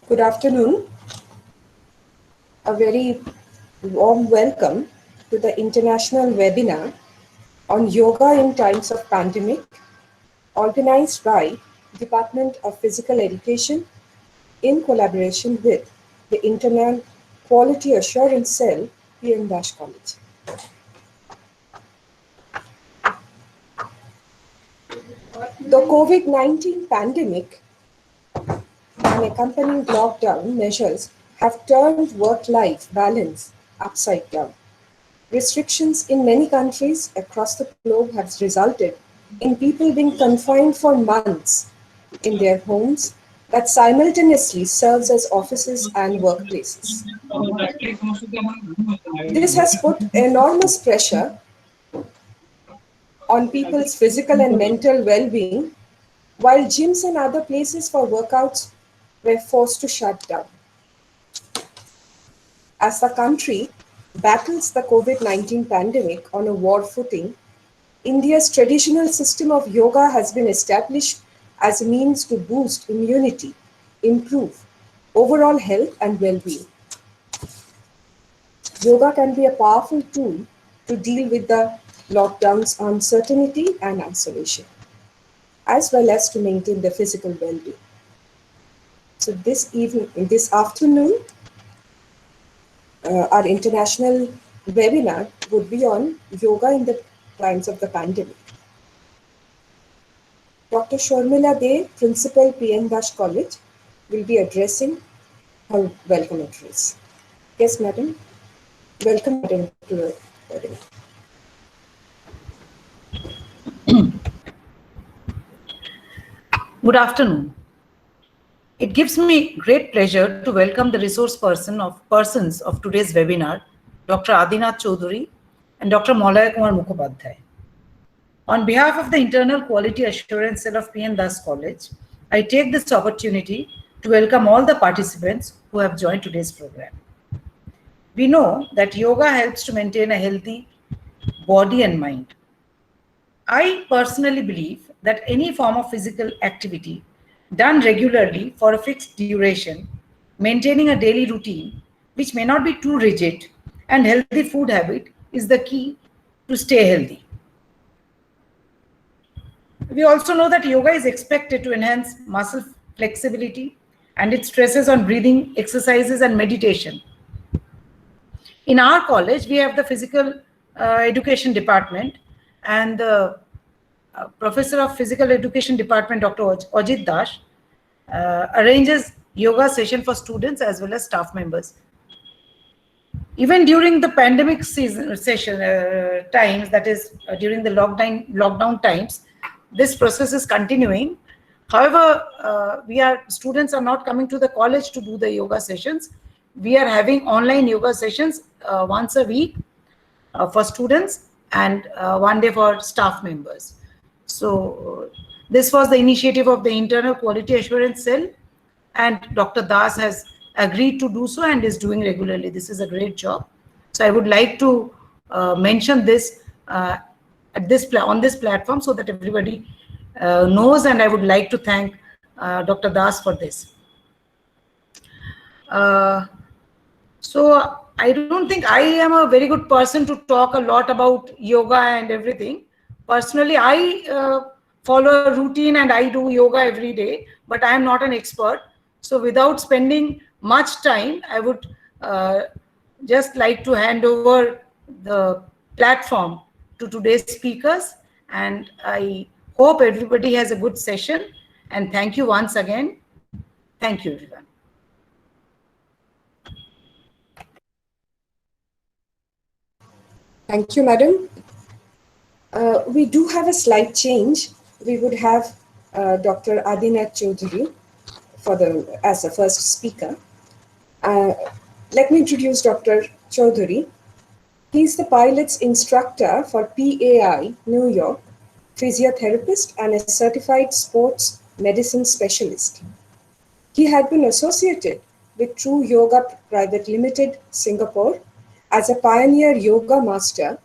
Good afternoon. A very warm welcome to the international webinar on yoga in times of pandemic, organized by Department of Physical Education in collaboration with the Internal Quality Assurance Cell, PM Dash College. The COVID-19 pandemic and accompanying lockdown measures have turned work-life balance upside down. Restrictions in many countries across the globe have resulted in people being confined for months in their homes that simultaneously serves as offices and workplaces. This has put enormous pressure on people's physical and mental well-being, while gyms and other places for workouts were forced to shut down. As the country battles the COVID-19 pandemic on a war footing, India's traditional system of yoga has been established as a means to boost immunity, improve overall health and well-being. Yoga can be a powerful tool to deal with the lockdown's uncertainty and isolation, as well as to maintain the physical well-being. So this afternoon, our international webinar would be on yoga in the times of the pandemic. Dr. Sharmila Dey, Principal PM Dash College, will be addressing her welcome address. Yes, madam. Welcome, madam, to the webinar. Good afternoon. It gives me great pleasure to welcome the persons of today's webinar, Dr. Adinath Choudhury and Dr. Maulaya Kumar Mukhopadhyay. On behalf of the Internal Quality Assurance Cell of PM Das College, I take this opportunity to welcome all the participants who have joined today's program. We know that yoga helps to maintain a healthy body and mind. I personally believe that any form of physical activity done regularly for a fixed duration, maintaining a daily routine which may not be too rigid, and healthy food habit is the key to stay healthy. We also know that yoga is expected to enhance muscle flexibility and it stresses on breathing exercises and meditation. In our college, we have the physical education department, and the professor of physical education department, Dr. Ajit Dash, arranges yoga session for students as well as staff members. Even during the pandemic times, that is during the lockdown times, this process is continuing. However, students are not coming to the college to do the yoga sessions. We are having online yoga sessions once a week for students and one day for staff members. So this was the initiative of the Internal Quality Assurance Cell, and Dr. Das has agreed to do so and is doing regularly. This is a great job. So I would like to mention this on this platform so that everybody knows, and I would like to thank Dr. Das for this. So I don't think I am a very good person to talk a lot about yoga and everything. Personally, I follow a routine and I do yoga every day, but I am not an expert. So without spending much time, I would just like to hand over the platform to today's speakers, and I hope everybody has a good session, and thank you once again. Thank you, everyone. Thank you, madam. We do have a slight change. We would have Dr. Adinath Choudhury as the first speaker. Let me introduce Dr. Choudhury. He is the pilot's instructor for PAI, New York, physiotherapist and a certified sports medicine specialist. He had been associated with True Yoga Private Limited, Singapore, as a pioneer yoga master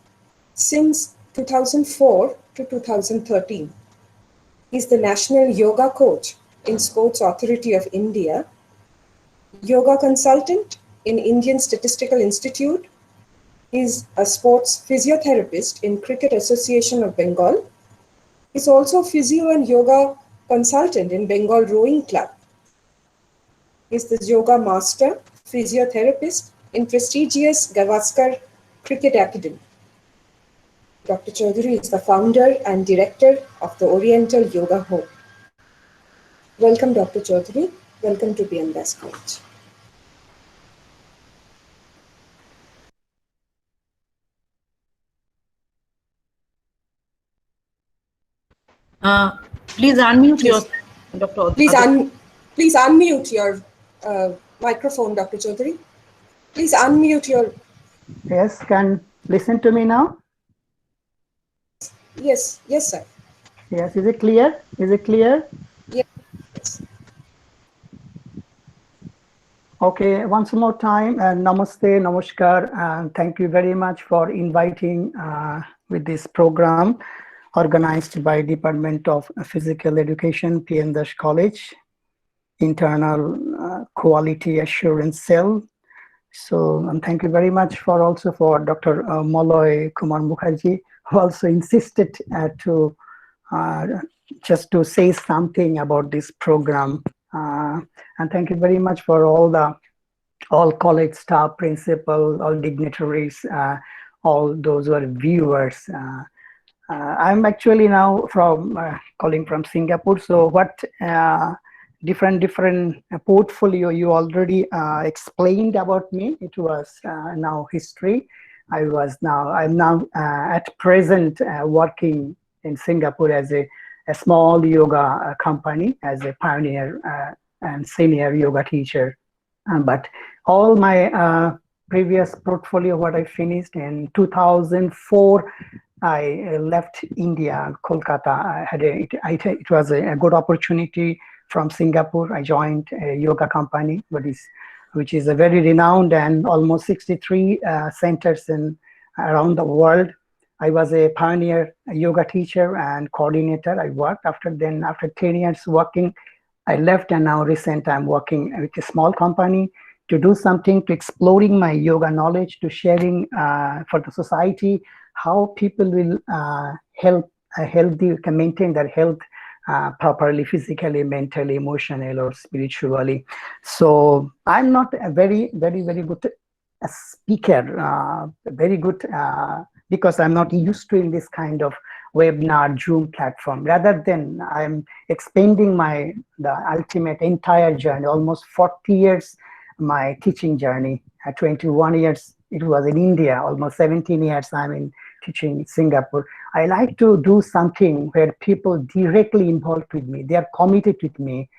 since 2004 to 2013. He is the National Yoga Coach in Sports Authority of India yoga consultant in Indian Statistical Institute. He's a sports physiotherapist in Cricket Association of Bengal. He's also physio and yoga consultant in Bengal Rowing Club. He's the yoga master, physiotherapist in prestigious Gavaskar Cricket Academy. Dr. Chaudhary is the founder and director of the Oriental Yoga Home. Welcome, Dr. Chaudhary. Welcome to BMBAS College. Please unmute yourself, Dr. Please unmute your microphone, Dr. Chaudhary. Please unmute your... Yes, can listen to me now? Yes, yes, sir. Yes, is it clear? Is it clear? Yes. Okay, once more time, namaste, namaskar, and thank you very much for inviting with this program organized by Department of Physical Education, PM Dash College, Internal Quality Assurance Cell. So thank you very much for also for Dr. Maloy Kumar Mukherjee, who also insisted to just to say something about this program. And thank you very much for all college staff, principal, all dignitaries, all those who are viewers. I'm actually now calling from Singapore. So what different portfolio you already explained about me. It was now history. I'm now at present working in Singapore as a small yoga company as a pioneer and senior yoga teacher. But all my previous portfolio, what I finished in 2004, I left India, Kolkata. It was a good opportunity from Singapore. I joined a yoga company, which is a very renowned and almost 63 centers around the world. I was a pioneer yoga teacher and coordinator. I worked after 10 years working, I left, and now I'm working with a small company to do something, to exploring my yoga knowledge, to sharing for the society, how people will can maintain their health properly, physically, mentally, emotionally, or spiritually. So I'm not a very good speaker, very good because I'm not used to in this kind of webinar Zoom platform. Rather than I'm expanding the ultimate entire journey, almost 40 years, my teaching journey. At 21 years, it was in India. Almost 17 years, I'm in teaching in Singapore. I like to do something where people directly involved with me. They are committed with me.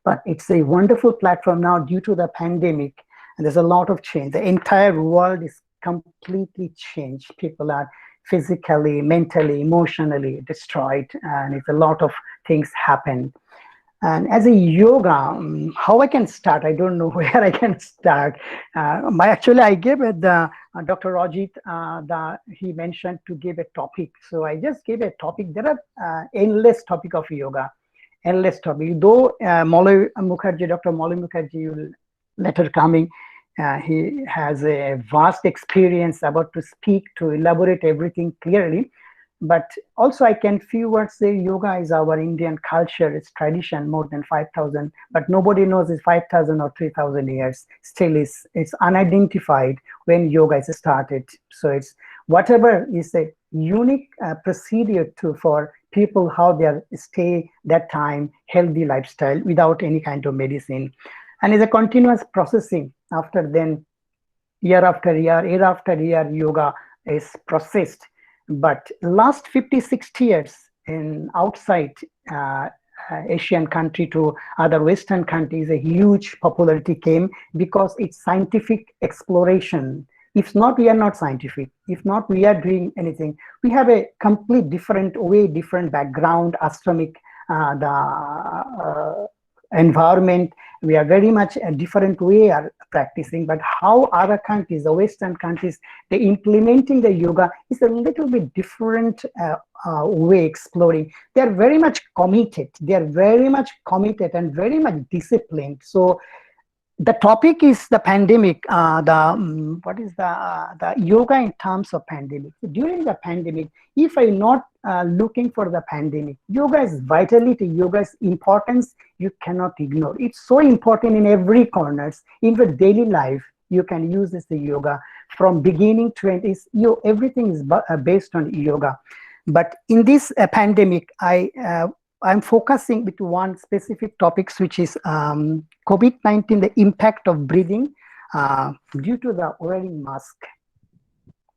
But it's a wonderful platform now due to the pandemic. And there's a lot of change. The entire world is completely changed. People are physically, mentally, emotionally destroyed, and it's a lot of things happen. And as a yoga, how I can start? I don't know where I can start. I gave it Dr. Rajit, he mentioned to give a topic. So I just gave a topic. There are endless topic of yoga, endless topic. Though Dr. Maloy Mukherjee will later coming, he has a vast experience about to speak, to elaborate everything clearly. But also I can few words say yoga is our Indian culture, it's tradition, more than 5,000, but nobody knows it's 5,000 or 3,000 years. Still it's unidentified when yoga is started. So it's whatever is a unique procedure for people, how they stay that time, healthy lifestyle without any kind of medicine. And it's a continuous processing. After then, year after year, yoga is processed. But last 50, 60 years in outside Asian country to other Western countries, a huge popularity came because it's scientific exploration. If not, we are not scientific. If not, we are doing anything. We have a complete different way, different background, astronomic, the environment. We are very much a different way of practicing, but how other countries, the Western countries, they implementing the yoga is a little bit different way exploring. They are very much committed. They are very much committed and very much disciplined. So the topic is the pandemic. What is the yoga in terms of pandemic? During the pandemic, if I'm not looking for the pandemic, yoga is vitality, yoga's importance you cannot ignore. It's so important in every corners in the daily life. You can use this the yoga from beginning to end. Is everything is based on yoga. But in this pandemic, I'm focusing with one specific topics, which is COVID-19, the impact of breathing due to the wearing mask.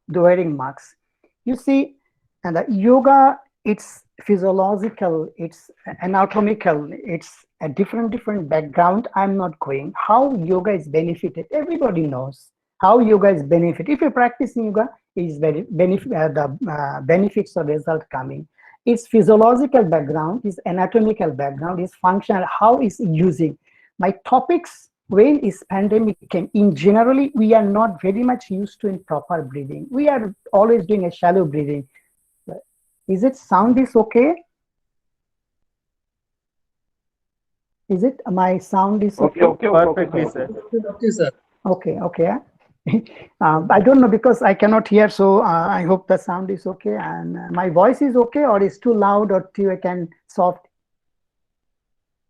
The wearing masks. You see, and the yoga, it's physiological, it's anatomical, it's a different background. I'm not going. How yoga is benefited, everybody knows how yoga is benefit. If you practice yoga, is very benefits or result coming. Its physiological background, its anatomical background, its functional, how is using. My topics, when is pandemic came, in generally, we are not very much used to in proper breathing. We are always doing a shallow breathing. Is it sound is okay? Is it my sound is okay? Perfectly, sir. Okay, sir. Okay. I don't know because I cannot hear, so I hope the sound is okay and my voice is okay, or is too loud or too soft.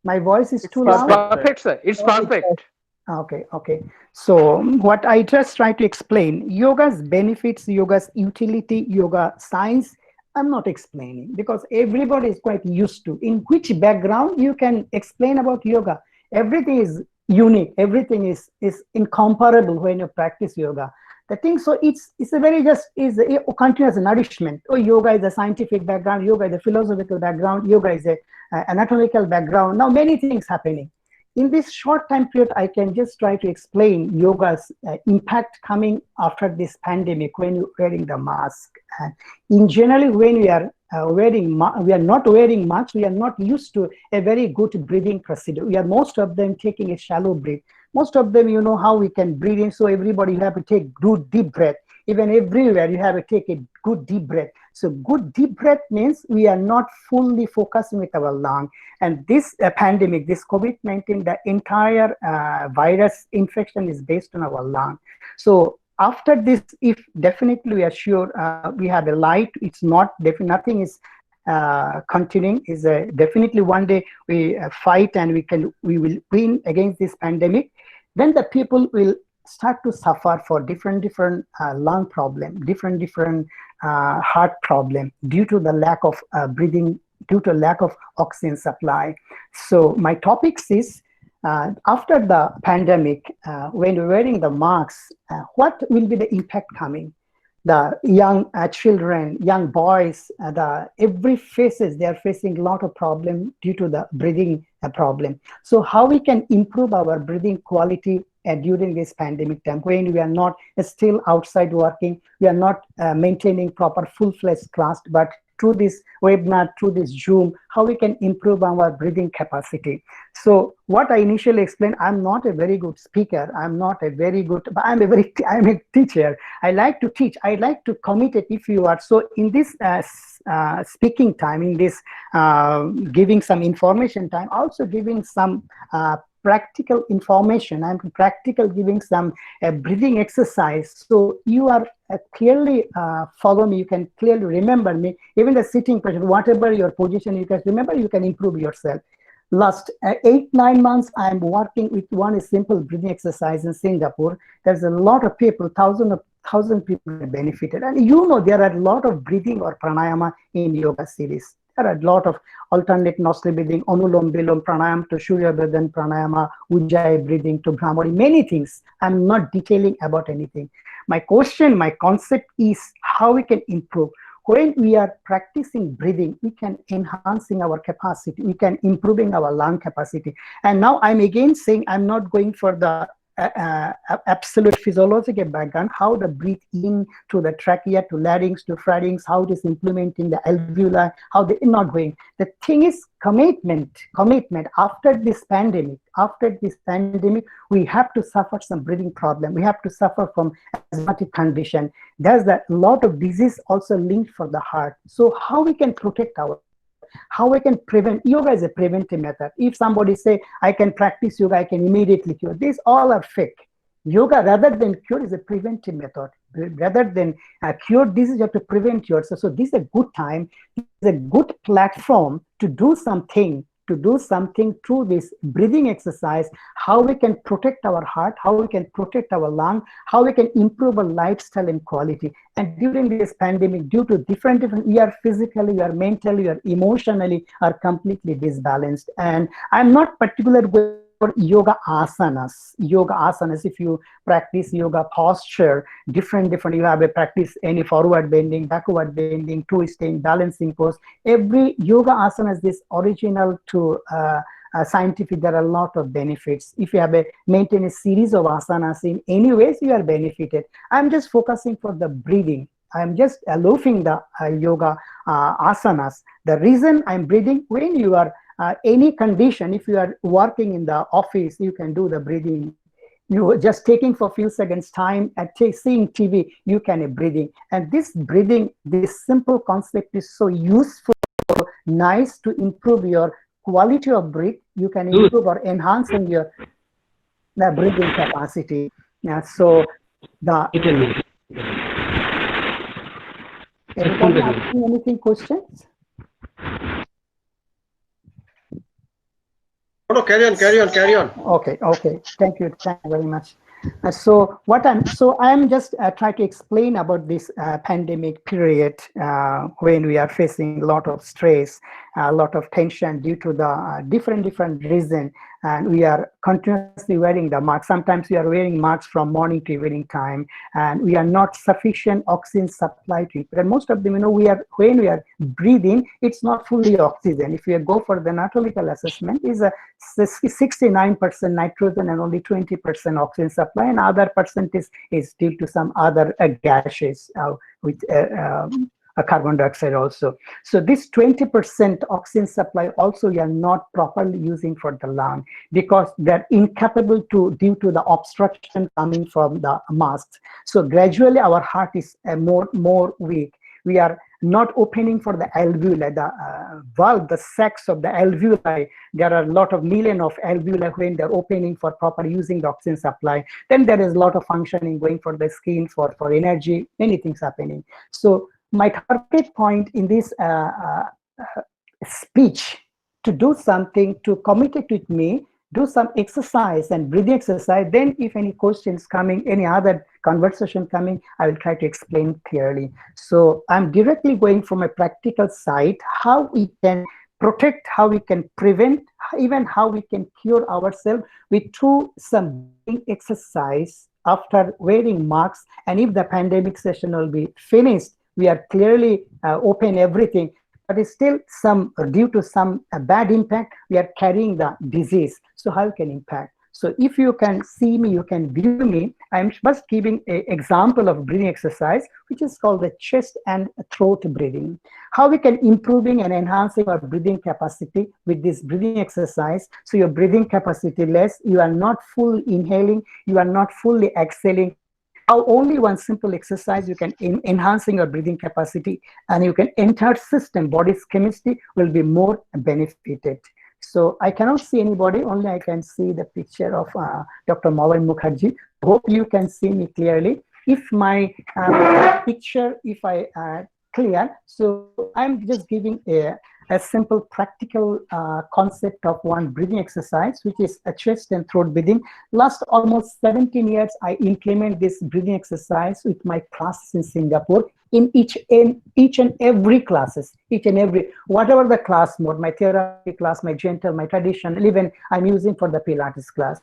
My voice is too loud. Perfect, sir. It's perfect. Okay. So what I just try to explain, yoga's benefits, yoga's utility, yoga science, I'm not explaining because everybody is quite used to. In which background you can explain about yoga? Everything is unique. Everything is incomparable when you practice yoga. The thing, so it's a very is a continuous nourishment. Oh, yoga is a scientific background. Yoga is a philosophical background. Yoga is a anatomical background. Now many things happening. In this short time period, I can just try to explain yoga's impact coming after this pandemic when you're wearing the mask. In general, when we are we are not wearing much, we are not used to a very good breathing procedure. We are most of them taking a shallow breath. Most of them, you know how we can breathe in, so everybody you have to take good deep breath. Even everywhere you have to take a good deep breath. So good deep breath means we are not fully focusing with our lung. And this pandemic, this COVID-19, the entire virus infection is based on our lung. So after this, if definitely we are sure we have a light, it's not, nothing is continuing, is definitely one day we fight and we will win against this pandemic, then the people will start to suffer for different lung problem, different heart problem due to the lack of breathing, due to lack of oxygen supply. So my topics is after the pandemic, when we're wearing the masks, what will be the impact coming? The young children, young boys, every faces, they are facing a lot of problem due to the breathing problem. So how we can improve our breathing quality during this pandemic time, when we are not still outside working, we are not maintaining proper full-fledged class, but through this webinar, through this Zoom, how we can improve our breathing capacity. So what I initially explained, I'm not a very good speaker. I'm not a very good, but I'm a teacher. I like to teach. I like to commit it if you are. So in this speaking time, in this giving some information time, also giving some practical information. I'm practical giving some breathing exercise. So you are clearly follow me. You can clearly remember me. Even the sitting position, whatever your position, you can remember, you can improve yourself. Last 8-9 months, I'm working with one simple breathing exercise in Singapore. There's a lot of people, thousand people benefited. And you know, there are a lot of breathing or pranayama in yoga series. There are a lot of alternate nostril breathing, Anulom Vilom Pranayama to Surya Vedana Pranayama, Ujjayi breathing to Bhramari, many things. I'm not detailing about anything. My question, my concept is how we can improve. When we are practicing breathing, we can enhancing our capacity, we can improving our lung capacity. And now I'm again saying I'm not going for the absolute physiological background, how the breathe in to the trachea, to larynx, to pharynx, how it is implementing the alveoli, how they are not going. The thing is commitment. After this pandemic, we have to suffer some breathing problem. We have to suffer from asthmatic condition. There's a lot of disease also linked for the heart. So how we can protect our how I can prevent. Yoga is a preventive method. If somebody say, I can practice yoga, I can immediately cure. These all are fake. Yoga, rather than cure, is a preventive method. Rather than cure disease, you have to prevent yourself. So this is a good time, it's a good platform to do something through this breathing exercise, how we can protect our heart, how we can protect our lung, how we can improve our lifestyle and quality. And during this pandemic, due to different, we are physically, we are mentally, we are emotionally, are completely disbalanced. And I'm not particular with yoga asanas. Yoga asanas, if you practice yoga posture, different, you have a practice any forward bending, backward bending, twisting, balancing pose. Every yoga asana is this original to scientific. There are a lot of benefits. If you have maintain a series of asanas in any ways, you are benefited. I'm just focusing for the breathing. I'm just loafing the yoga asanas. The reason I'm breathing, when you are any condition, if you are working in the office, you can do the breathing. You just taking for a few seconds time and seeing TV, you can breathing. And this breathing, this simple concept is so useful, nice to improve your quality of breath. You can improve or enhancing your the breathing capacity. So the anybody asking anything, questions? No, carry on. Okay. Thank you very much. So I'm just trying to explain about this pandemic period when we are facing a lot of stress, a lot of tension due to the different reasons, and we are continuously wearing the mask. Sometimes we are wearing masks from morning to evening time, and we are not sufficient oxygen supply to it. And most of them, when we are breathing, it's not fully oxygen. If we go for the anatomical assessment, is a 69% nitrogen and only 20% oxygen supply, and other percentage is due to some other gases with carbon dioxide also. So this 20% oxygen supply also we are not properly using for the lung, because they're incapable due to the obstruction coming from the masks. So gradually our heart is more weak. We are not opening for the alveoli, the valve, the sacs of the alveoli. There are a lot of million of alveoli when they're opening for proper using the oxygen supply. Then there is a lot of functioning going for the skin, for energy, many things happening. So my target point in this speech, to do something, to communicate with me, do some exercise and breathing exercise. Then if any questions coming, any other conversation coming, I will try to explain clearly. So I'm directly going from a practical side, how we can protect, how we can prevent, even how we can cure ourselves through some exercise after wearing masks. And if the pandemic session will be finished, we are clearly open everything, but it's still due to some bad impact, we are carrying the disease. So how can impact? So if you can see me, you can view me. I'm just giving an example of breathing exercise, which is called the chest and throat breathing. How we can improving and enhancing our breathing capacity with this breathing exercise. So your breathing capacity less, you are not fully inhaling, you are not fully exhaling. How only one simple exercise you can enhancing your breathing capacity, and you can entire system, body's chemistry will be more benefited. So I cannot see anybody, only I can see the picture of Dr. Malay Mukherjee. Hope you can see me clearly. If my picture, if I clear, so I'm just giving a simple practical concept of one breathing exercise, which is a chest and throat breathing. Last almost 17 years, I implement this breathing exercise with my classes in Singapore. In each and every classes, whatever the class mode, my therapy class, my gentle, my traditional, even I'm using for the Pilates class.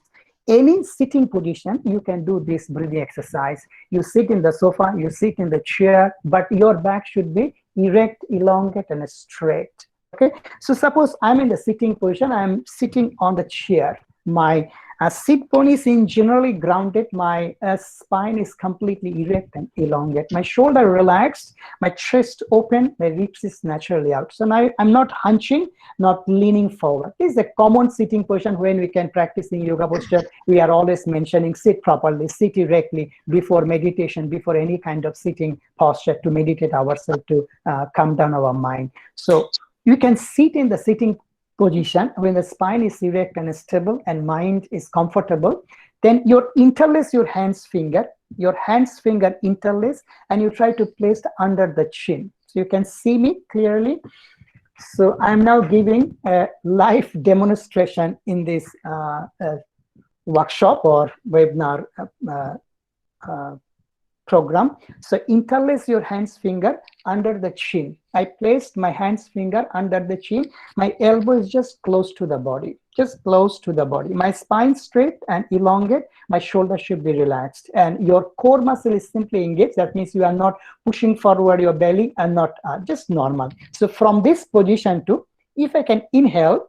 Any sitting position, you can do this breathing exercise. You sit in the sofa, you sit in the chair, but your back should be erect, elongate, and straight. Okay, so suppose I'm in the sitting position, I'm sitting on the chair. My sit bone is in generally grounded, my spine is completely erect and elongate. My shoulder relaxed, my chest open, my ribs is naturally out. So now I'm not hunching, not leaning forward. This is a common sitting position when we can practice in yoga posture. We are always mentioning sit properly, sit erectly before meditation, before any kind of sitting posture to meditate ourselves, to calm down our mind. So You can sit in the sitting position when the spine is erect and stable and mind is comfortable. Then you interlace your hands finger interlace, and you try to place under the chin. So you can see me clearly. So I'm now giving a live demonstration in this workshop or webinar program. So interlace your hands finger under the chin. I placed my hands finger under the chin. My elbow is just close to the body, just close to the body. My spine straight and elongate. My shoulder should be relaxed. And your core muscle is simply engaged. That means you are not pushing forward your belly and not just normal. So from this position to, if I can inhale,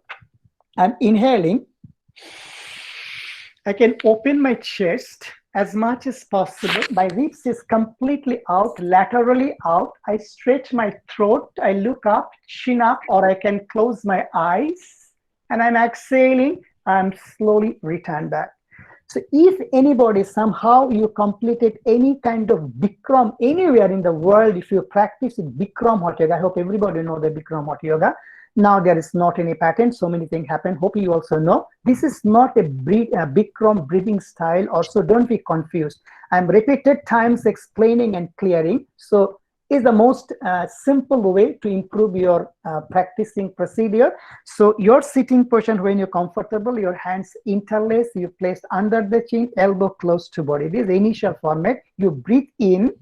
I'm inhaling. I can open my chest as much as possible. My ribs is completely out, laterally out. I stretch my throat. I look up, chin up, or I can close my eyes. And I'm exhaling and slowly return back. So if anybody, somehow you completed any kind of Bikram anywhere in the world, if you practice Bikram hot yoga, I hope everybody know the Bikram hot yoga. Now there is not any pattern, so many things happen. Hope you also know. This is not a Bikram breathing style, also don't be confused. I'm repeated times explaining and clearing. So is the most simple way to improve your practicing procedure. So your sitting position, when you're comfortable, your hands interlace, you place under the chin, elbow close to body. This is the initial format. You breathe in,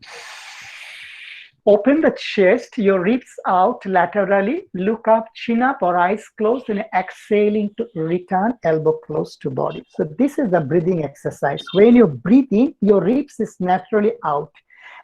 open the chest, your ribs out laterally, look up, chin up or eyes closed, and exhaling to return, elbow close to body. So this is the breathing exercise. When you breathe in, your ribs is naturally out.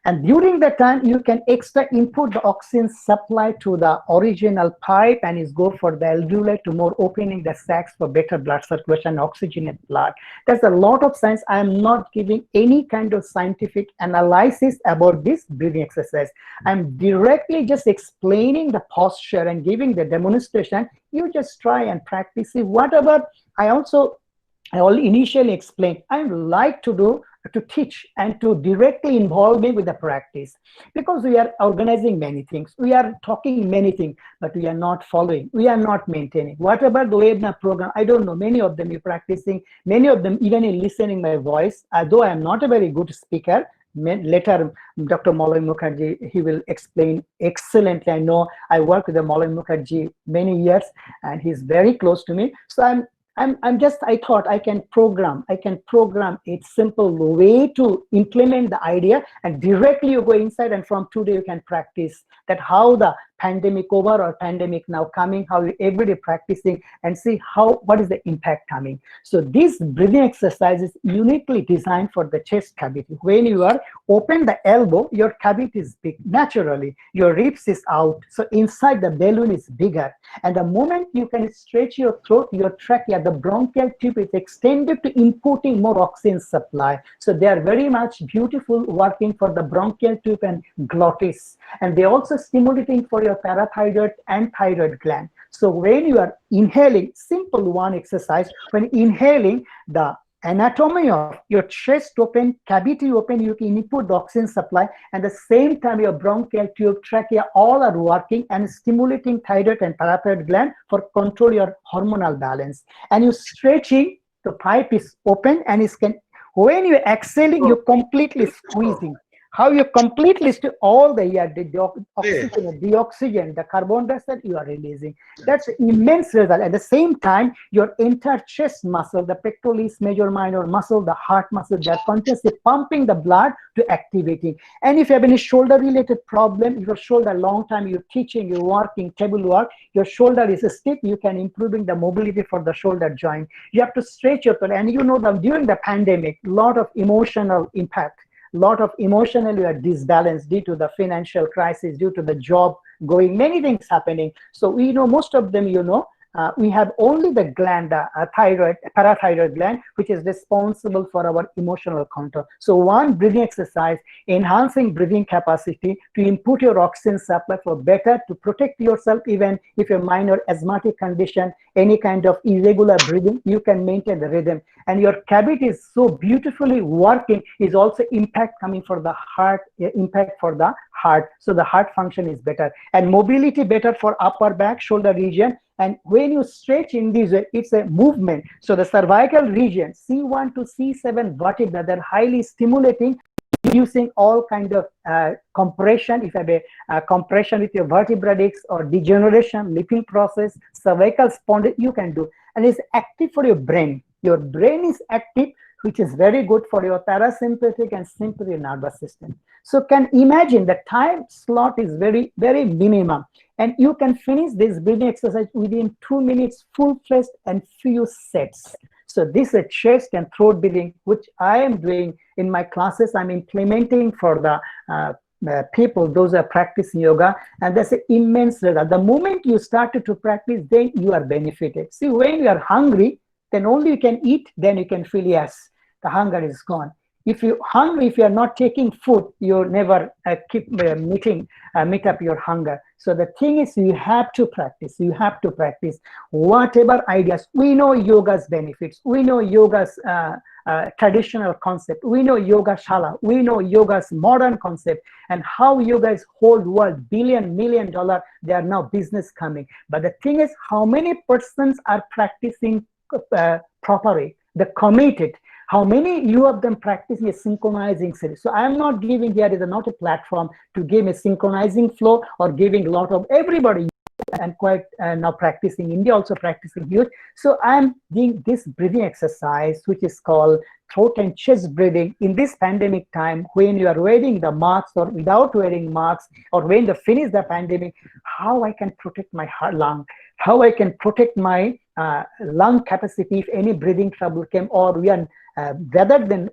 And during that time, you can extra input the oxygen supply to the original pipe and is go for the alveoli to more opening the sacs for better blood circulation, oxygenate blood. There's a lot of science. I am not giving any kind of scientific analysis about this breathing exercise. I'm directly just explaining the posture and giving the demonstration. You just try and practice it. Whatever I initially explained, I like to teach and to directly involve me with the practice, because we are organizing many things, we are talking many things, but we are not following, we are not maintaining. Whatever the webinar program, I don't know, many of them you're practicing, many of them even in listening my voice, though I am not a very good speaker. Later, Dr. Malay Mukherjee, he will explain excellently. I know I worked with Malay Mukherjee many years, and he's very close to me. So I thought I can program a simple way to implement the idea, and directly you go inside, and from today you can practice that, how the pandemic over or pandemic now coming, how you everyday practicing and see what is the impact coming. So this breathing exercise is uniquely designed for the chest cavity. When you are open the elbow, your cavity is big naturally, your ribs is out, so inside the balloon is bigger, and the moment you can stretch your throat, your trachea, the bronchial tube is extended to inputting more oxygen supply. So they are very much beautiful, working for the bronchial tube and glottis, and they also stimulating for your parathyroid and thyroid gland. So when you are inhaling, simple one exercise, when inhaling, the anatomy of your chest open, cavity open, you can input the oxygen supply, and at the same time your bronchial tube, trachea, all are working and stimulating thyroid and parathyroid gland for control your hormonal balance. And you stretching, the pipe is open, and when you're exhaling, you're completely squeezing. How you completely all the air, the oxygen, the carbon dioxide you are releasing. That's immense result. At the same time, your entire chest muscle, the pectoralis major minor muscle, the heart muscle, they're continuously pumping the blood to activating. And if you have any shoulder related problem, your shoulder long time you're teaching, you're working, table work, your shoulder is stiff, you can improving the mobility for the shoulder joint. You have to stretch your throat. And you know that during the pandemic, a lot of emotional impact. Lot of emotionally are disbalanced due to the financial crisis, due to the job going, many things happening. So we know most of them, we have only the gland, parathyroid gland, which is responsible for our emotional control. So one breathing exercise, enhancing breathing capacity to input your oxygen supply for better to protect yourself, even if your minor asthmatic condition, any kind of irregular breathing, you can maintain the rhythm. And your cavity is so beautifully working, is also impact coming for the heart, impact for the heart. So the heart function is better, and mobility better for upper back, shoulder region. And when you stretch in this way, it's a movement. So the cervical region, C1 to C7 vertebra, they're highly stimulating, using all kind of compression. If you have a compression with your vertebra disc or degeneration, lifting process, cervical spondyl, you can do. And it's active for your brain. Your brain is active, which is very good for your parasympathetic and sympathetic nervous system. So can imagine the time slot is very, very minimum. And you can finish this breathing exercise within 2 minutes, full-fledged and few sets. So this is chest and throat breathing, which I am doing in my classes. I'm implementing for the people, those are practicing yoga, and that's an immense result. The moment you started to practice, then you are benefited. See, when you are hungry, then only you can eat, then you can feel, yes, the hunger is gone. If you're hungry, if you are not taking food, you never meet up your hunger. So the thing is, you have to practice. You have to practice whatever ideas. We know yoga's benefits. We know yoga's traditional concept. We know yoga shala. We know yoga's modern concept, and how yoga is whole world, $1 million. They are now business coming. But the thing is, how many persons are practicing properly, the committed? How many you of them practicing a synchronizing series? So I am not giving here is not a platform to give a synchronizing flow or giving a lot of everybody, and quite now practicing, India also practicing huge. So I'm doing this breathing exercise, which is called throat and chest breathing in this pandemic time, when you are wearing the masks or without wearing masks, or when they finish the pandemic, how I can protect my heart lung, how I can protect my lung capacity if any breathing trouble came, or we are rather than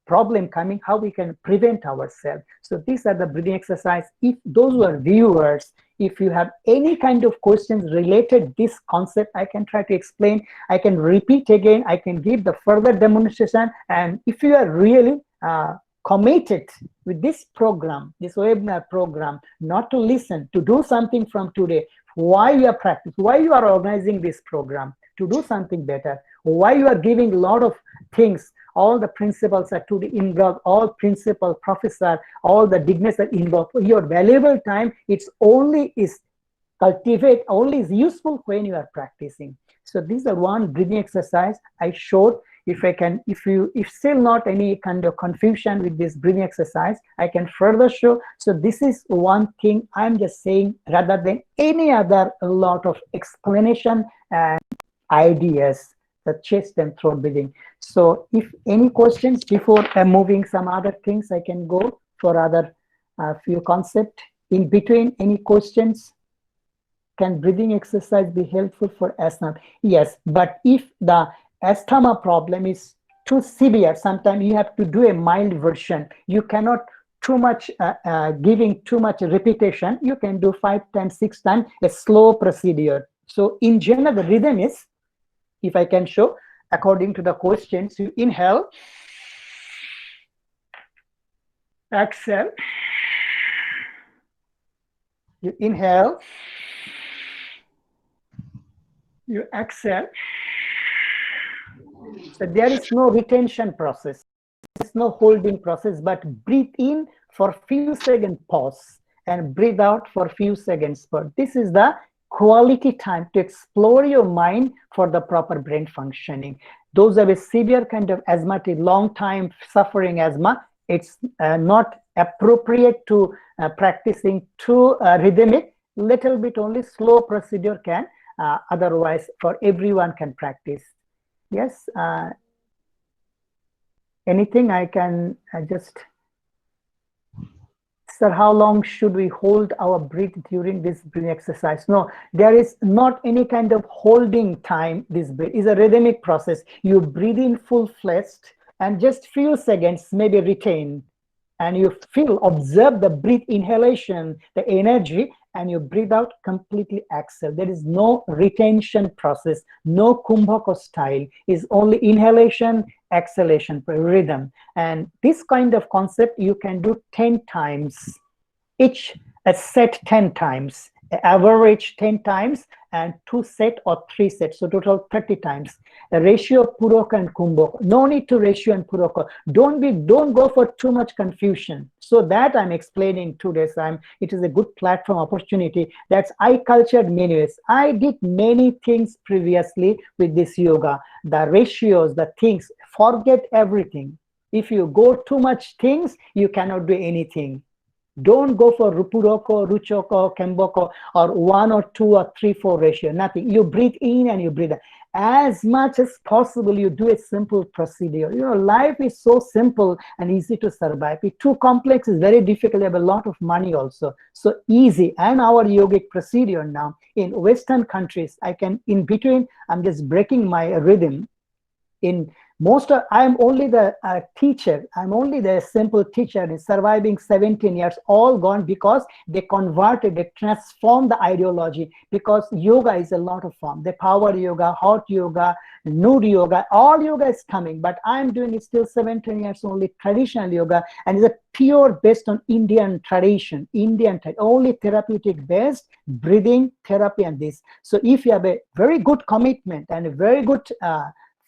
problem coming, how we can prevent ourselves. So these are the breathing exercise. If those who are viewers, if you have any kind of questions related this concept, I can try to explain. I can repeat again. I can give the further demonstration. And if you are really committed with this program, this webinar program, not to listen, to do something from today, why you are practicing, why you are organizing this program, to do something better, why you are giving a lot of things, all the principles are to involve, all principal professor, all the dignitaries are involved. Your valuable time, it's only is cultivate, only is useful when you are practicing. So these are one breathing exercise I showed. If I can, if still not any kind of confusion with this breathing exercise, I can further show. So this is one thing I'm just saying, rather than any other lot of explanation and ideas, the chest and throat breathing. So if any questions before moving some other things, I can go for other few concepts. In between, any questions? Can breathing exercise be helpful for asthma? Yes, but if the asthma problem is too severe, sometimes you have to do a mild version. You cannot too much giving too much repetition. You can do 5 times, 6 times, a slow procedure. So in general, the rhythm is, if I can show, according to the questions, you inhale, exhale, you inhale, you exhale. So there is no retention process, there is no holding process, but breathe in for few seconds, pause, and breathe out for few seconds. But this is the quality time to explore your mind for the proper brain functioning. Those have a severe kind of asthmatic, long time suffering asthma, it's not appropriate to practicing too rhythmic, little bit only slow procedure can, otherwise for everyone can practice. Yes, anything I can just, sir, how long should we hold our breath during this breathing exercise? No, there is not any kind of holding time. This breath is a rhythmic process. You breathe in full-fledged and just few seconds, maybe retain, and you feel, observe the breath inhalation, the energy, and you breathe out, completely exhale. There is no retention process, no Kumbhaka style, is only inhalation, exhalation, rhythm. And this kind of concept you can do 10 times, each a set 10 times, average 10 times, and 2 set or 3 sets, so total 30 times. A ratio of Puroko and Kumbhaka. No need to ratio and Puroko. Don't go for too much confusion. So that I'm explaining today. So it is a good platform opportunity. That's I cultured many ways. I did many things previously with this yoga. The ratios, the things, forget everything. If you go too much things, you cannot do anything. Don't go for Puroko, Ruchoko, Kemboko, or 1 or 2 or 3, 4 ratio, nothing. You breathe in and you breathe out. As much as possible, you do a simple procedure. You know, life is so simple and easy to survive. If too complex is very difficult. You have a lot of money also. So easy. And our yogic procedure now in Western countries, in between, I'm just breaking my rhythm. I'm only the teacher. I'm only the simple teacher in surviving 17 years, all gone because they converted, they transformed the ideology, because yoga is a lot of form. The power yoga, hot yoga, nude yoga, all yoga is coming, but I'm doing it still 17 years only traditional yoga, and it's a pure based on Indian tradition, only therapeutic based, breathing therapy and this. So if you have a very good commitment and a very good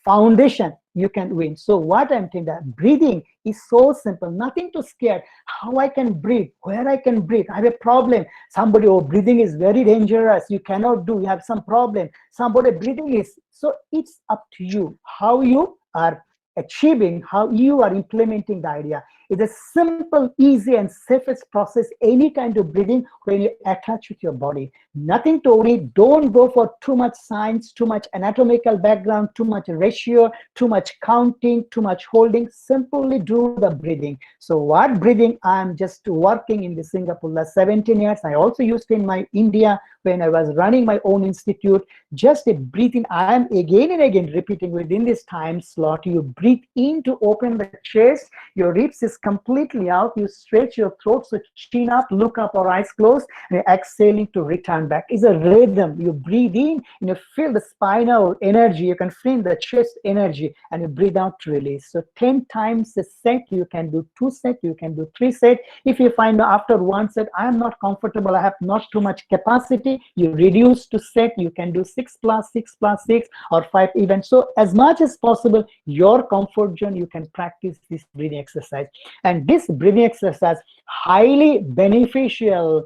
foundation, you can win. So what I'm saying, that breathing is so simple, nothing to scare. How I can breathe, where I can breathe. I have a problem. Somebody, oh, breathing is very dangerous. You cannot do, you have some problem. Somebody, breathing is, so it's up to you how you are achieving, how you are implementing the idea. It's a simple, easy, and safest process, any kind of breathing when you attach with your body. Nothing to worry. Don't go for too much science, too much anatomical background, too much ratio, too much counting, too much holding. Simply do the breathing. So what breathing? I'm just working in the Singapore last 17 years. I also used in my India when I was running my own institute. Just a breathing. I am again and again repeating within this time slot. You breathe in to open the chest. Your ribs is completely out. You stretch your throat, so chin up, look up, or eyes closed, and exhaling to return back. It's a rhythm. You breathe in and you feel the spinal energy. You can feel the chest energy, and you breathe out to release. So 10 times a set. You can do 2 sets. You can do 3 sets. If you find after 1 set, I am not comfortable, I have not too much capacity, you reduce to set. You can do 6 plus 6 plus 6 or 5 even. So as much as possible, your comfort zone, you can practice this breathing exercise. And this breathing exercise highly beneficial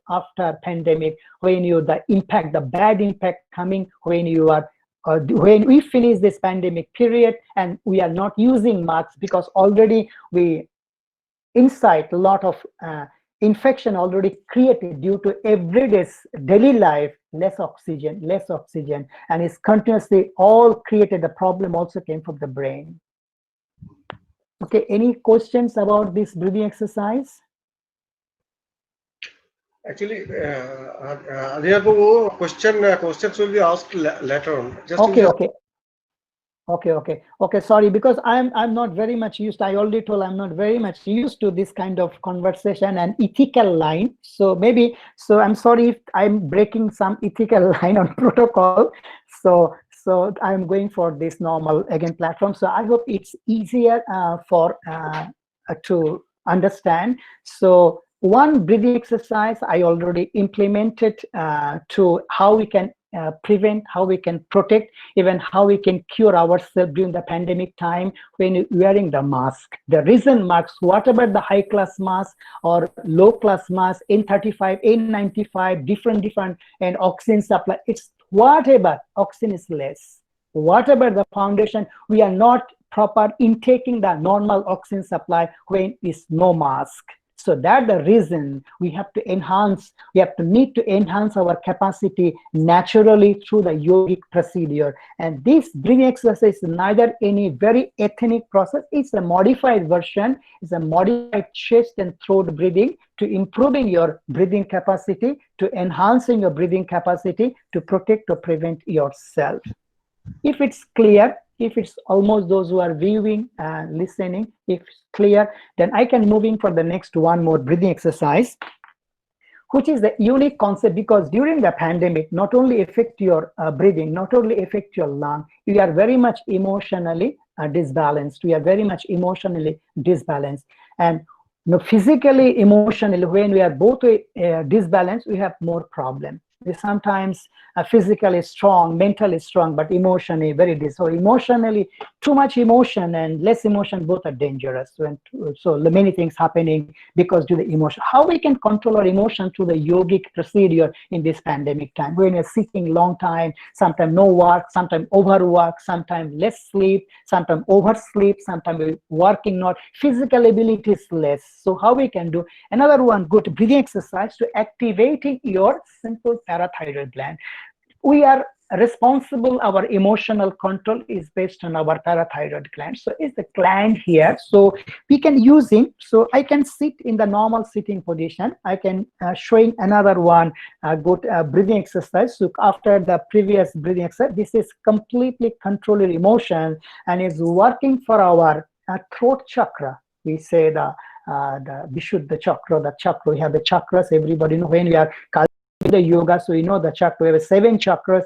after pandemic, when the bad impact coming, when you are when we finish this pandemic period and we are not using masks, because already we inside a lot of infection already created due to everyday's daily life, less oxygen, and it's continuously all created. The problem also came from the brain. Okay, any questions about this breathing exercise? Actually, Adina Babu, questions will be asked later on. Okay. Sorry, because I'm not very much used. I already told I'm not very much used to this kind of conversation and ethical line. So I'm sorry if I'm breaking some ethical line on protocol. So I'm going for this normal again platform. So I hope it's easier to understand. So one breathing exercise I already implemented to how we can prevent, how we can protect, even how we can cure ourselves during the pandemic time when wearing the mask. The reason masks, whatever the high class mask or low class mask, N35, N95, different, and oxygen supply, it's whatever, oxygen is less. Whatever the foundation, we are not proper intaking the normal oxygen supply when is no mask. So that's the reason we have to need to enhance our capacity naturally through the yogic procedure. And this breathing exercise is neither any very ethnic process, it's a modified version, it's a modified chest and throat breathing to improving your breathing capacity, to enhancing your breathing capacity, to protect or prevent yourself. If it's clear, if it's almost those who are viewing and listening, if it's clear, then I can move in for the next one more breathing exercise, which is the unique concept, because during the pandemic, not only affect your breathing, not only affect your lung, you are very much emotionally disbalanced. We are very much emotionally disbalanced. And physically, emotionally, when we are both disbalanced, we have more problem. We're sometimes physically strong, mentally strong, but emotionally very so emotionally, too much emotion and less emotion both are dangerous. So many things happening because due to the emotion. How we can control our emotion through the yogic procedure in this pandemic time? When you're sitting long time, sometimes no work, sometimes overwork, sometimes less sleep, sometimes oversleep, sometimes we're working not, physical ability is less. So how we can do? Another one, good breathing exercise to activating your simple parathyroid gland. We are responsible, our emotional control is based on our parathyroid gland. So it's the gland here. So we can use it. So I can sit in the normal sitting position. I can showing another one good breathing exercise. So after the previous breathing exercise, this is completely controlling emotion and is working for our throat chakra. We say the Vishuddha chakra, the chakra, we have the chakras, everybody know when we are the yoga, so we know the chakra, we have 7 chakras,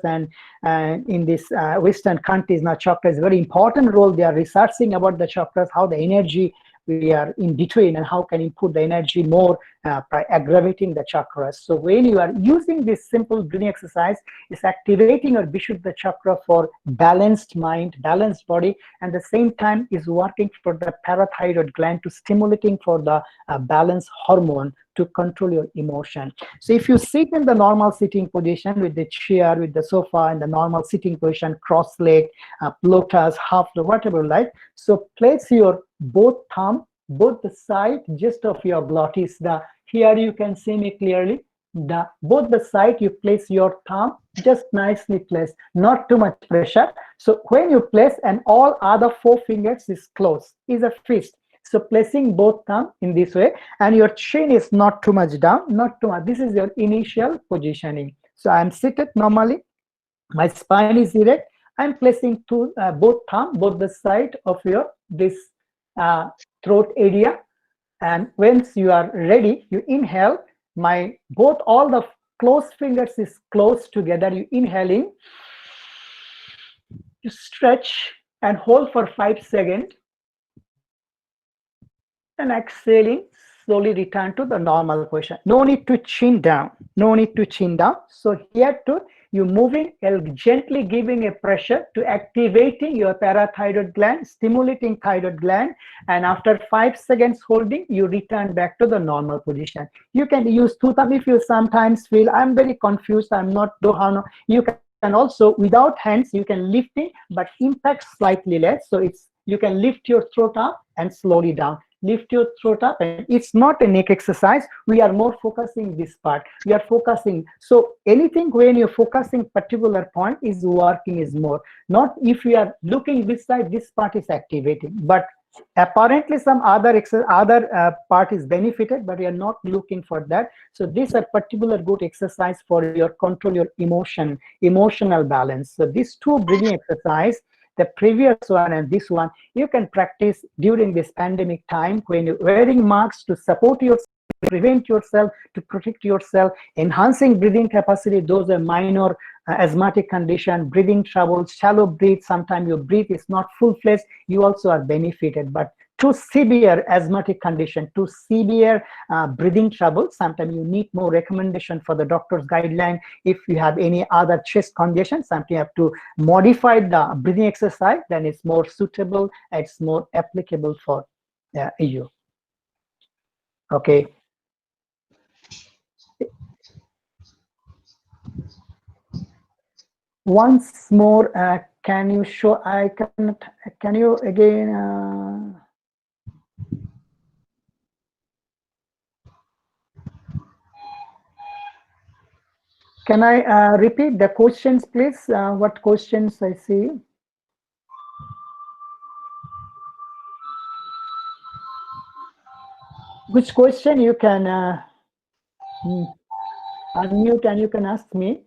and in this Western countries now chakra is a very important role. They are researching about the chakras, how the energy we are in between and how can you put the energy more by aggravating the chakras. So when you are using this simple breathing exercise, it's activating your Vishuddha chakra for balanced mind, balanced body, and at the same time is working for the parathyroid gland to stimulating for the balanced hormone to control your emotion. So if you sit in the normal sitting position with the chair, with the sofa, in the normal sitting position, cross-legged, lotus, half, whatever like, so place your both thumb, both the side just of your glottis. Here you can see me clearly. Both the side you place your thumb, just nicely placed, not too much pressure. So when you place and all other 4 fingers is closed, is a fist. So placing both thumb in this way, and your chin is not too much down, not too much. This is your initial positioning. So I'm seated normally, my spine is erect. I'm placing both thumb, both the side of your this throat area. And once you are ready, you inhale. All the closed fingers is close together. You inhaling, you stretch and hold for 5 seconds. And exhaling, slowly return to the normal position. No need to chin down. No need to chin down. So here too, you moving, gently giving a pressure to activating your parathyroid gland, stimulating thyroid gland, and after 5 seconds holding, you return back to the normal position. You can use 2 thumbs if you sometimes feel I'm very confused, I'm not dohana. You can also without hands, you can lift it, but impact slightly less. So you can lift your throat up and slowly down. Lift your throat up, and it's not a neck exercise. We are more focusing this part. We are focusing. So anything when you're focusing particular point is working is more. Not if you are looking this side, this part is activating. But apparently some other part is benefited, but we are not looking for that. So these are particular good exercise for your control your emotional balance. So these 2 breathing exercise, the previous one and this one, you can practice during this pandemic time when you're wearing masks to support yourself, prevent yourself, to protect yourself, enhancing breathing capacity. Those are minor asthmatic condition, breathing trouble, shallow breath. Sometimes your breath is not full-fledged. You also are benefited. But too severe asthmatic condition, too severe breathing trouble, sometimes you need more recommendation for the doctor's guideline. If you have any other chest condition, sometimes you have to modify the breathing exercise, then it's more suitable, it's more applicable for you. Okay. Once more, can you show, can you again, can I repeat the questions, please? What questions I see? Which question you can unmute and you can ask me?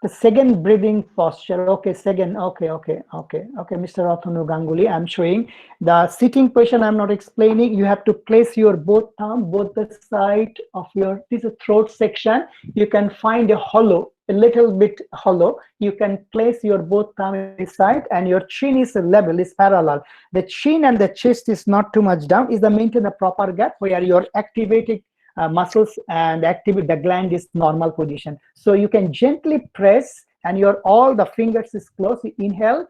The second breathing posture. Okay, second. Okay, Mr. Ratanu Ganguly, I'm showing the sitting position. I'm not explaining. You have to place your both thumb, both the side of your, this is throat section. You can find a hollow, a little bit hollow. You can place your both thumb inside, and your chin is level, is parallel. The chin and the chest is not too much down. Is the maintain a proper gap where you're activating muscles and activate the gland is normal position. So you can gently press and your all the fingers is closed. You inhale,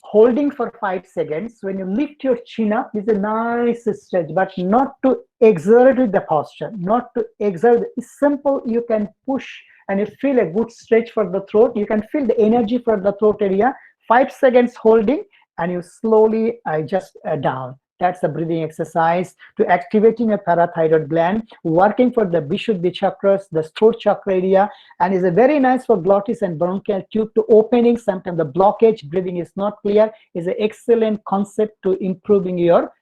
holding for 5 seconds. When you lift your chin up, it's a nice stretch, but not to exert with the posture, not to exert. It's simple. You can push and you feel a good stretch for the throat. You can feel the energy for the throat area. 5 seconds holding and you slowly adjust down. That's a breathing exercise to activating a parathyroid gland, working for the Vishuddhi chakras, the throat chakra area, and is a very nice for glottis and bronchial tube to opening. Sometimes the blockage, breathing is not clear, is an excellent concept to improving your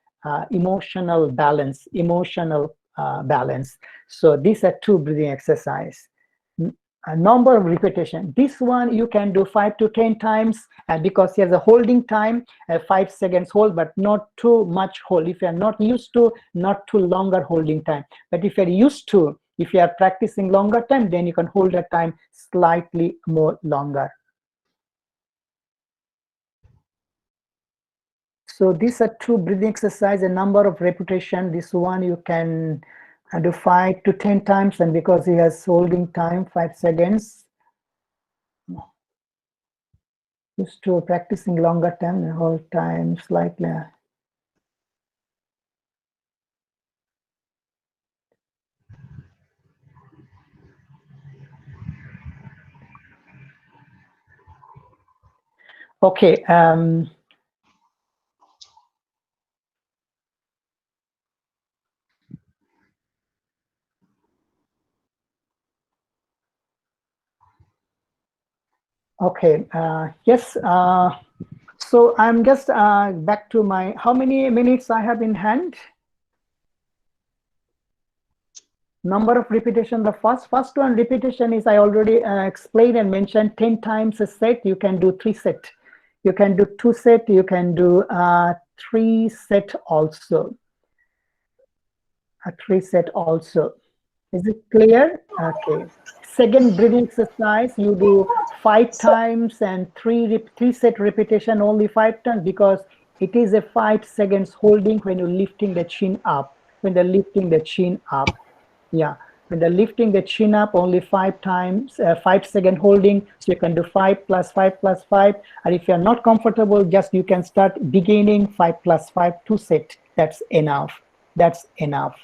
emotional balance, balance. So these are 2 breathing exercise. A number of repetition. This one you can do 5 to 10 times, and because there's a holding time, 5 seconds hold, but not too much hold. If you are not used to, not too longer holding time. But if you're used to, if you are practicing longer time, then you can hold the time slightly more longer. So these are 2 breathing exercise, a number of repetition. This one you can do 5 to 10 times, and because he has holding time 5 seconds, used to practicing longer time, the whole time slightly. Okay. Okay. Yes. So I'm just back to my, how many minutes I have in hand? Number of repetition. The first one repetition is I already explained and mentioned 10 times a set. You can do 3 set. You can do 2 set. You can do 3 set also. A 3 set also. Is it clear? Okay. Second breathing exercise, you do 5 times and 3 set repetition only 5 times, because it is a 5 seconds holding when you're lifting the chin up. When they're lifting the chin up. Yeah. When they're lifting the chin up, only 5 times, 5 second holding. So you can do 5 plus 5 plus 5. And if you're not comfortable, just you can start beginning 5 plus 5, 2 set. That's enough. That's enough.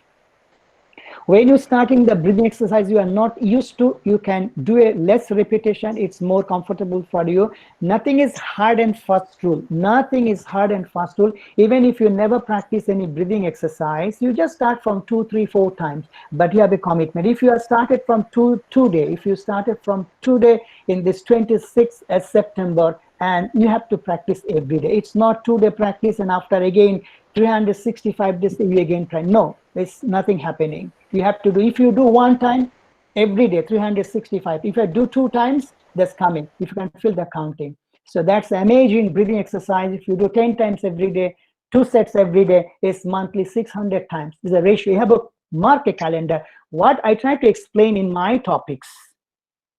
When you're starting the breathing exercise you are not used to, you can do a less repetition. It's more comfortable for you. Nothing is hard and fast rule. Nothing is hard and fast rule. Even if you never practice any breathing exercise, you just start from 2, 3, 4 times. But you have a commitment. If you are started from today, if you started from today in this 26th of September, and you have to practice every day. It's not 2-day practice and after again 365 days you again try. No, there's nothing happening. You have to do, if you do 1 time every day, 365. If you do 2 times, that's coming. If you can feel the counting. So that's amazing breathing exercise. If you do 10 times every day, 2 sets every day, is monthly 600 times. This is a ratio. You have to mark a calendar. What I try to explain in my topics,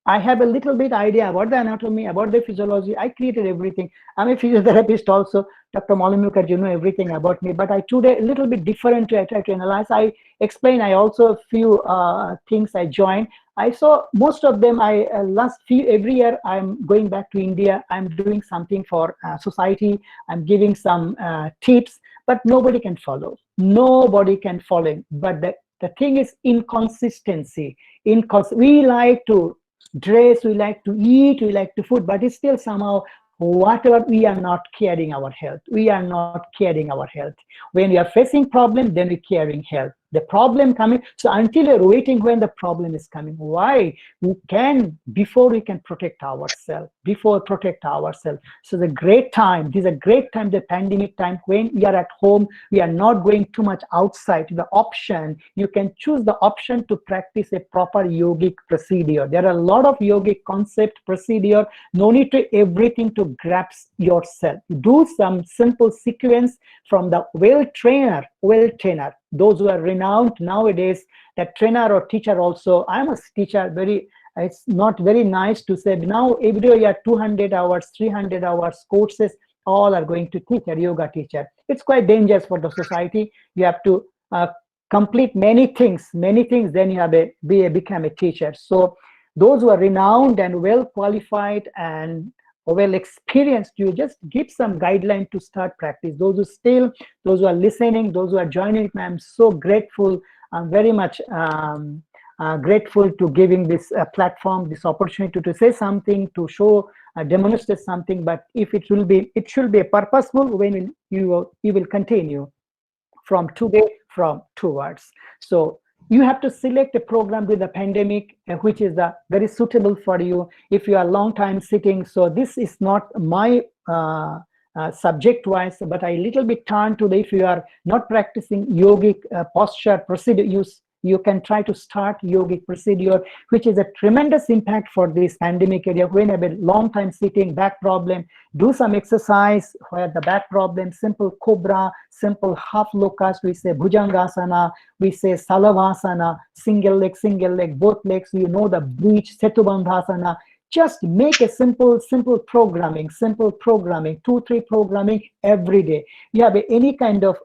I have a little bit idea about the anatomy, about the physiology. I created everything. I'm a physiotherapist also. Dr. Molly Mukherjee know everything about me, but I today a little bit different. I try to analyze. I explain. I also a few things I joined. I saw most of them. I every year I'm going back to India. I'm doing something for society. I'm giving some tips, but nobody can follow. Nobody can follow. But the thing is inconsistency. We like to dress, we like to eat, we like to food, but it's still somehow whatever, we are not caring our health. We are not caring our health. When we are facing problem, then we're caring health. The problem coming, so until you're waiting when the problem is coming, why? We can, before we can protect ourselves, So the great time, this is a great time, the pandemic time, when we are at home, we are not going too much outside. The option, you can choose the option to practice a proper yogic procedure. There are a lot of yogic concept procedure, no need to everything to grasp yourself. Do some simple sequence from the well trainer, those who are renowned nowadays, that trainer or teacher also. I'm a teacher, it's not very nice to say now every day you have 200 hours, 300 hours courses, all are going to teach a yoga teacher. It's quite dangerous for the society. You have to complete many things, then you have become a teacher. So those who are renowned and well qualified and well experienced, you just give some guideline to start practice. Those who are listening, those who are joining, I'm so grateful. I'm very much grateful to giving this platform, this opportunity to say something, to show, demonstrate something. But if it should be purposeful when you will continue from today, from towards. So you have to select a program with the pandemic, which is very suitable for you if you are long time sitting. So this is not my subject wise, but I little bit turn to if you are not practicing yogic posture procedure, you can try to start yogic procedure, which is a tremendous impact for this pandemic area. When you have a long time sitting, back problem, do some exercise where the back problem, simple cobra, simple half locust, we say bhujangasana, we say salavasana, single leg, both legs, you know the breach, setubandhasana. Just make a simple programming, 2-3 programming every day. You have any kind of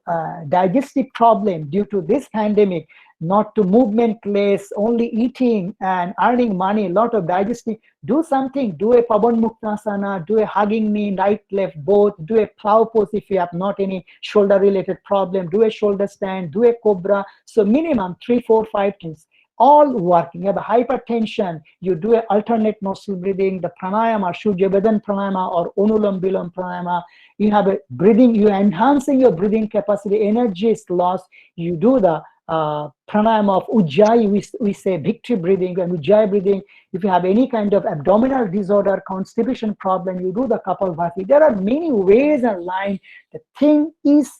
digestive problem due to this pandemic, not to movement less, only eating and earning money, a lot of digesting, do something, do a Pavan Muktasana, do a hugging knee, right, left, both, do a plow pose if you have not any shoulder related problem, do a shoulder stand, do a cobra. So minimum 3, 4, 5 things, all working. You have a hypertension, you do a alternate nostril breathing, the pranayama, Surya Vedan pranayama or Onulam Bilam pranayama. You have a breathing, you're enhancing your breathing capacity, energy is lost, you do the pranayama of Ujjayi, we say victory breathing and Ujjayi breathing. If you have any kind of abdominal disorder, constipation problem, you do the Kapalbhati. There are many ways and lines. The thing is,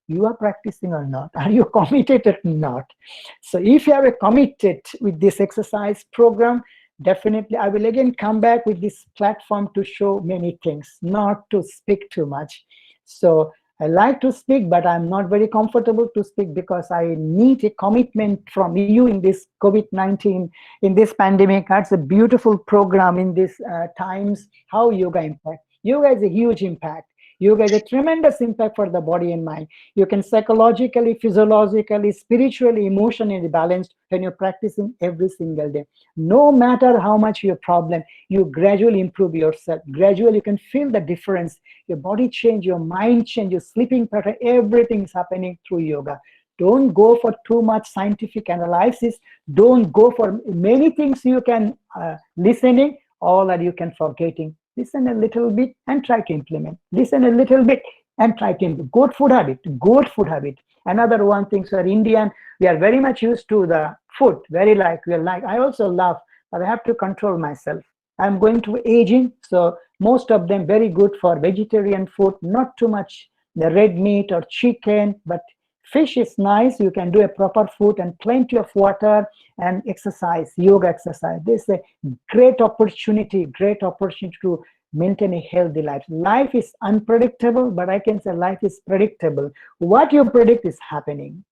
you are practicing or not? Are you committed or not? So if you are committed with this exercise program, definitely I will again come back with this platform to show many things, not to speak too much. So I like to speak, but I'm not very comfortable to speak because I need a commitment from you in this COVID-19, in this pandemic. That's a beautiful program in these times, how yoga impact. Yoga is a huge impact. Yoga is a tremendous impact for the body and mind. You can psychologically, physiologically, spiritually, emotionally balanced when you're practicing every single day. No matter how much your problem, you gradually improve yourself. Gradually, you can feel the difference. Your body change, your mind change, your sleeping pattern, everything is happening through yoga. Don't go for too much scientific analysis. Don't go for many things you can listening, all that you can forgetting. Listen a little bit and try to implement. Listen a little bit and try to implement. Good food habit. Another one thing, so Indian, we are very much used to the food, I also love, but I have to control myself. I'm going to aging, so most of them very good for vegetarian food, not too much the red meat or chicken, but fish is nice. You can do a proper food and plenty of water and exercise, yoga exercise. This is a great opportunity to maintain a healthy life. Life is unpredictable, but I can say life is predictable. What you predict is happening.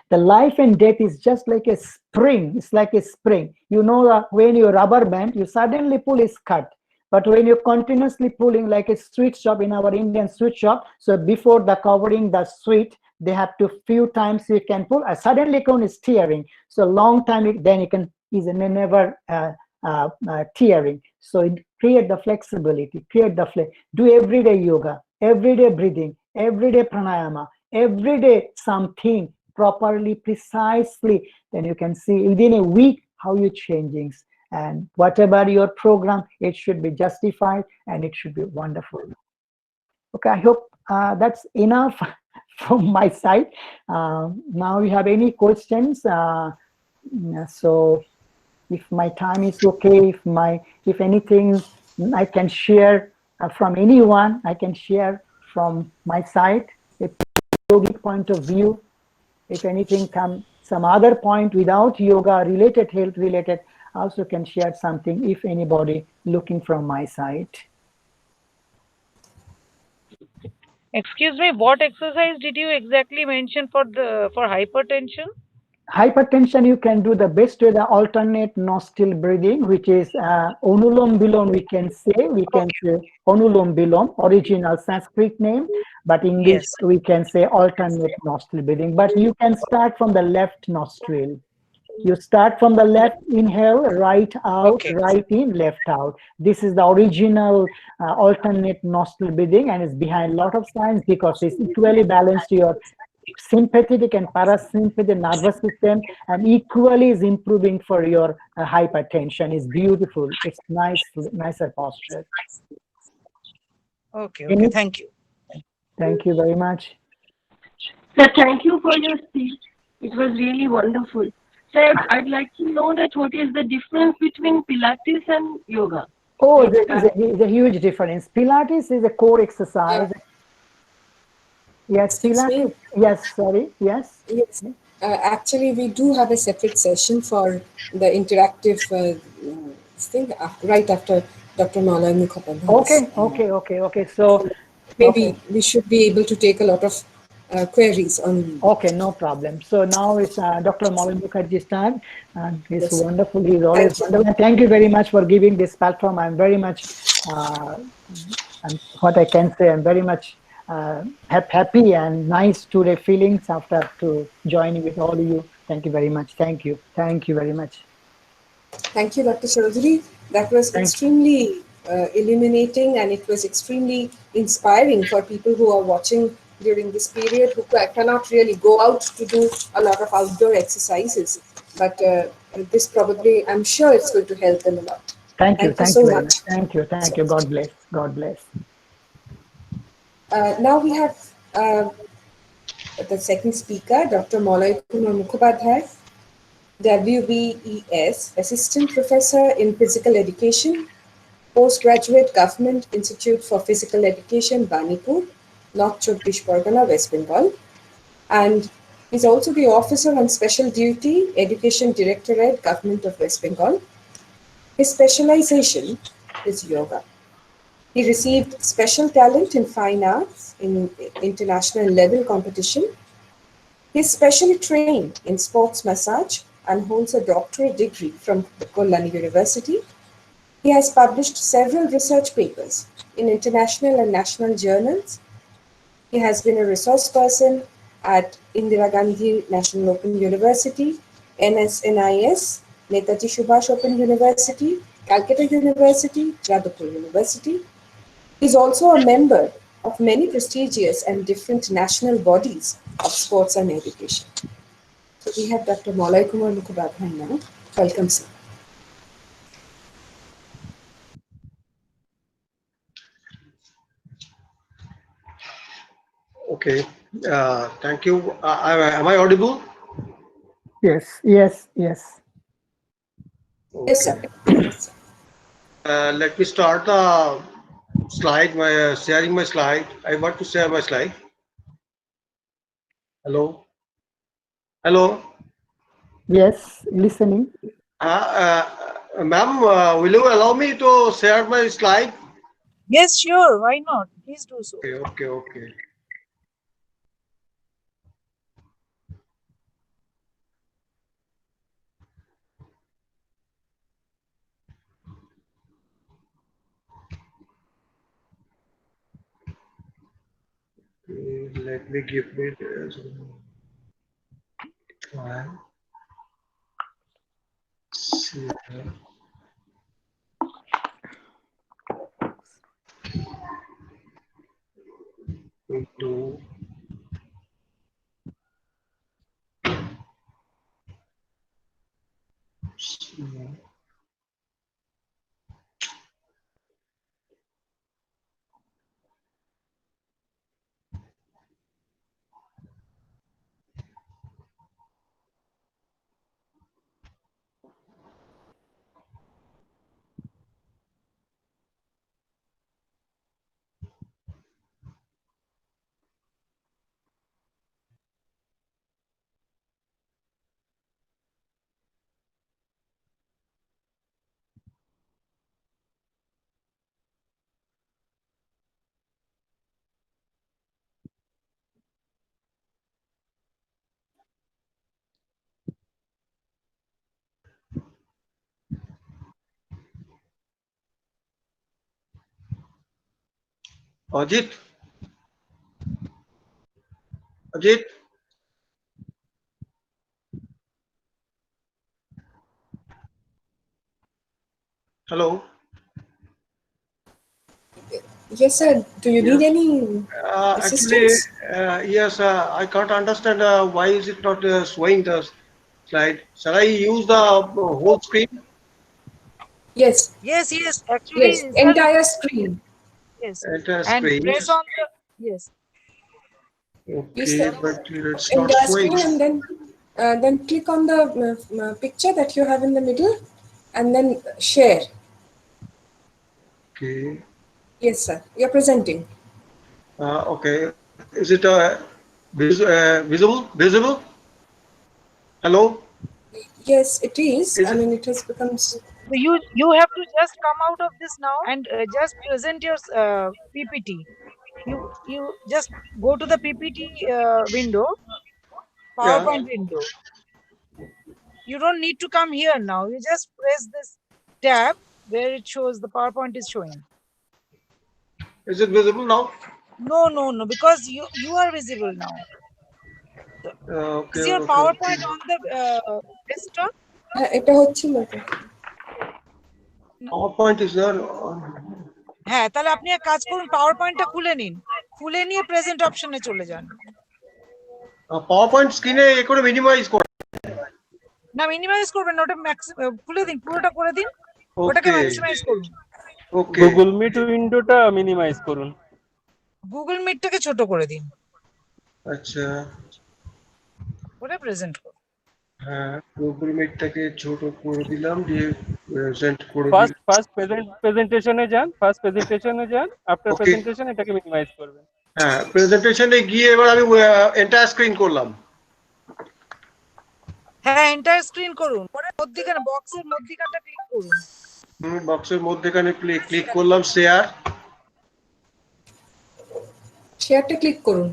The life and death is just like a spring. It's like a spring. You know that when you rubber band, you suddenly pull, is cut. But when you're continuously pulling like a sweet shop in our Indian sweet shop, so before the covering the sweet, they have to few times you can pull. Suddenly cone is tearing. So long time, then you can never tearing. So it create the flexibility, do everyday yoga, everyday breathing, everyday pranayama, everyday something properly, precisely. Then you can see within a week how you're changing. And whatever your program, it should be justified and it should be wonderful. Okay, I hope that's enough from my side. Now you have any questions? So if my time is okay, if anything I can share from anyone, I can share from my side, a yogic point of view. If anything come some other point without yoga related, health related, also can share something if anybody looking from my side. Excuse me, what exercise did you exactly mention for hypertension? hypertension, you can do the best with the alternate nostril breathing, which is Onulom Bilom, we can say Onulom Bilom, original Sanskrit name, but English Yes. we can say alternate nostril breathing. But you can start from the left nostril. You start from the left, inhale, right out, Okay. right in, left out. This is the original alternate nostril breathing, and it's behind a lot of science because it's equally balanced your sympathetic and parasympathetic nervous system, and equally is improving for your hypertension. It's beautiful. It's nicer posture. Okay. Okay. Thank you. Thank you very much. Sir, thank you for your speech. It was really wonderful. Sir, I'd like to know that what is the difference between Pilates and yoga? Oh, there's a huge difference. Pilates is a core exercise. Yes, Excuse me? Pilates. Yes, sorry. Yes. Yes. Actually, we do have a separate session for the interactive thing right after Dr. Malay Mukhopadhyay's. Okay. So, Maybe we should be able to take a lot of queries on. okay, no problem. So now it's Dr. Malay Mukherjee's time, and he's Yes. wonderful. He's always Thank you. wonderful. And thank you very much for giving this platform. I'm very much, and what I can say, I'm very much happy and nice today feelings after to joining with all of you. Thank you very much. Thank you. Thank you very much. Thank you, Dr. Chaudhary. That was Thank- extremely illuminating, and it was extremely inspiring for people who are watching during this period who cannot really go out to do a lot of outdoor exercises. But this probably, I'm sure it's going to help them a lot. Thank you. Thank you Thank so you very much. much. Thank you. Thank you. God bless. God bless. Now we have the second speaker, Dr. Malay Kumar Mukhopadhyay, WBES, Assistant Professor in Physical Education, Postgraduate Government Institute for Physical Education, Banipur, North Chobbish Pargana, West Bengal. And he's also the Officer on Special Duty, Education Directorate, Government of West Bengal. His specialization is yoga. He received special talent in fine arts in international level competition. He is specially trained in sports massage and holds a doctorate degree from Kolkata University. He has published several research papers in international and national journals. He has been a resource person at Indira Gandhi National Open University, NSNIS, Netaji Subhash Open University, Calcutta University, Jadavpur University. He is also a member of many prestigious and different national bodies of sports and education. So we have Dr. Malay Kumar Mukhopadhyay now. Welcome, sir. Okay. Thank you. Am I audible? Yes. Yes. Yes. Yes, sir. Let me start the slide. Sharing my slide. I want to share my slide. Hello. Hello. Yes. Listening. Ma'am, will you allow me to share my slide? Yes, sure. Why not? Please do so. Okay. Let me give it. One. Share. Into share. Ajit? Ajit? Hello? Yes, sir. Do you need Yes. any Actually, assistance? yes, I can't understand why is it not showing the slide. Shall I use the whole screen? Yes, Yes, yes, actually, yes, sir, entire screen. yes. Enter And screen. press on the, yes. Please, Okay, sir. but it's not Entire showing. screen, and then click on the picture that you have in the middle, and then share. Okay. Yes, sir. You're presenting. Okay. Is it visible? Visible? Hello? Yes, it is. Is I it? mean, it has become. So you have to just come out of this now and just present your PPT. You just go to the PPT window, Yeah. PowerPoint window. You don't need to come here now. You just press this tab where it shows the PowerPoint is showing. Is it visible now? No, because you are visible now. Okay, Is your okay, PowerPoint okay. on the desktop? এটা হচ্ছিল তো। PowerPoint is there. হ্যাঁ, তাহলে আপনি এক কাজ করুন, পাওয়ার পয়েন্টটা খুলে নিন, খুলে নিয়ে প্রেজেন্ট অপশনে চলে যান। PowerPoint স্ক্রিনে এ করে মিনিমাইজ করে। না, মিনিমাইজ করবেন না, ওটা খুলে দিন, পুরোটা করে দিন, ওটাকে ওকে, ম্যাক্সিমাইজ করুন। ওকে। গুগল মিট উইন্ডোটা মিনিমাইজ করুন। গুগল মিটটাকে ছোট করে দিন, আচ্ছা, ওটা প্রেজেন্ট করুন। হ্যাঁ, গুগল মিটটাকে ছোট করে দিলাম, দিয়ে প্রেজেন্ট করে দিলাম। ফার্স্ট প্রেজেন্টেশনে যান, আফটার ওকে, প্রেজেন্টেশন এটাকে মিনিমাইজ করবেন। হ্যাঁ, প্রেজেন্টেশনে গিয়ে এবার আমি এন্টায়ার স্ক্রিন করলাম। হ্যাঁ, এন্টায়ার স্ক্রিন করুন, পরে মধ্যিখানে বক্সের মধ্যিখানটা ক্লিক করুন। বক্সের মধ্যেখানে ক্লিক করলাম, শেয়ার। শেয়ারটা ক্লিক করুন।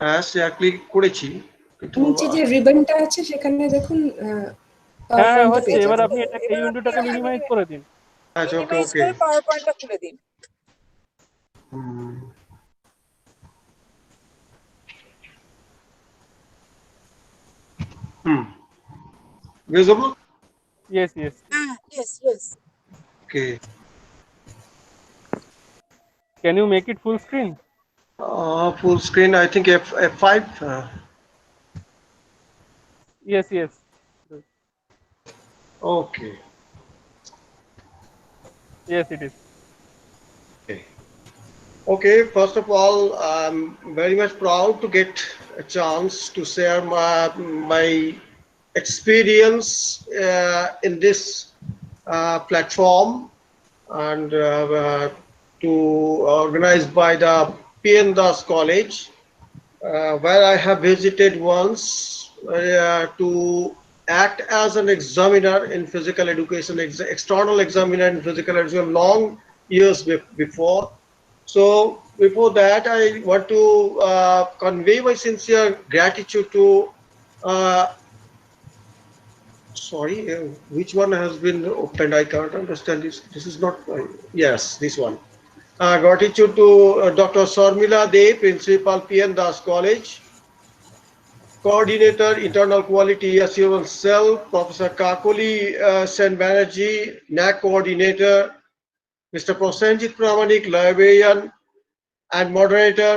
হ্যাঁ, শেয়ার ক্লিক করেছি, কিন্তু নিচে যে রিবনটা আছে সেখানে দেখুন হ্যাঁ, PowerPoint-টা হচ্ছে। পেয়ে এবার যাবেন। আপনি এই উইন্ডোটাকে মিনিমাইজ করে দিন। আচ্ছা, ওকে, মিনিমাইজ ওকে। করে পাওয়ার পয়েন্টটা খুলে দিন। Visible? Yes. Yes. Okay. Can you make it full screen? Full screen, I think F5. Yes. Okay. Yes, it is. Okay, first of all, I'm very much proud to get a chance to share my experience in this platform, and to organized by the P.N. Das College, where I have visited once to act as an examiner in physical education, external examiner in physical education, long years before. So before that, I want to convey my sincere gratitude to sorry, which one has been opened? I can't understand this. This is not, yes, this one. Gratitude to Dr. Sarmila De, Principal P.N. Das College, Coordinator, Internal Quality Assurance Cell, Professor Kakoli Sen Banerjee, NAC Coordinator, Mr. Prosenjit Pramanik, Librarian and Moderator,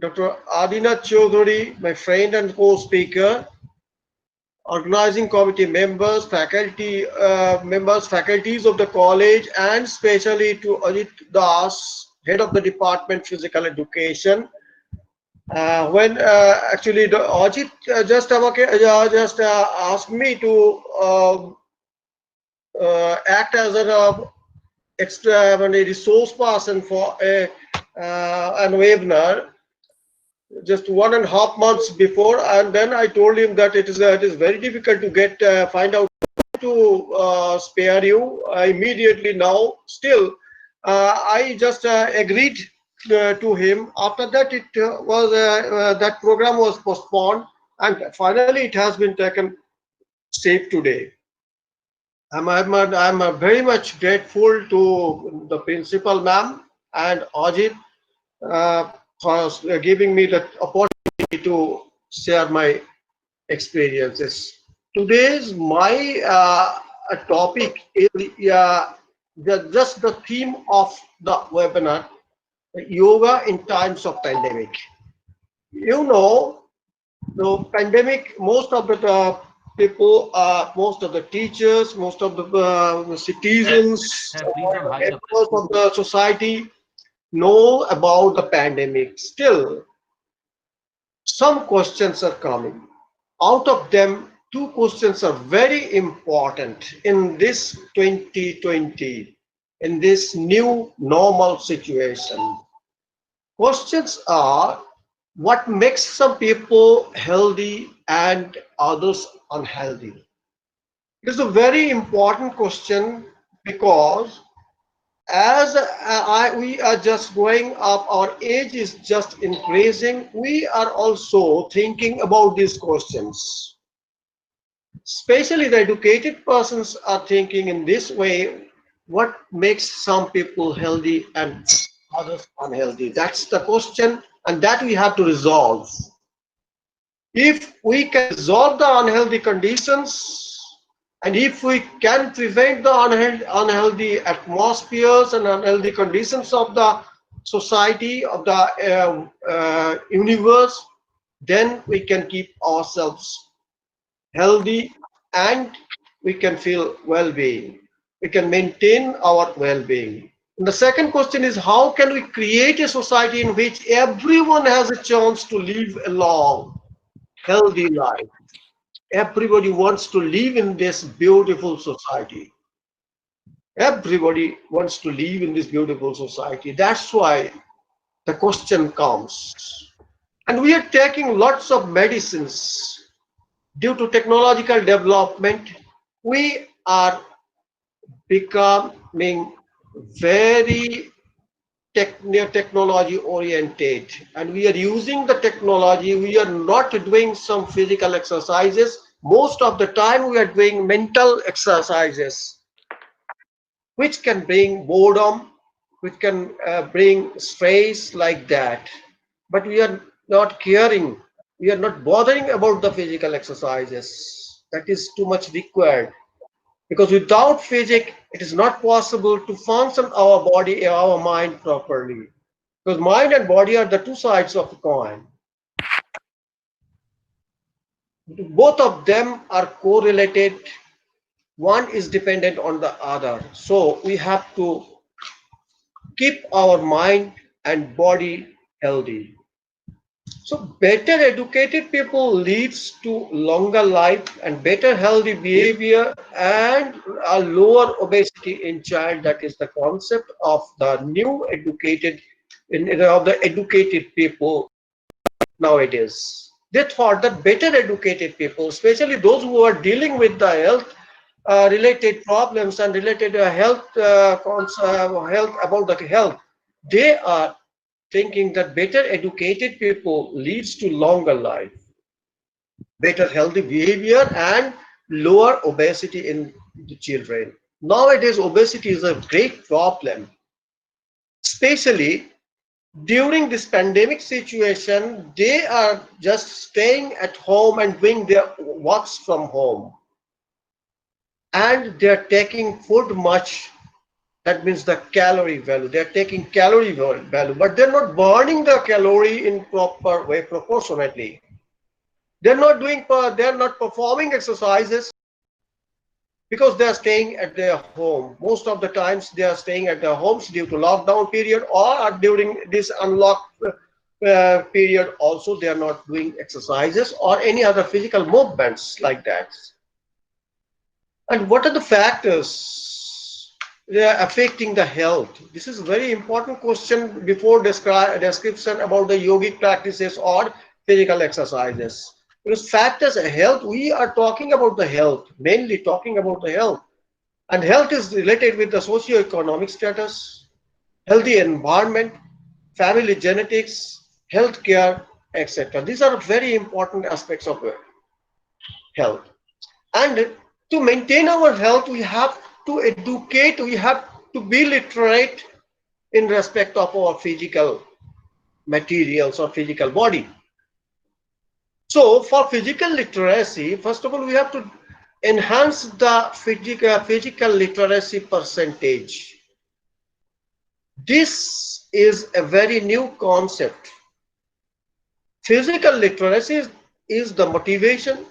Dr. Adinath Chaudhary, my friend and co-speaker, organizing committee members, faculties of the college, and especially to Ajit Das, head of the department Physical Education. When actually Ajit just asked me to act as an extra resource person for an webinar just 1.5 months before, and then I told him that it is very difficult to find out to spare you immediately now. Still, I just agreed to him. After that, it was that program was postponed, and finally it has been taken safe today. I'm very much grateful to the principal ma'am and Ajit for giving me the opportunity to share my experiences. Today's my topic is just the theme of the webinar, yoga in times of pandemic. You know, the pandemic, most of the people, most of the teachers, most of the citizens, members of the society know about the pandemic. Still, some questions are coming. Out of them, two questions are very important in this 2020, in this new normal situation. Questions are, what makes some people healthy and others unhealthy? It's a very important question because as we are just growing up, our age is just increasing, we are also thinking about these questions. Especially the educated persons are thinking in this way, what makes some people healthy and others unhealthy? That's the question, and that we have to resolve. If we can resolve the unhealthy conditions, and if we can prevent the unhealthy atmospheres and unhealthy conditions of the society, of the universe, then we can keep ourselves healthy and we can feel well-being. We can maintain our well-being. And the second question is, how can we create a society in which everyone has a chance to live a long, healthy life? Everybody wants to live in this beautiful society. Everybody wants to live in this beautiful society. That's why the question comes. And we are taking lots of medicines. Due to technological development, we are becoming very technology oriented, and we are using the technology. We are not doing some physical exercises. Most of the time we are doing mental exercises, which can bring boredom, which can bring stress like that. But we are not caring, we are not bothering about the physical exercises. That is too much required. Because without physics, it is not possible to function our body, our mind properly. Because mind and body are the two sides of the coin. Both of them are correlated. One is dependent on the other. So we have to keep our mind and body healthy. So better educated people leads to longer life and better healthy behavior and a lower obesity in child. That is the concept of the new educated, of the educated people nowadays. They thought that better educated people, especially those who are dealing with the health related problems and related health about the health, they are thinking that better educated people leads to longer life, better healthy behavior and lower obesity in the children. Nowadays, obesity is a great problem, especially during this pandemic situation. They are just staying at home and doing their works from home, and they're taking food much. That means the calorie value. They're taking calorie value, but they're not burning the calorie in proper way, proportionately. They're not performing exercises because they're staying at their home. Most of the times they are staying at their homes due to lockdown period, or during this unlocked period also they are not doing exercises or any other physical movements like that. And what are the factors affecting the health? This is a very important question before description about the yogic practices or physical exercises. Because factors of health, we are talking about the health, mainly talking about the health. And health is related with the socio-economic status, healthy environment, family genetics, healthcare, etc. These are very important aspects of health. And to maintain our health, we have to educate, we have to be literate in respect of our physical materials or physical body. So for physical literacy, first of all, we have to enhance the physical literacy percentage. This is a very new concept. Physical literacy is the motivation,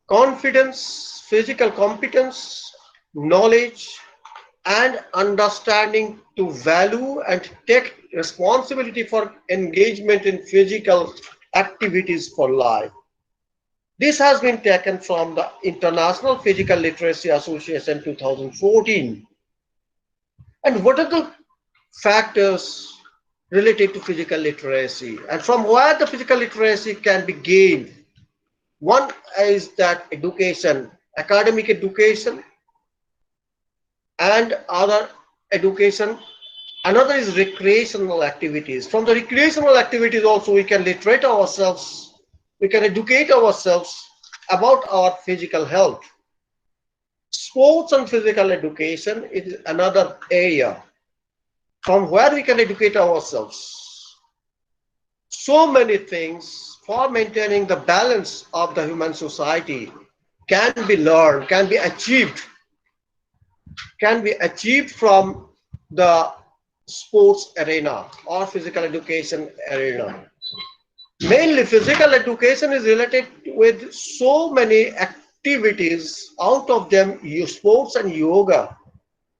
confidence, physical competence, knowledge, and understanding to value and take responsibility for engagement in physical activities for life. This has been taken from the International Physical Literacy Association 2014. And what are the factors related to physical literacy and from where the physical literacy can be gained? One is that education, academic education, and other education. Another is recreational activities. From the recreational activities also we can literate ourselves, we can educate ourselves about our physical health. Sports and physical education is another area from where we can educate ourselves. So many things for maintaining the balance of the human society can be learned, can be achieved from the sports arena or physical education arena. Mainly physical education is related with so many activities. Out of them, sports and yoga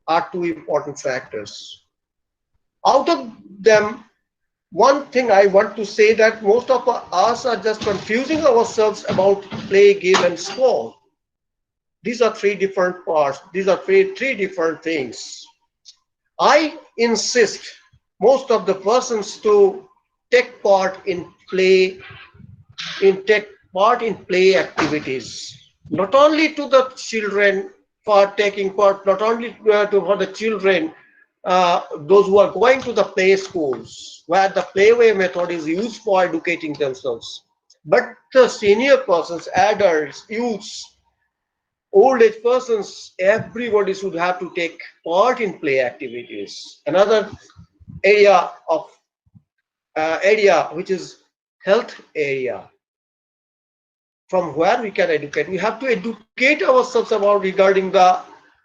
are two important factors. Out of them, one thing I want to say that most of us are just confusing ourselves about play, game, and sport. These are three different parts. These are three different things. I insist most of the persons to take part in play activities. Not only to the children for taking part, not only for the children, those who are going to the play schools, where the playway method is used for educating themselves, but the senior persons, adults, youths, old age persons, everybody should have to take part in play activities. Another area which is health area, from where we can educate. We have to educate ourselves about regarding the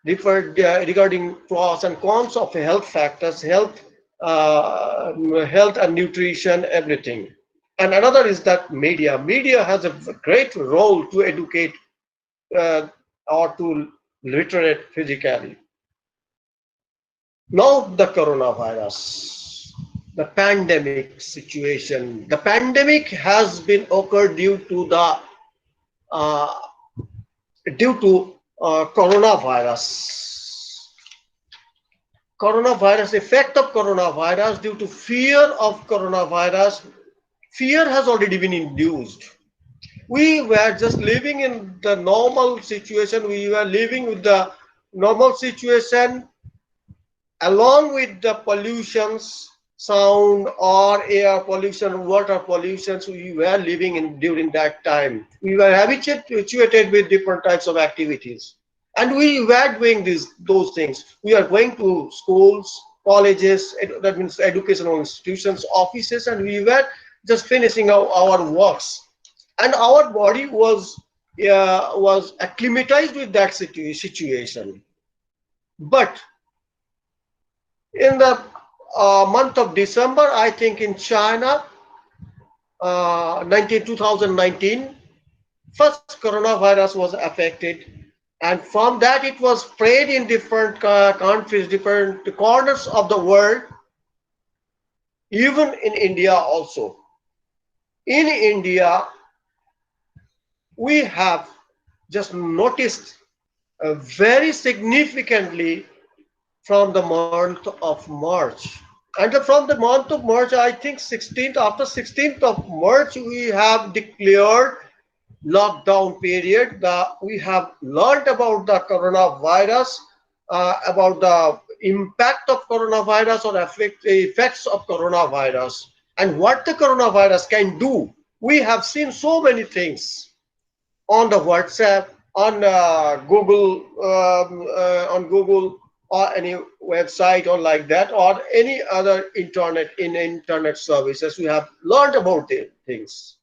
regarding pros and cons of health factors, health and nutrition, everything. And another is that media. Media has a great role to educate or to literate physically. Now the coronavirus, the pandemic situation. The pandemic has been occurred due to the coronavirus effect of coronavirus. Due to fear of coronavirus, fear has already been induced. We were just living in the normal situation. We were living with the normal situation along with the pollutions, sound or air pollution, water pollution. So we were living in during that time. We were habituated with different types of activities, and we were doing those things. We are going to schools, colleges, that means educational institutions, offices, and we were just finishing our works, and our body was acclimatized with that situation. But in the month of December, I think in China, 2019, first coronavirus was affected, and from that it was spread in different countries, different corners of the world, even in India also. In India, we have just noticed very significantly from the month of March. And from the month of March, I think after 16th of March, we have declared lockdown period. We have learned about the coronavirus, about the impact of coronavirus or effects of coronavirus, and what the coronavirus can do. We have seen so many things on the WhatsApp, on Google, or any website or like that, or any other internet services. We have learned about the things.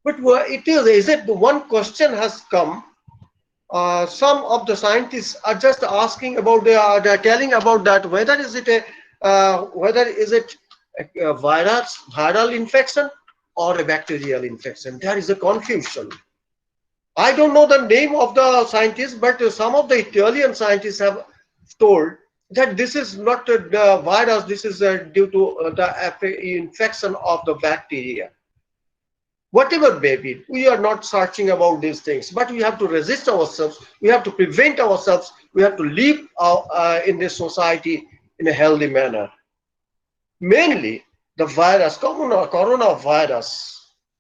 But what it is it one question has come. Some of the scientists are just asking about, they're telling about that whether is it a viral infection or a bacterial infection. There is a confusion. I don't know the name of the scientist, but some of the Italian scientists have told that this is not the virus, this is due to the infection of the bacteria. Whatever may be, we are not searching about these things, but we have to resist ourselves, we have to prevent ourselves, we have to live in this society in a healthy manner. Mainly the virus, coronavirus,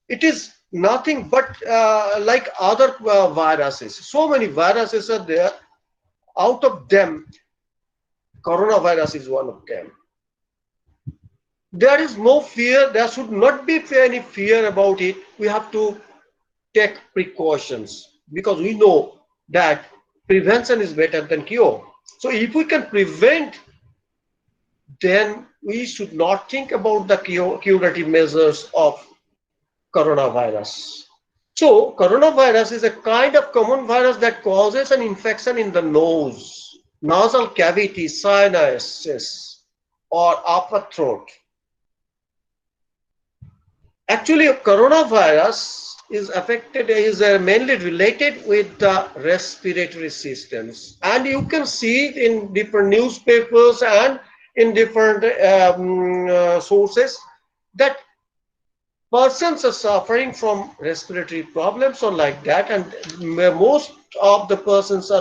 it is nothing but like other viruses. So many viruses are there. Out of them, coronavirus is one of them. There is no fear. There should not be any fear about it. We have to take precautions because we know that prevention is better than cure. So if we can prevent, then we should not think about the curative measures of coronavirus. So coronavirus is a kind of common virus that causes an infection in the nose, nasal cavity, sinuses, or upper throat. Actually, coronavirus is mainly related with the respiratory systems, and you can see it in different newspapers and in different sources that persons are suffering from respiratory problems or like that, and most of the persons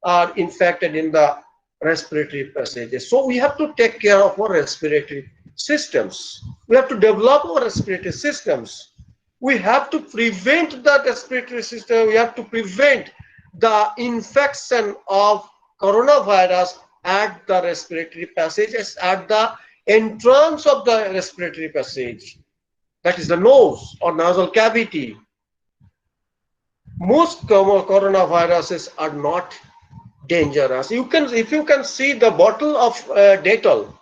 are infected in the respiratory passages. So we have to take care of our respiratory systems. We have to develop our respiratory systems. We have to prevent the respiratory system. We have to prevent the infection of coronavirus at the respiratory passages, at the entrance of the respiratory passage. That is the nose or nasal cavity. Most coronaviruses are not dangerous. If you can see the bottle of Dettol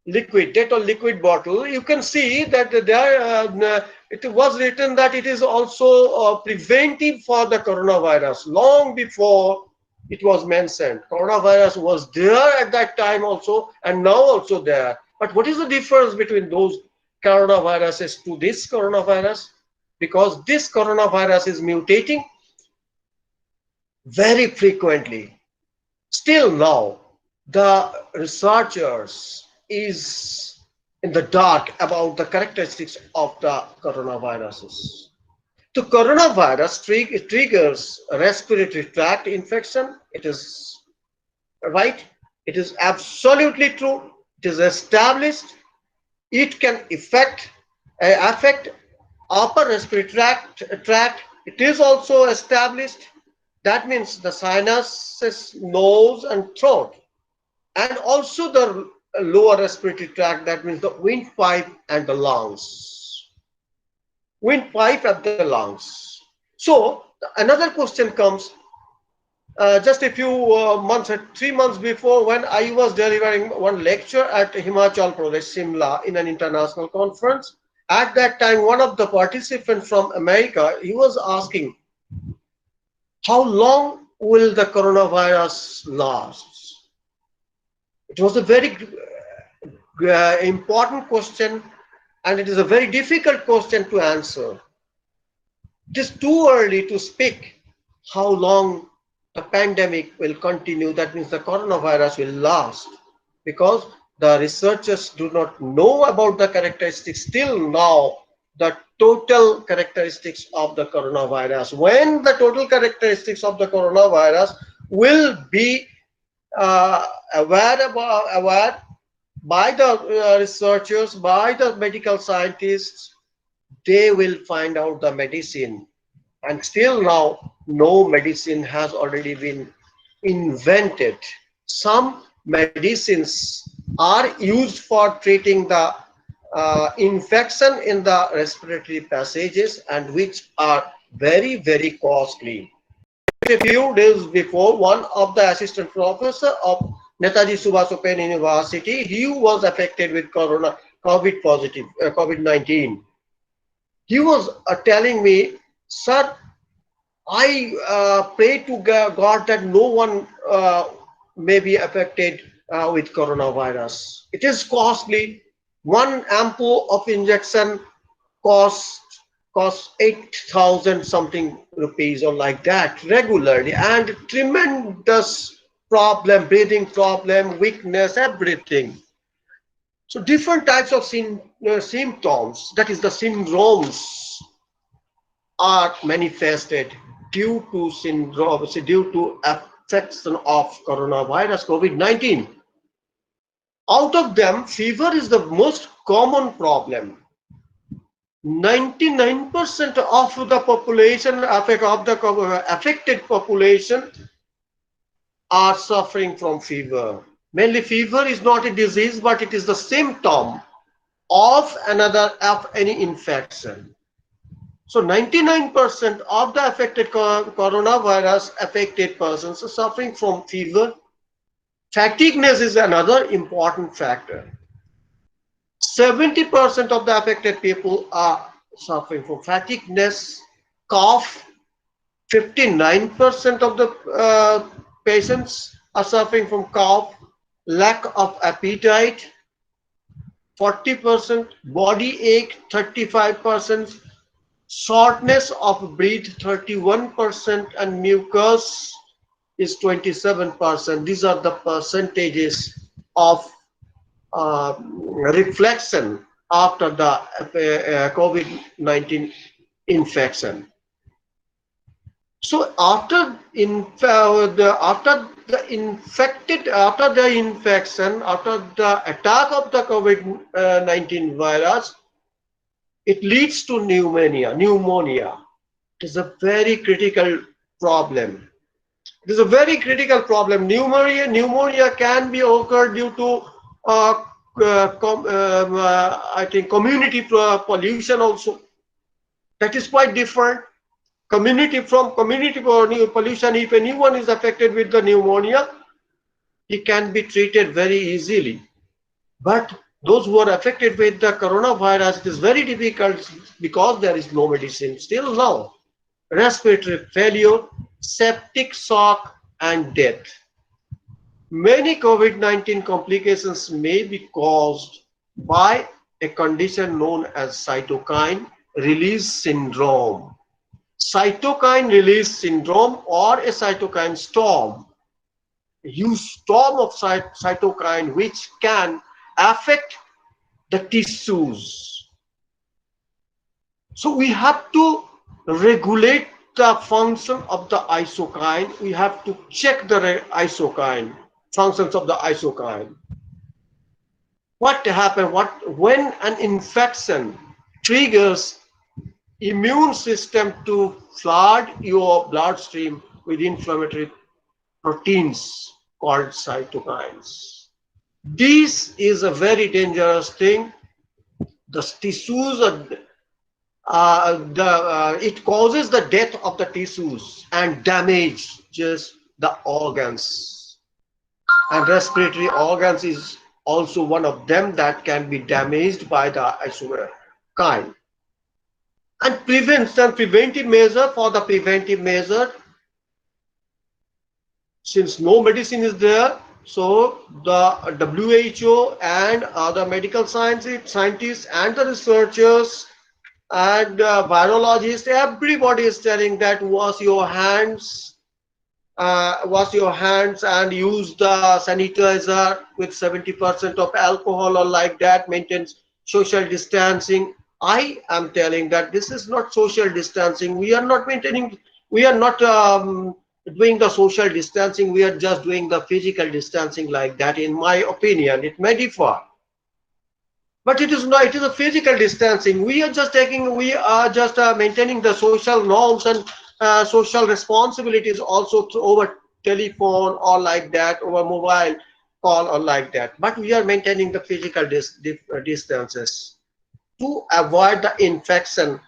liquid bottle, you can see that there it was written that it is also preventive for the coronavirus. Long before it was mentioned, coronavirus was there at that time also, and now also there. But what is the difference between those coronaviruses to this coronavirus? Because this coronavirus is mutating very frequently. Still now, the researchers is in the dark about the characteristics of the coronaviruses. The coronavirus triggers respiratory tract infection. It is right. It is absolutely true. It is established. It can affect upper respiratory tract. It is also established. That means the sinuses, nose, and throat, and also the lower respiratory tract. That means the windpipe and the lungs. Windpipe and the lungs. So another question comes. Just a few months, 3 months before, when I was delivering one lecture at Himachal Pradesh, Shimla, in an international conference. At that time, one of the participants from America, he was asking, how long will the coronavirus last? It was a very important question, and it is a very difficult question to answer. It is too early to speak how long the pandemic will continue. That means the coronavirus will last, because the researchers do not know about the characteristics till now, the total characteristics of the coronavirus. When the total characteristics of the coronavirus will be aware by the researchers, by the medical scientists, they will find out the medicine. And still now, no medicine has already been invented. Some medicines are used for treating the infection in the respiratory passages, and which are very, very costly. a few days before, one of the assistant professor of Netaji Subhash Open University, he was affected with COVID positive, COVID-19. He was telling me, sir, I pray to God that no one may be affected with coronavirus. It is costly. One ampoule of injection costs 8,000 something rupees or like that regularly, and tremendous problem, breathing problem, weakness, everything. So different types of symptoms, that is the syndromes, are manifested due to due to affection of coronavirus COVID-19. Out of them, fever is the most common problem. 99% of the population, affected population, are suffering from fever. Mainly, fever is not a disease, but it is the symptom of any infection. So 99% of the affected coronavirus affected persons are suffering from fever. Fatigueness is another important factor. 70% of the affected people are suffering from fatigueness, cough. 59% of the patients are suffering from cough, lack of appetite. 40% body ache, 35%. Shortness of breath 31%, and mucus is 27%. These are the percentages of reflection after the COVID-19 infection. So after the infection, after the attack of the COVID-19 virus, it leads to pneumonia. It is a very critical problem. It is a very critical problem. Pneumonia can be occurred due to I think community pollution also. That is quite different. Community pollution, if anyone is affected with the pneumonia, he can be treated very easily. But those who are affected with the coronavirus, it is very difficult because there is no medicine still now. Respiratory failure, septic shock, and death. Many COVID-19 complications may be caused by a condition known as cytokine release syndrome. Cytokine release syndrome, or a cytokine storm. A huge storm of cytokine which can affect the tissues. So we have to regulate the function of the isokine. We have to check the functions of the isokine. What happens when an infection triggers immune system to flood your bloodstream with inflammatory proteins called cytokines? This is a very dangerous thing. The tissues it causes the death of the tissues and damages the organs. And respiratory organs is also one of them that can be damaged by the isokine. And preventive measure, since no medicine is there, so the WHO and other medical scientists and the researchers and virologists, everybody is telling that wash your hands and use the sanitizer with 70% of alcohol or like that, maintain social distancing. I am telling that this is not social distancing. We are not doing the social distancing. We are just doing the physical distancing like that. In my opinion, it may differ, but it is not. It is a physical distancing. We are just maintaining the social norms and social responsibilities also over telephone or like that, over mobile call or like that. But we are maintaining the physical distances to avoid the infection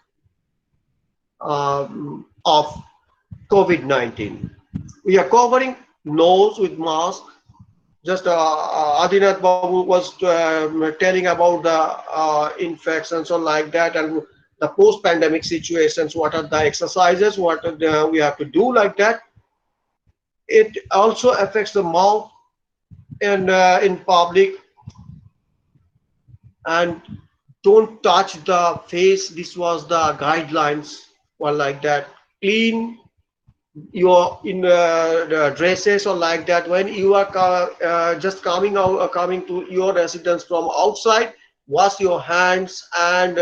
of COVID-19. We are covering nose with mask. Just Adinath Babu was telling about the infections or like that, and the post-pandemic situations. What are the exercises? What are we have to do like that? It also affects the mouth and in public, and don't touch the face. This was the guidelines were like that. Clean your in the dresses or like that. When you are just coming out coming to your residence from outside, wash your hands and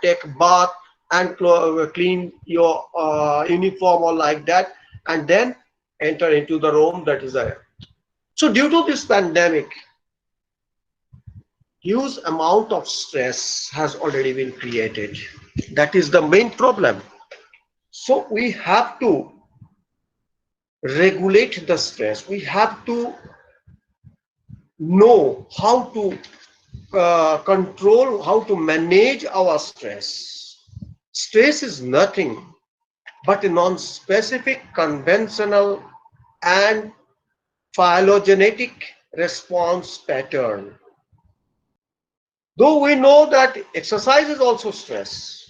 take bath and clean your uniform or like that, and then enter into the room that is there. So due to this pandemic, huge amount of stress has already been created. That is the main problem. So we have to regulate the stress. We have to know how to control, how to manage our stress. Stress is nothing but a non-specific, conventional, and phylogenetic response pattern. Though we know that exercise is also stress.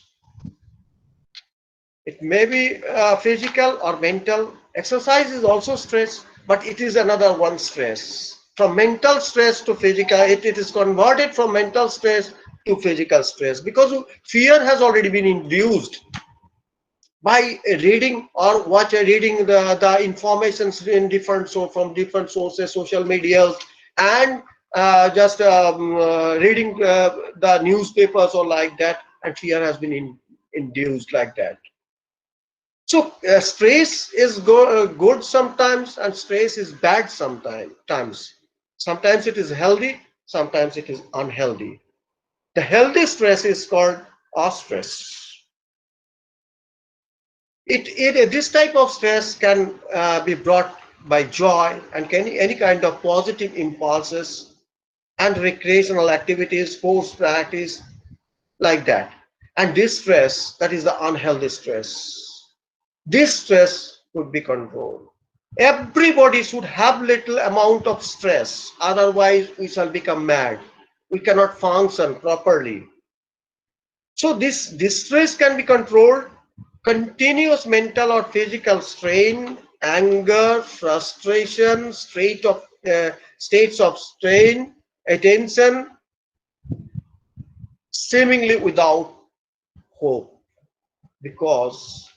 It may be physical or mental. Exercise is also stress, but it is another one stress. From mental stress to physical, it is converted from mental stress to physical stress, because fear has already been induced by reading or reading the informations in different from different sources, social medias, and just reading the newspapers or like that, and fear has been induced like that. So stress is good sometimes, and stress is bad sometimes. Sometimes it is healthy, sometimes it is unhealthy. The healthy stress is called eustress. This type of stress can be brought by joy and any kind of positive impulses and recreational activities, sports practice, like that. And this stress, that is the unhealthy stress. This stress would be controlled. Everybody should have little amount of stress, otherwise we shall become mad. We cannot function properly. So this distress can be controlled. Continuous mental or physical strain, anger, frustration, states of strain, attention, seemingly without hope, because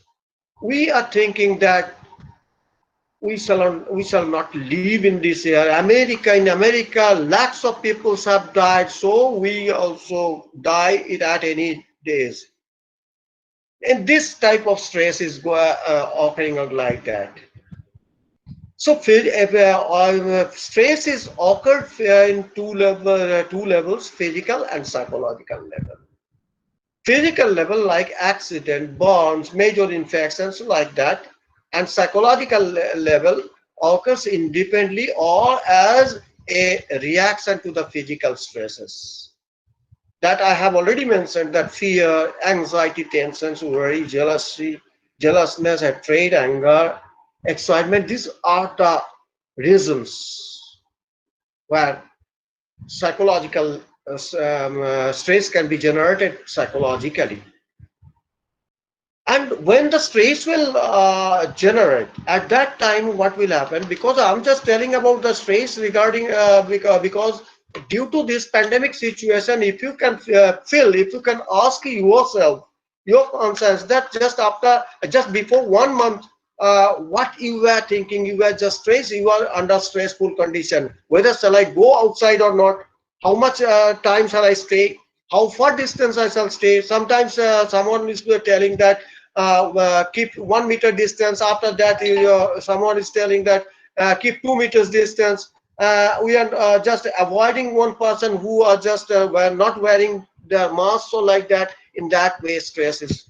we are thinking that we shall not live in this year. In America, lakhs of people have died, so we also die at any days. And this type of stress is occurring like that. So stress is occurred in two levels, physical and psychological level. Physical level, like accident, burns, major infections like that, and psychological level occurs independently or as a reaction to the physical stresses. That I have already mentioned, that fear, anxiety, tensions, worry, jealousness, hatred, anger, excitement, these are the reasons where psychological stress can be generated psychologically. And when the stress will generate, at that time what will happen, because I'm just telling about the stress regarding because due to this pandemic situation, if you can if you can ask yourself, your conscience, that just before 1 month, what you were thinking, you were just stressed, you are under stressful condition, whether shall I go outside or not, how much time shall I stay, how far distance I shall stay. Sometimes someone is telling that keep 1 meter distance. After that, someone is telling that keep 2 meters distance. We are just avoiding one person who are just not wearing the mask, or like that. In that way, stress is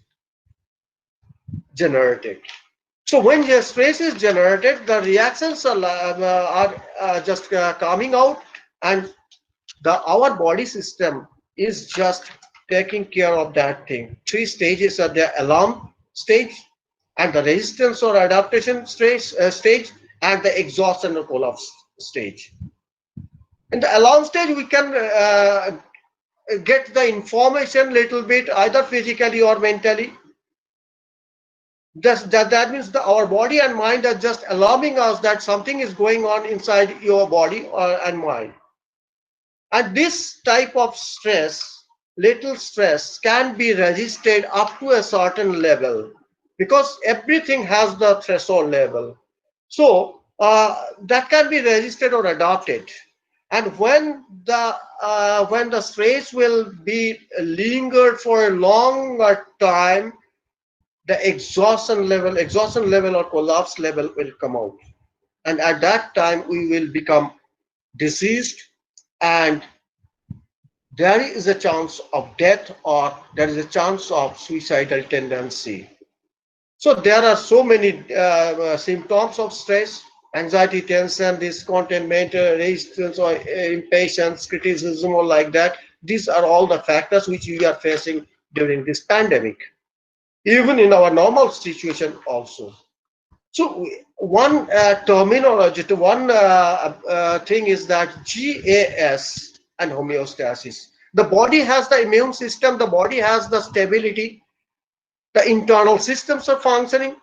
generated. So when the stress is generated, the reactions are just coming out, and our body system is just taking care of that thing. 3 stages are there: alarm stage, and the resistance or adaptation stage, and the exhaustion or collapse stage. In the alarm stage, we can get the information little bit either physically or mentally. That means our body and mind are just alarming us that something is going on inside your body and mind. And this type of stress, little stress, can be resisted up to a certain level, because everything has the threshold level. So that can be resisted or adopted. And when the stress will be lingered for a longer time, the exhaustion level or collapse level will come out. And at that time, we will become diseased, and there is a chance of death, or there is a chance of suicidal tendency. So there are so many symptoms of stress: anxiety, tension, discontentment, resistance, or impatience, criticism, or like that. These are all the factors which we are facing during this pandemic, even in our normal situation also. So one terminology, one thing is that GAS and homeostasis. The body has the immune system, the body has the stability, the internal systems are functioning.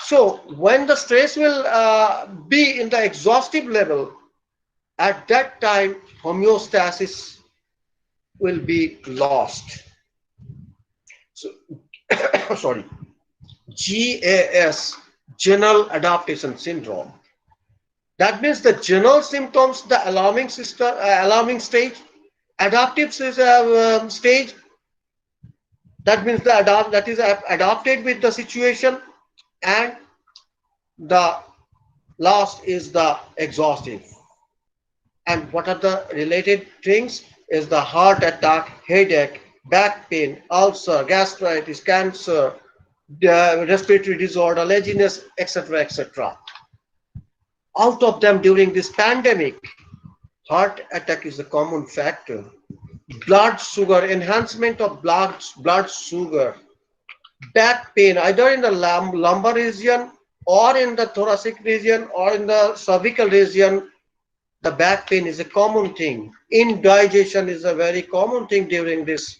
So when the stress will be in the exhaustive level, at that time homeostasis will be lost. So sorry, GAS, general adaptation syndrome. That means the general symptoms, the alarming stage, adaptive stage. That means that is adapted with the situation, and the last is the exhaustive. And what are the related things? Is the heart attack, headache, back pain, ulcer, gastritis, cancer, respiratory disorder, laziness, etc., etc. Out of them during this pandemic, heart attack is a common factor. Blood sugar, enhancement of blood sugar, back pain, either in the lumbar region or in the thoracic region or in the cervical region. The back pain is a common thing. Indigestion is a very common thing during this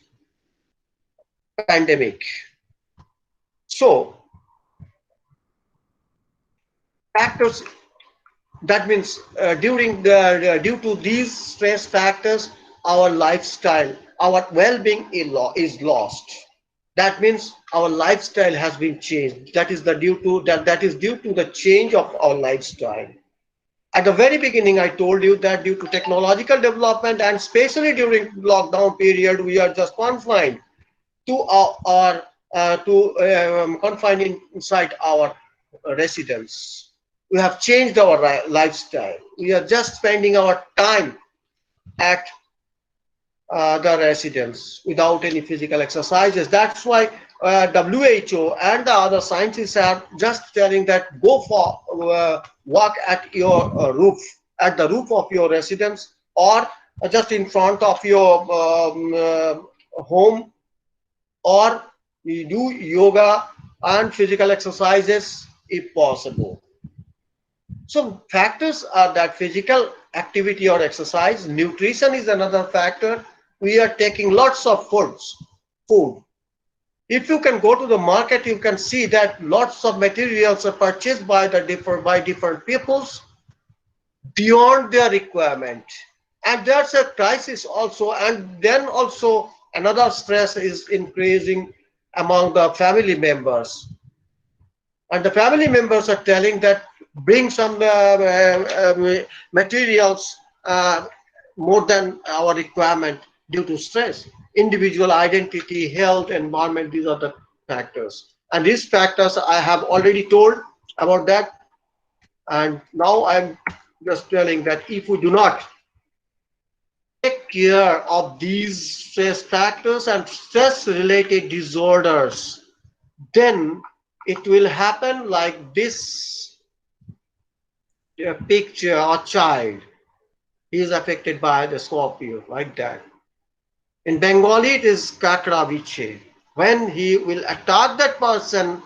pandemic. So, factors, that means due to these stress factors, our lifestyle, our well-being is lost. That means our lifestyle has been changed. That is due to the change of our lifestyle. At the very beginning, I told you that due to technological development, and especially during lockdown period, we are just confined to confined inside our residence. We have changed our lifestyle. We are just spending our time at the residence without any physical exercises. That's why WHO and the other scientists are just telling that go for walk at your roof, at the roof of your residence, or just in front of your home, or you do yoga and physical exercises if possible. So factors are that physical activity or exercise, nutrition is another factor. We are taking lots of food. If you can go to the market, you can see that lots of materials are purchased by different peoples beyond their requirement. And there's a crisis also, and then also another stress is increasing among the family members. And the family members are telling that bring some materials more than our requirement due to stress. Individual identity, health, environment, these are the factors. And these factors I have already told about that. And now I'm just telling that if we do not take care of these stress factors and stress related disorders, then it will happen like this picture or child. He is affected by the Scorpio, like that. In Bengali, it is Kakra Viche. When he will attack that person,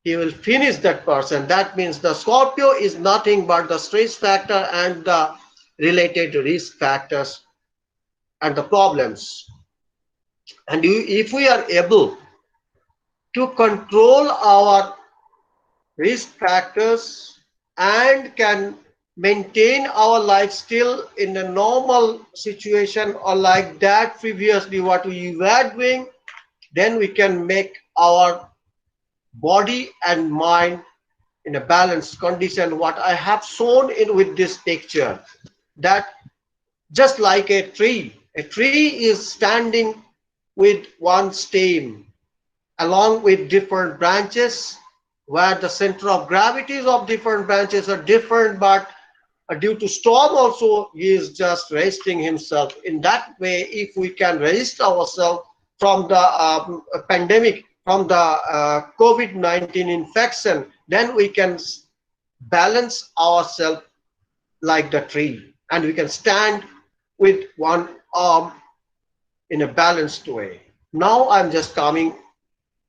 he will finish that person. That means the Scorpio is nothing but the stress factor and the related risk factors and the problems. And if we are able to control our risk factors and can maintain our life still in a normal situation or like that previously what we were doing, then we can make our body and mind in a balanced condition. What I have shown in with this picture, that just like a tree is standing with one stem along with different branches, where the center of gravities of different branches are different, but due to storm also he is just resting himself. In that way, if we can resist ourselves from the pandemic, from the COVID-19 infection, then we can balance ourselves like the tree, and we can stand with one arm in a balanced way. Now I'm just coming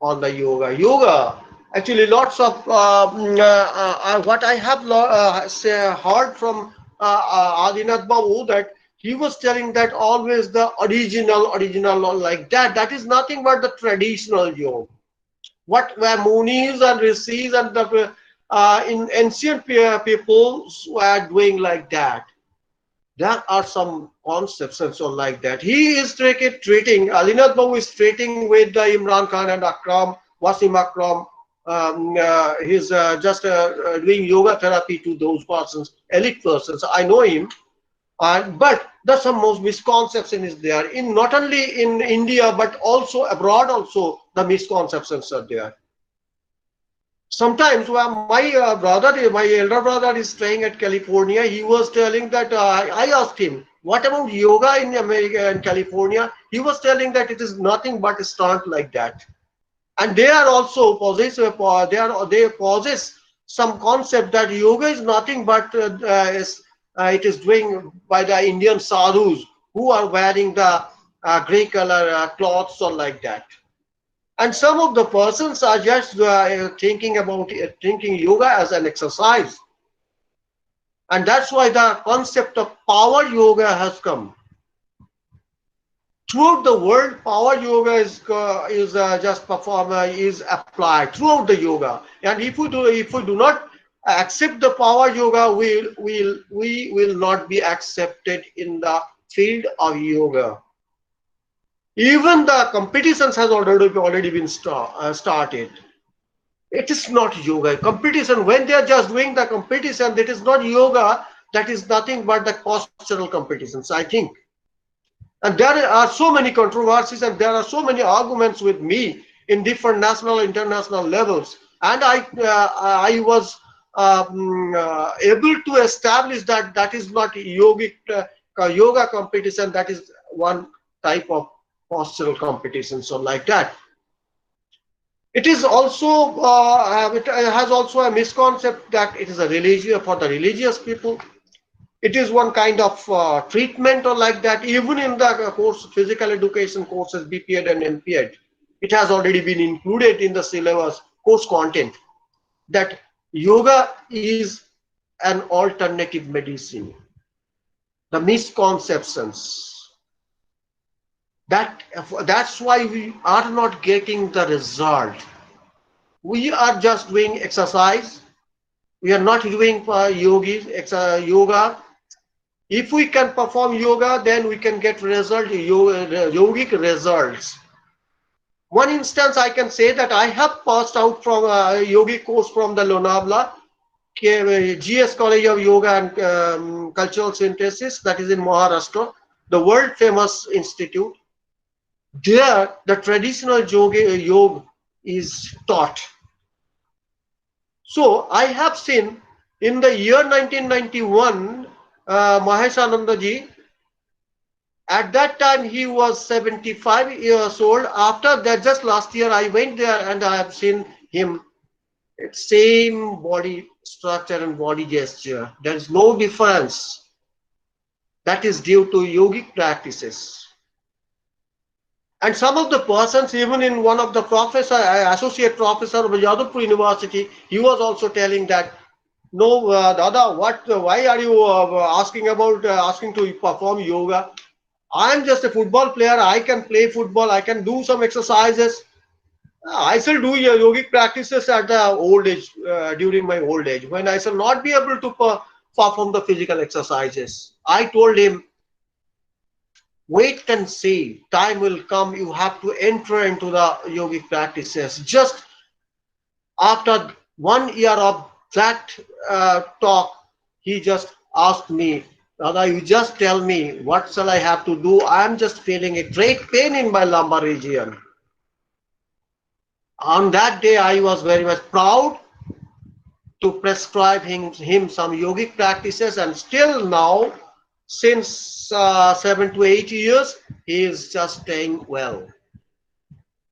on the yoga. Actually, lots of what I have heard from Adinath Babu, that he was telling that always the original like that is nothing but the traditional yoga. What were Munis and Rishis and the in ancient peoples were doing like that. There are some concepts and so like that. He is treating, Adinath Babu is treating with Imran Khan and Akram, Wasim Akram. He's just doing yoga therapy to those persons, elite persons. I know him. But there's some most misconception is there, in not only in India, but also abroad also the misconceptions are there. Sometimes when my elder brother is staying at California, he was telling that I asked him, what about yoga in America and California? He was telling that it is nothing but a stunt like that. And they are also they possess some concept that yoga is nothing but it is doing by the Indian sadhus who are wearing the grey color cloths or like that. And some of the persons are just thinking yoga as an exercise. And that's why the concept of power yoga has come. Throughout the world, power yoga is applied throughout the yoga. And if we do not accept the power yoga, we will not be accepted in the field of yoga. Even the competitions has already been started. It is not yoga. Competition, when they are just doing the competition, that is not yoga. That is nothing but the postural competitions, I think. And there are so many controversies and there are so many arguments with me in different national, international levels. And I was able to establish that that is not yoga competition. That is one type of postural competition, so like that. It is also it has also a misconcept that it is a religion for the religious people. It is one kind of treatment or like that. Even in the course, physical education courses, BPEd and MPEd, it has already been included in the syllabus course content that yoga is an alternative medicine. The misconceptions. That's why we are not getting the result. We are just doing exercise. We are not doing yoga. If we can perform yoga, then we can get yogic results. One instance, I can say that I have passed out from a yogic course from the Lonavala, GS College of Yoga and Cultural Synthesis, that is in Maharashtra, the world famous institute. There, the traditional yoga is taught. So I have seen in the year 1991, Mahesh Anandaji, at that time he was 75 years old. After that, just last year I went there and I have seen him, same body structure and body gesture. There is no difference. That is due to yogic practices. And some of the persons, even in one of the professor, associate professor of Yadavpur University, he was also telling that, no, Dada, why are you asking to perform yoga? I'm just a football player. I can play football. I can do some exercises. I shall do yogic practices at the old age, during my old age, when I shall not be able to perform the physical exercises. I told him, wait and see. Time will come. You have to enter into the yogic practices. Just after 1 year of that talk, he just asked me, Dada, you just tell me, what shall I have to do? I am just feeling a great pain in my lumbar region. On that day, I was very much proud to prescribe him some yogic practices, and still now, since 7 to 8 years, he is just staying well.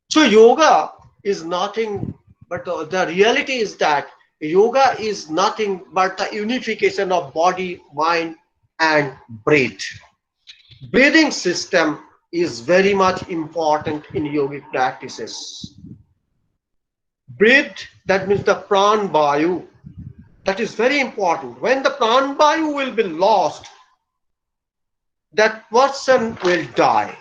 So yoga is nothing but the reality is that yoga is nothing but the unification of body, mind, and breath. Breathing system is very much important in yogic practices. Breathe, that means the pran vayu. That is very important. When the pran vayu will be lost, that person will die.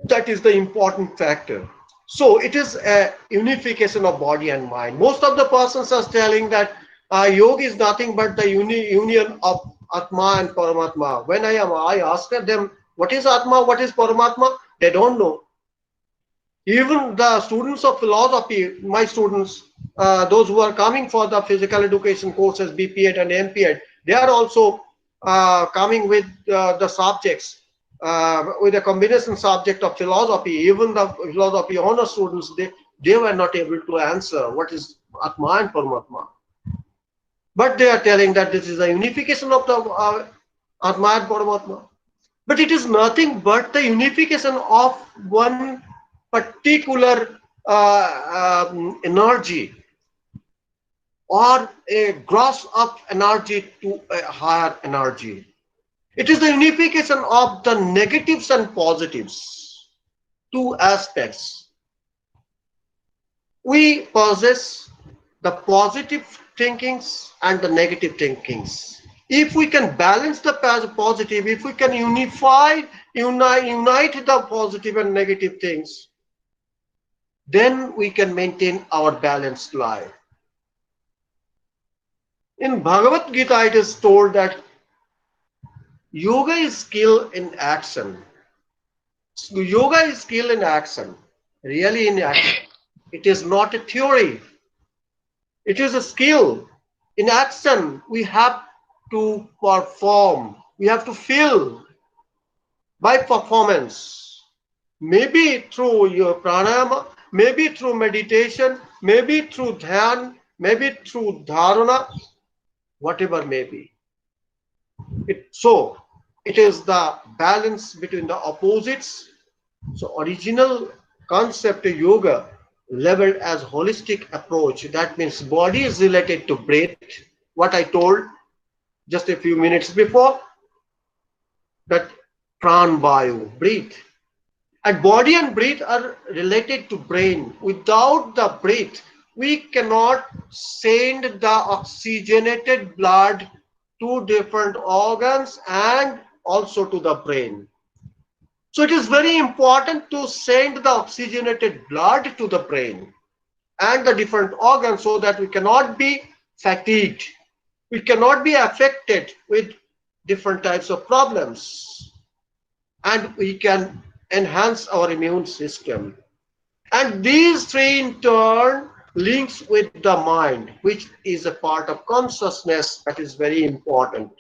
That is the important factor. So it is a unification of body and mind. Most of the persons are telling that yoga is nothing but the union of Atma and Paramatma. When I asked them, what is Atma, what is Paramatma? They don't know. Even the students of philosophy, my students, those who are coming for the physical education courses, BPEd and MPEd, they are also coming with the subjects, with a combination subject of philosophy. Even the philosophy honor students, they were not able to answer what is Atma and Paramatma. But they are telling that this is a unification of the Atma and Paramatma. But it is nothing but the unification of one particular energy, or a gross up energy to a higher energy. It is the unification of the negatives and positives, two aspects. We possess the positive thinkings and the negative thinkings. If we can balance the positive, if we can unite the positive and negative things, then we can maintain our balanced life. In Bhagavad Gita, it is told that yoga is skill in action. So yoga is skill in action, really in action. It is not a theory. It is a skill. In action, we have to perform. We have to feel by performance. Maybe through your pranayama, maybe through meditation, maybe through dhyan, maybe through dharana, whatever may be. So it is the balance between the opposites. So original concept of yoga leveled as holistic approach. That means body is related to breath. What I told just a few minutes before, that pran vayu, breathe. And body and breath are related to brain. Without the breath, we cannot send the oxygenated blood to different organs and also to the brain. So it is very important to send the oxygenated blood to the brain and the different organs so that we cannot be fatigued. We cannot be affected with different types of problems. And we can enhance our immune system. And these three in turn links with the mind, which is a part of consciousness that is very important.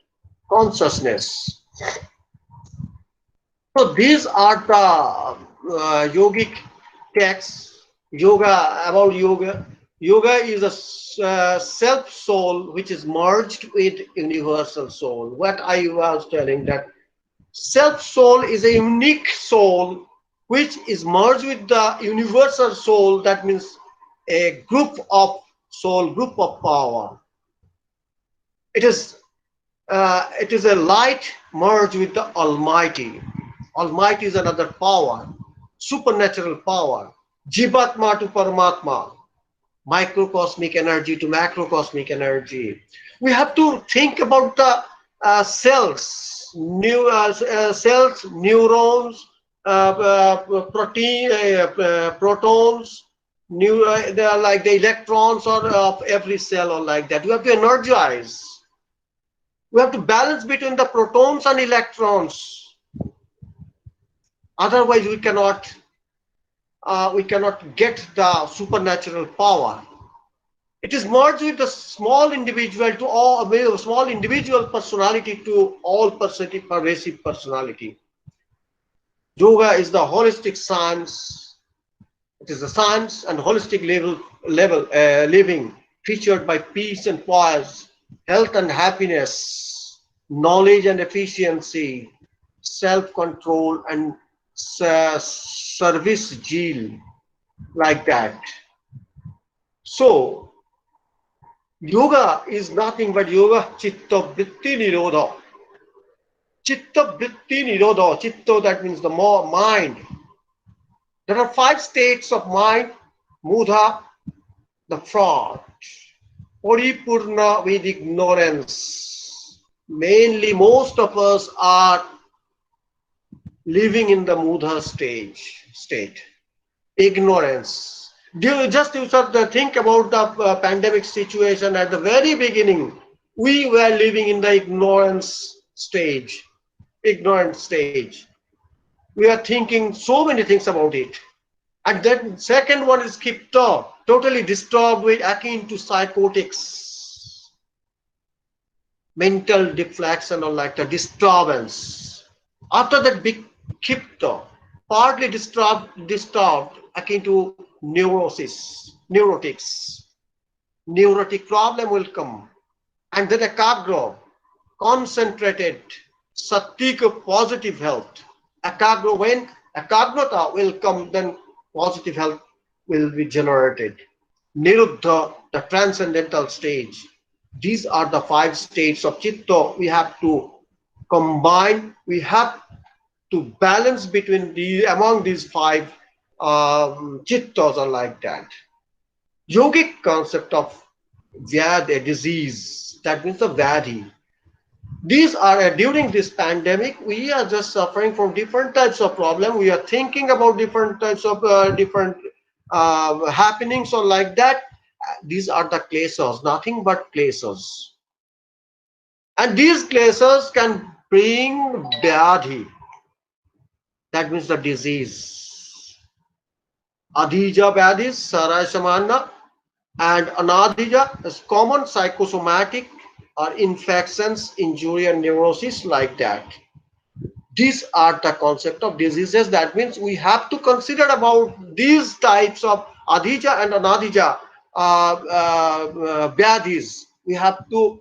Consciousness. So these are the yogic texts. About yoga. Yoga is a self-soul which is merged with universal soul. What I was telling, that self-soul is a unique soul which is merged with the universal soul. That means a group of soul, group of power. It is a light merged with the Almighty. Almighty is another power, supernatural power. Jivatma to Paramatma, microcosmic energy to macrocosmic energy. We have to think about the cells, cells, neurons, protons, they are like the electrons or of every cell or like that. You have to energize. We have to balance between the protons and electrons. Otherwise, we cannot get the supernatural power. It is merged with the small individual to all, small individual personality to all pervasive personality. Yoga is the holistic science. It is the science and holistic living featured by peace and poise, health and happiness, knowledge and efficiency, self-control and service zeal, like that. So, yoga is nothing but yoga chitta vritti nirodha. Chitta vritti nirodha. Chitta, that means the mind. There are 5 states of mind. Mudha, the fraud. Paripurna with ignorance. Mainly, most of us are living in the Mudha state. Ignorance. You sort of think about the pandemic situation at the very beginning. We were living in the ignorant stage. We are thinking so many things about it. And then second one is Kipta, totally disturbed with akin to psychotics, mental deflection or like the disturbance. After that big Kipta, partly disturbed akin to neurotics. Neurotic problem will come. And then Ekagra, concentrated, satika, positive health. Ekagra, when Ekagrata will come, then positive health will be generated. Niruddha, the transcendental stage. These are the 5 states of Chitta. We have to combine, we have to balance between among these 5 Chittas are like that. Yogic concept of Vyad, a disease, that means the Vyadhi. These are, during this pandemic, we are just suffering from different types of problem. We are thinking about different types of happenings or like that. These are the kleshas, nothing but kleshas. And these kleshas can bring Vyadhi. That means the disease. Adhija Vyadhis, Sarai Samana, and Anadhija is common psychosomatic or infections, injury and neurosis like that. These are the concept of diseases. That means we have to consider about these types of Adhija and Anadhija Vyadhis. We have to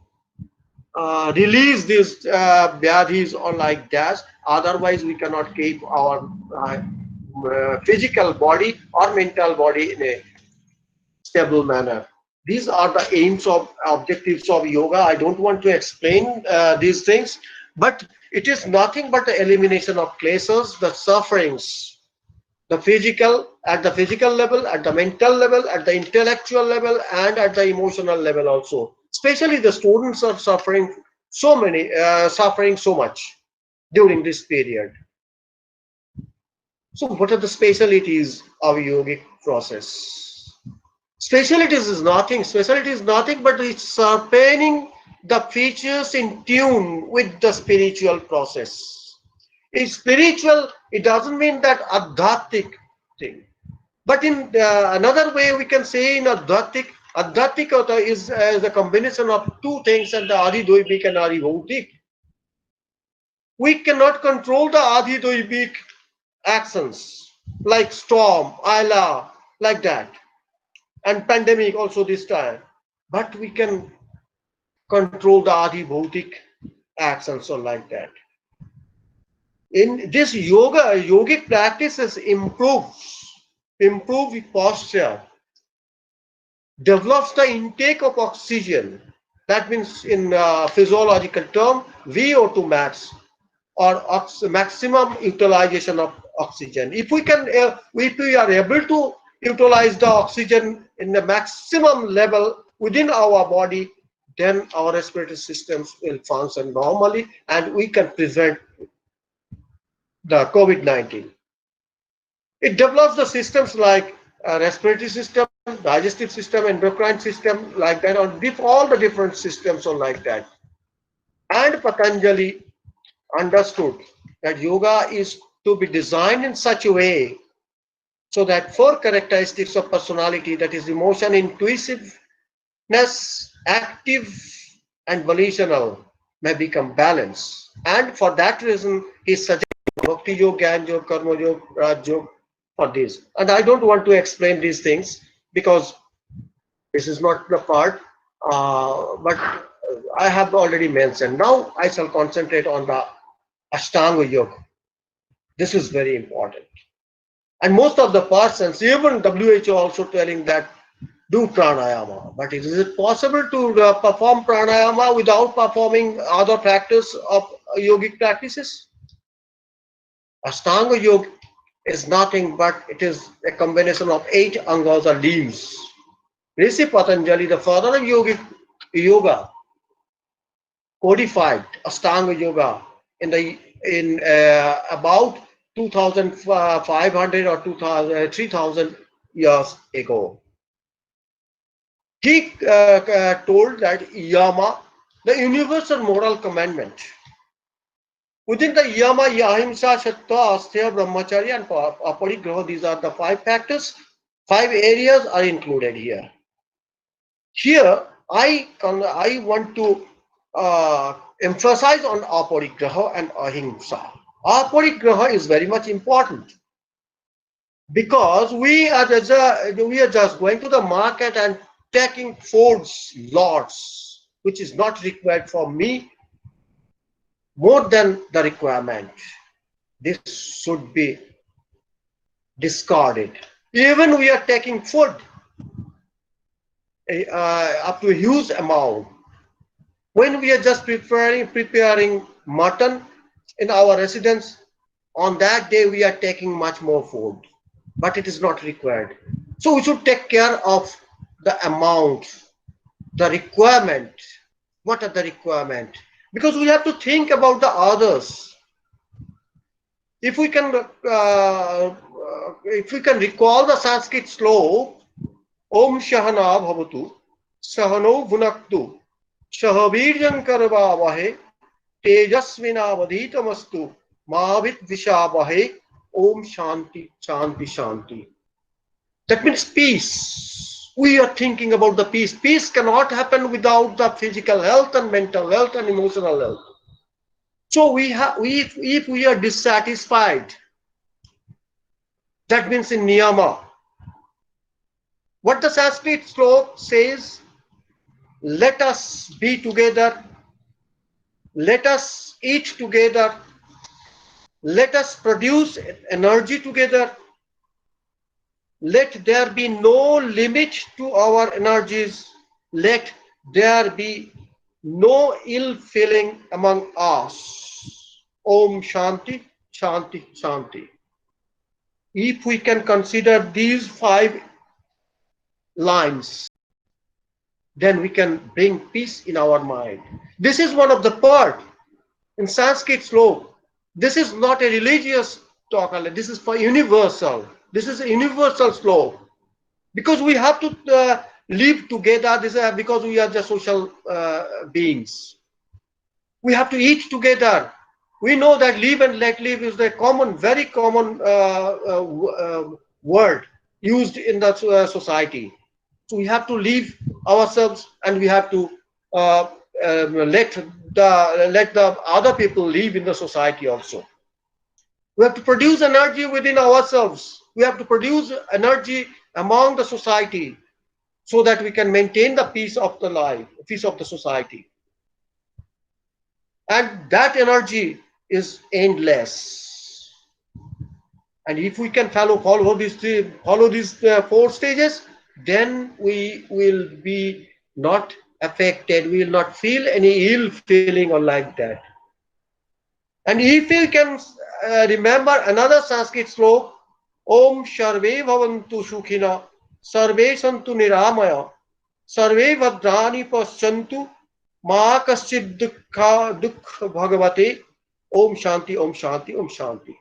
release these Vyadhis or like that. Otherwise, we cannot keep our physical body or mental body in a stable manner. These are the aims of objectives of yoga. I don't want to explain these things, but it is nothing but the elimination of kleshas, the sufferings, the physical, at the physical level, at the mental level, at the intellectual level, and at the emotional level also. Especially the students are suffering so much during this period. So what are the specialties of yogic process? Specialties is nothing but it's sharpening the features in tune with the spiritual process. It's spiritual, it doesn't mean that adhatic thing. But in another way we can say in adhatikata is a combination of 2 things, and the adhidoibik and adhibhautik. We cannot control the adhidoibik actions like storm, Ayla, like that. And pandemic also this time, but we can control the adhibhautik actions or like that. In this yogic practices improve posture, develops the intake of oxygen. That means in physiological term, VO2 max. or maximum utilization of oxygen. If we are able to utilize the oxygen in the maximum level within our body, then our respiratory systems will function normally and we can prevent the COVID-19. It develops the systems like respiratory system, digestive system, endocrine system, like that, or all the different systems are like that. And Patanjali understood that yoga is to be designed in such a way so that 4 characteristics of personality, that is emotion, intuitiveness, active, and volitional, may become balanced. And for that reason, he suggested Bhakti Yoga, Gyan Yoga, Karma Yoga, Raj Yoga for this. And I don't want to explain these things because this is not the part, but I have already mentioned. Now I shall concentrate on the Ashtanga Yoga. This is very important. And most of the persons, even WHO also telling that do pranayama. But is it possible to perform pranayama without performing other practice of yogic practices? Ashtanga Yoga is nothing but it is a combination of 8 angas or limbs. Rishi Patanjali, the father of yogic yoga, codified Ashtanga Yoga in about 2,500 or 3,000 years ago. He told that Yama, the universal moral commandment. Within the Yama, Ahimsa, Sattva, Asteya, Brahmacharya, and Aparigraha, these are the 5 factors. 5 areas are included here. Here, I want to emphasize on Aparigraha and Ahimsa. Aparigraha is very much important because we are just going to the market and taking foods, lots, which is not required for me more than the requirement. This should be discarded. Even we are taking food up to a huge amount. When we are just preparing mutton in our residence, on that day we are taking much more food, but it is not required. So we should take care of the amount, the requirement. What are the requirement? Because we have to think about the others. If we can recall the Sanskrit sloka, Om Shahana Bhavatu, Sahano Bhunaktu, Shahavirjan Karvavahe, Tejasvina Vaditamastu, Mahavit Vishabhahe, Om Shanti, Shanti, Shanti. That means peace. We are thinking about the peace. Peace cannot happen without the physical health and mental health and emotional health. So if we are dissatisfied, that means in niyama. What the Sanskrit sloka says, let us be together, let us eat together, let us produce energy together, let there be no limit to our energies, let there be no ill feeling among us. Om Shanti, Shanti, Shanti. If we can consider these 5 lines, then we can bring peace in our mind. This is one of the part in Sanskrit sloka. This is not a religious talk, this is for universal. This is a universal sloka. Because we have to live together, this is because we are just social beings. We have to eat together. We know that live and let live is a common, very common word used in the society. So we have to live ourselves and we have to let the other people live in the society also. We have to produce energy within ourselves. We have to produce energy among the society so that we can maintain the peace of the life, peace of the society. And that energy is endless. And if we can follow these 4 stages, then we will be not affected. We will not feel any ill feeling or like that. And if you can remember another Sanskrit slok, Om Sharve Bhavantu Sukhina, Sarve Santu Niramaya, Sarve Bhadrani Paschantu, Ma Kaschid Dukha Dukh Bhagavate, Om Shanti, Om Shanti, Om Shanti.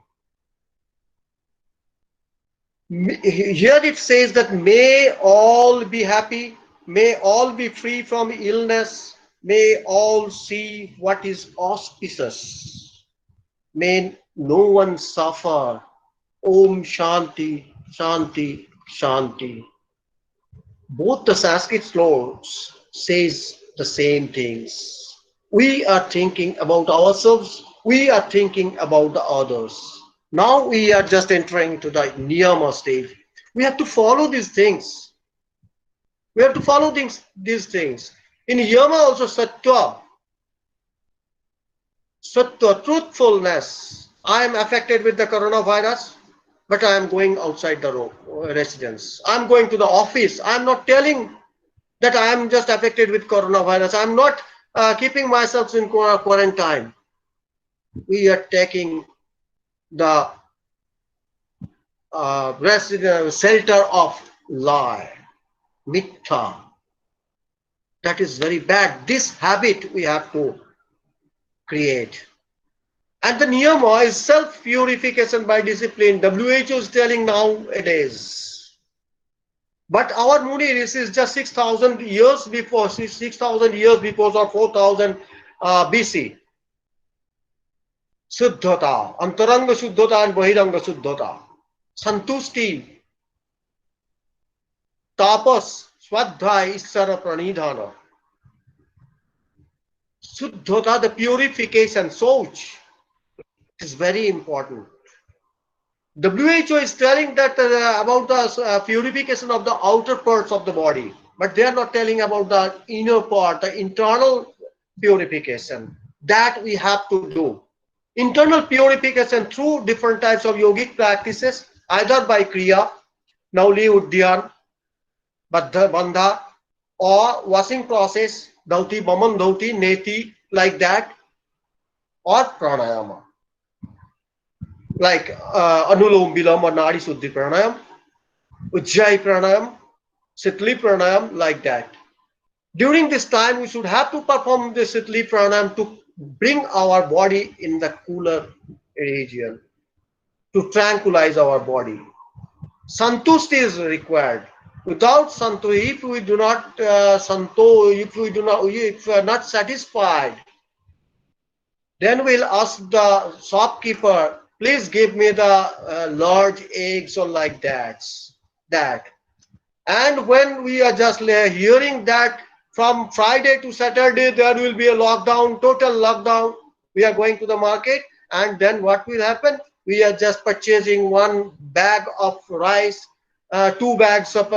Here it says that may all be happy, may all be free from illness, may all see what is auspicious, may no one suffer. Om Shanti, Shanti, Shanti. Both the Sanskrit slokas says the same things. We are thinking about ourselves, we are thinking about the others. Now we are just entering to the niyama stage. We have to follow these things. We have to follow these things. In yama also sattva, truthfulness. I am affected with the coronavirus, but I am going outside the residence. I am going to the office. I am not telling that I am just affected with coronavirus. I am not keeping myself in quarantine. We are taking the shelter of lie, mithya. That is very bad. This habit we have to create. And the niyama is self-purification by discipline. WHO is telling nowadays. But our Muni is just 6,000 years before, 6,000 years before, or 4,000 BC. Suddhata, Antaranga Suddhata and Bahiranga Suddhata. Santusti, Tapas, Swadhyay, Isara Pranidhana. Suddhata, the purification, Soch, is very important. WHO is telling that about the purification of the outer parts of the body, but they are not telling about the inner part, the internal purification that we have to do. Internal purification through different types of yogic practices, either by Kriya, Nauli Udyan, Bandha, or washing process, Dhauti, Baman Dhauti, Neti, like that, or Pranayama. Like Anulom Bilam or Nadi Suddhi Pranayam, Ujjayi Pranayam, Sitli Pranayam, like that. During this time, we should have to perform the Sitli Pranayam to bring our body in the cooler region, to tranquilize our body. Santusti is required. Without santusti, if we do not if we are not satisfied, then we'll ask the shopkeeper, please give me the large eggs or like that. And when we are just hearing that from Friday to Saturday there will be a lockdown, total lockdown, we are going to the market, and then what will happen? We are just purchasing one bag of rice, 2 bags of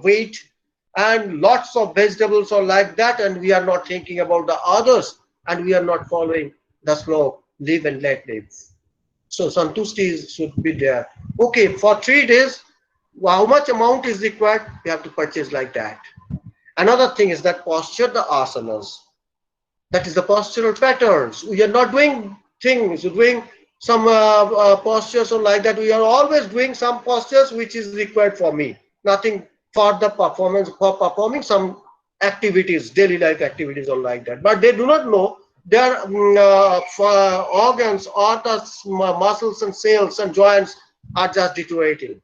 wheat, and lots of vegetables or like that, and we are not thinking about the others, and we are not following the slope, live and let live. So santusti should be there. Okay, for 3 days, how much amount is required? We have to purchase like that. Another thing is that posture, the asanas. That is the postural patterns. We are not doing things, doing some postures or like that. We are always doing some postures which is required for me. Nothing for the performance, for performing some activities, daily life activities or like that. But they do not know their organs or the muscles and cells and joints are just deteriorating.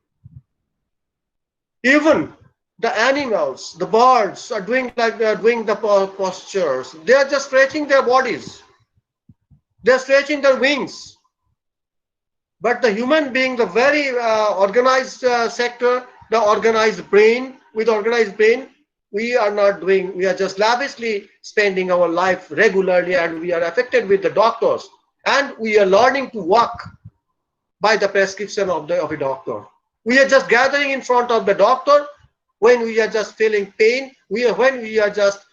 Even the animals, the birds are doing like they are doing the postures. They are just stretching their bodies. They are stretching their wings. But the human being, the very organized sector, the organized brain, with organized brain, we are not doing, we are just lavishly spending our life regularly, and we are affected with the doctors, and we are learning to walk by the prescription of a doctor. We are just gathering in front of the doctor when we are just feeling pain, when we are just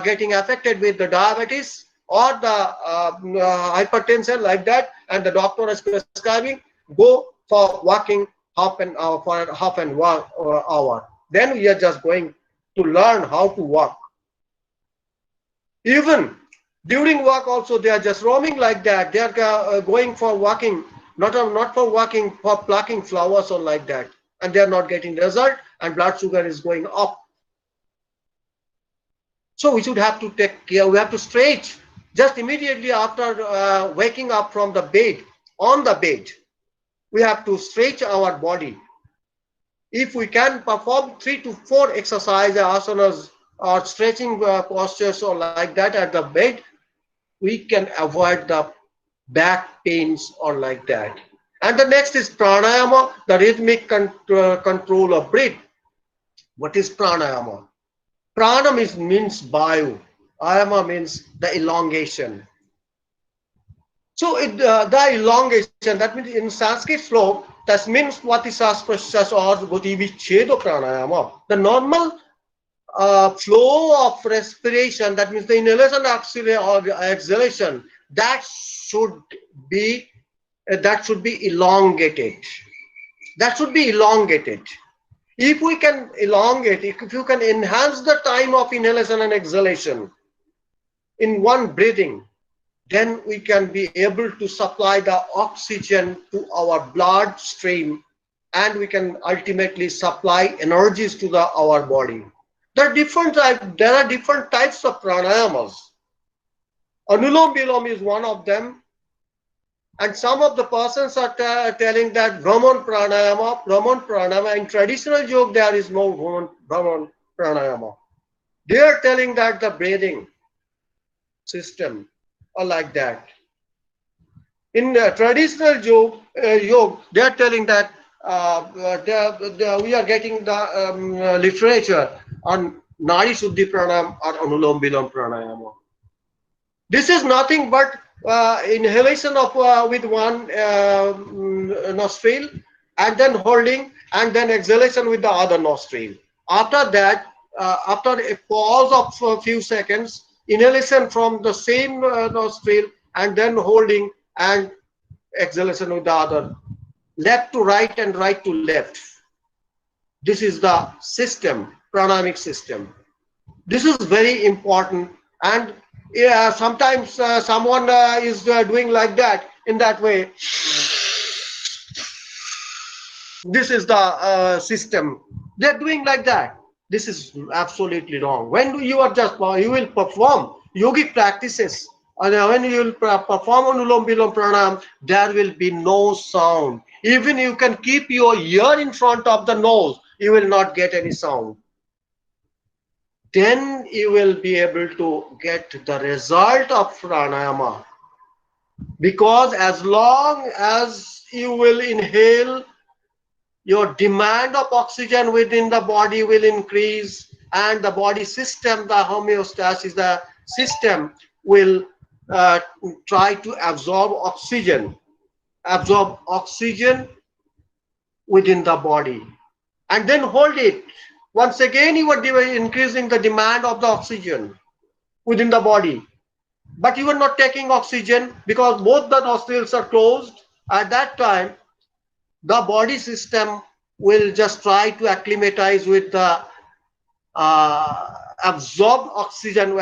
getting affected with the diabetes or the hypertension like that, and the doctor is prescribing, go for walking half an hour, for half an hour. Then we are just going to learn how to walk. Even During work also, they are just roaming like that. They are going for walking, not for walking, for plucking flowers or like that. And they are not getting result, and blood sugar is going up. So we should have to take care. We have to stretch just immediately after waking up from the bed. On the bed, we have to stretch our body. If we can perform 3 to 4 exercises, asanas, or stretching postures or like that at the bed, we can avoid the back pains or like that. And the next is pranayama, the rhythmic control of breath. What is pranayama? Prana means vayu. Ayama means the elongation. So the elongation, that means in Sanskrit flow, tasmin swatisas prashas or goti vichedo pranayama. The normal flow of respiration, that means the inhalation or exhalation, that should be elongated. That should be elongated. If we can elongate, if you can enhance the time of inhalation and exhalation in one breathing, then we can be able to supply the oxygen to our bloodstream, and we can ultimately supply energies to our body. There are different types of pranayamas. Anulom Vilom is one of them, and some of the persons are telling that Brahman Pranayama. In traditional yoga, there is no Brahman Pranayama. They are telling that the breathing system or like that. In traditional yoga, they are telling that we are getting the literature on Nadi Shuddhi Pranayama or Anulom Vilom Pranayama. This is nothing but inhalation of with one nostril, and then holding, and then exhalation with the other nostril. After that, after a pause of a few seconds, inhalation from the same nostril, and then holding and exhalation with the other. Left to right and right to left. This is the system, pranayamic system. This is very important, and sometimes someone is doing like that, in that way. This is the system. They're doing like that. This is absolutely wrong. When you will perform yogic practices, and when you will perform Anulom Vilom Pranayam, there will be no sound. Even you can keep your ear in front of the nose, you will not get any sound. Then you will be able to get the result of pranayama. Because as long as you will inhale, your demand of oxygen within the body will increase, and the body system, the homeostasis, the system will try to absorb oxygen within the body, and then hold it. Once again, you are increasing the demand of the oxygen within the body, but you are not taking oxygen because both the nostrils are closed. At that time, the body system will just try to acclimatize with the absorbed oxygen,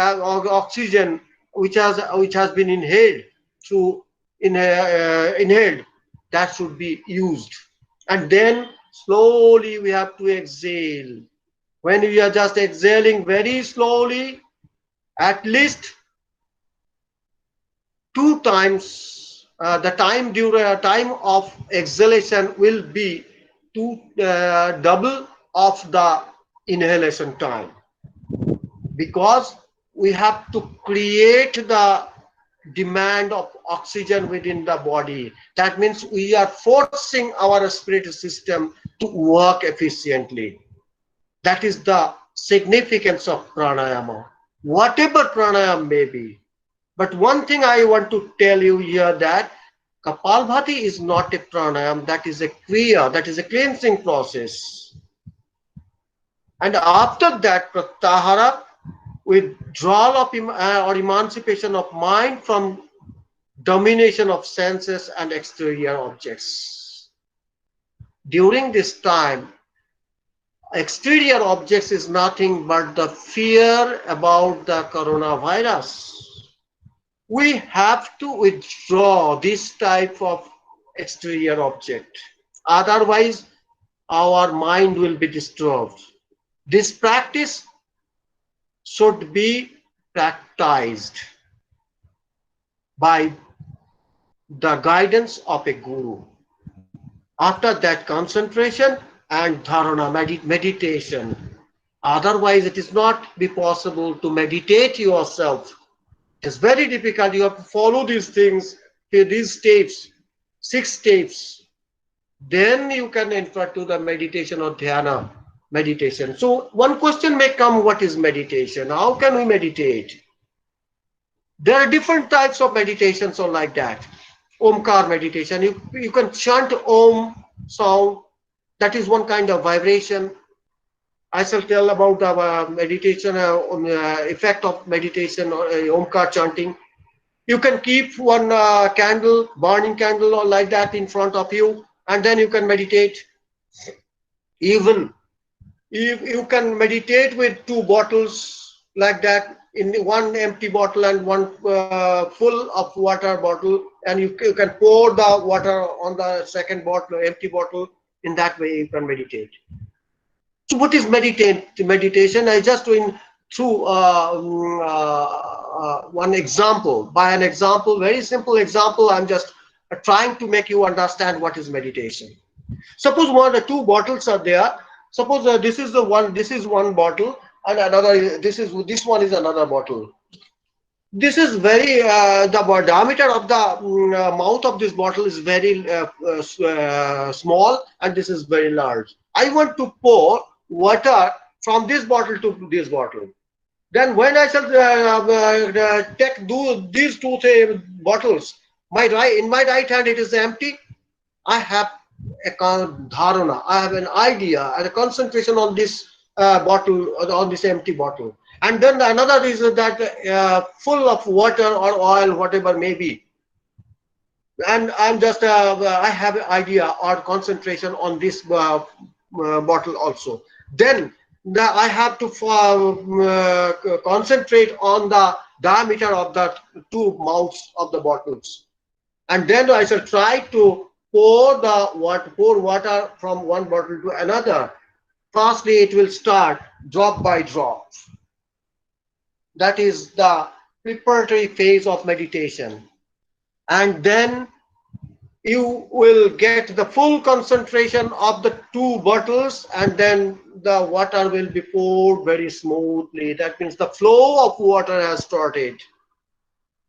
which has been inhaled through inhaled. That should be used, and then slowly we have to exhale. When we are just exhaling very slowly, at least 2 times, the time of exhalation will be double of the inhalation time, because we have to create the demand of oxygen within the body. That means we are forcing our respiratory system to work efficiently. That is the significance of pranayama, whatever pranayama may be. But one thing I want to tell you here, that Kapalbhati is not a pranayam, that is a kriya, that is a cleansing process. And after that, pratyahara, withdrawal of or emancipation of mind from domination of senses and exterior objects. During this time, exterior objects is nothing but the fear about the coronavirus. we have to withdraw this type of exterior object. Otherwise, our mind will be disturbed. This practice should be practiced by the guidance of a guru. After that, concentration and dharana, meditation. Otherwise, it is not be possible to meditate yourself. It's very difficult. You have to follow these things, these steps, 6 steps. Then you can enter to the meditation or dhyana meditation. So one question may come, what is meditation? How can we meditate? There are different types of meditations or like that. Omkar meditation, you can chant Om sound. That is one kind of vibration. I shall tell about our meditation, on the effect of meditation or Omkar chanting. You can keep one candle, burning candle or like that in front of you, and then you can meditate. Even if you can meditate with 2 bottles like that, in one empty bottle and one full of water bottle, and you can pour the water on the second bottle, empty bottle. In that way you can meditate. So what is meditation? I just doing through one example. By an example, very simple example, I'm just trying to make you understand what is meditation. Suppose one or 2 bottles are there. Suppose this is one bottle, and another, this one is another bottle. This is very the diameter of the mouth of this bottle is very small, and this is very large. I want to pour water from this bottle to this bottle. Then when I shall take these 2 bottles, in my right hand it is empty. I have a dharana, I have an idea and a concentration on this bottle, on this empty bottle. And then another is that full of water or oil, whatever may be. And I'm just, I have an idea or concentration on this bottle also. Then I have to concentrate on the diameter of the 2 mouths of the bottles. And then I shall try to pour water from one bottle to another. Firstly, it will start drop by drop. That is the preparatory phase of meditation. And then you will get the full concentration of the 2 bottles, and then the water will be poured very smoothly. That means the flow of water has started.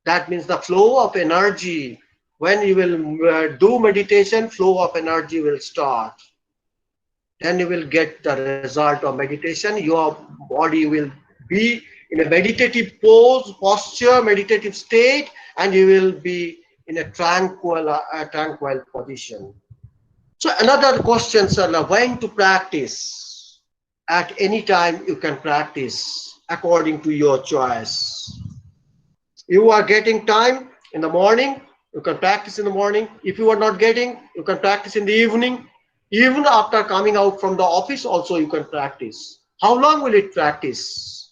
That means the flow of energy. When you will do meditation, flow of energy will start. Then you will get the result of meditation. Your body will be in a meditative posture, meditative state, and you will be in a tranquil position. So another question, sir, when to practice? At any time you can practice according to your choice. You are getting time in the morning, you can practice in the morning. If you are not getting, you can practice in the evening. Even after coming out from the office also you can practice. How long will it practice?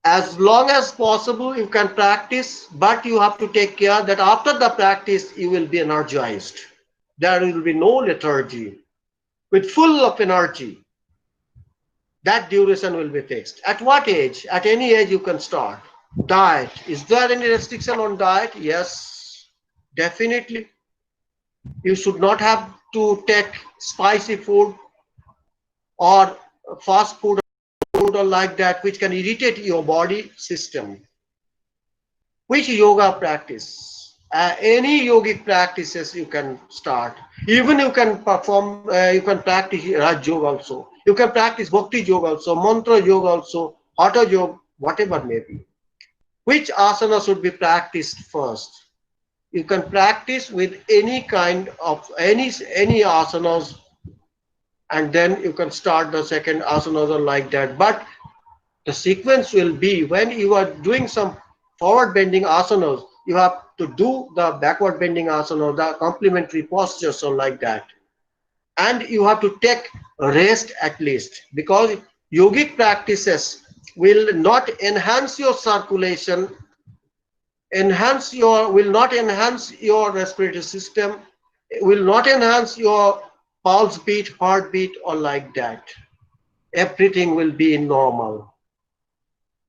As long as possible you can practice, but you have to take care that after the practice you will be energized. There will be no lethargy. With full of energy. That duration will be fixed. At what age? At any age you can start. Diet. Is there any restriction on diet? Yes, definitely. You should not have to take spicy food or fast food or like that, which can irritate your body system. Which yoga practice? Any yogic practices you can start. Even you can perform, you can practice Raj Yoga also. You can practice Bhakti Yoga also, Mantra Yoga also, Hatha Yoga, whatever may be. Which asana should be practiced first? You can practice with any kind of any asanas, and then you can start the second asanas or like that. But the sequence will be when you are doing some forward bending asanas, you have to do the backward bending asana, the complementary postures or like that. And you have to take rest at least, because yogic practices will not enhance your circulation will not enhance your respiratory system, will not enhance your pulse beat, heartbeat, or like that. Everything will be normal.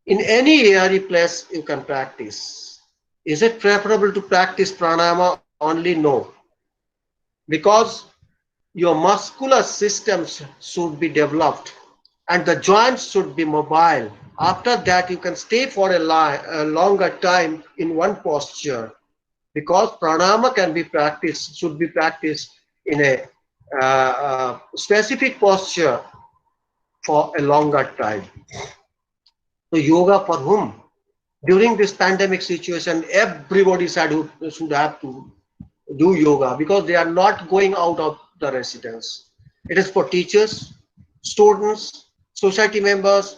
In any airy place you can practice. Is it preferable to practice pranayama only? No. Because your muscular systems should be developed and the joints should be mobile. After that, you can stay for a longer time in one posture, because pranayama can be practiced, should be practiced in a specific posture for a longer time. So yoga for whom? During this pandemic situation, everybody should have to do yoga, because they are not going out of the residence. It is for teachers, students, society members,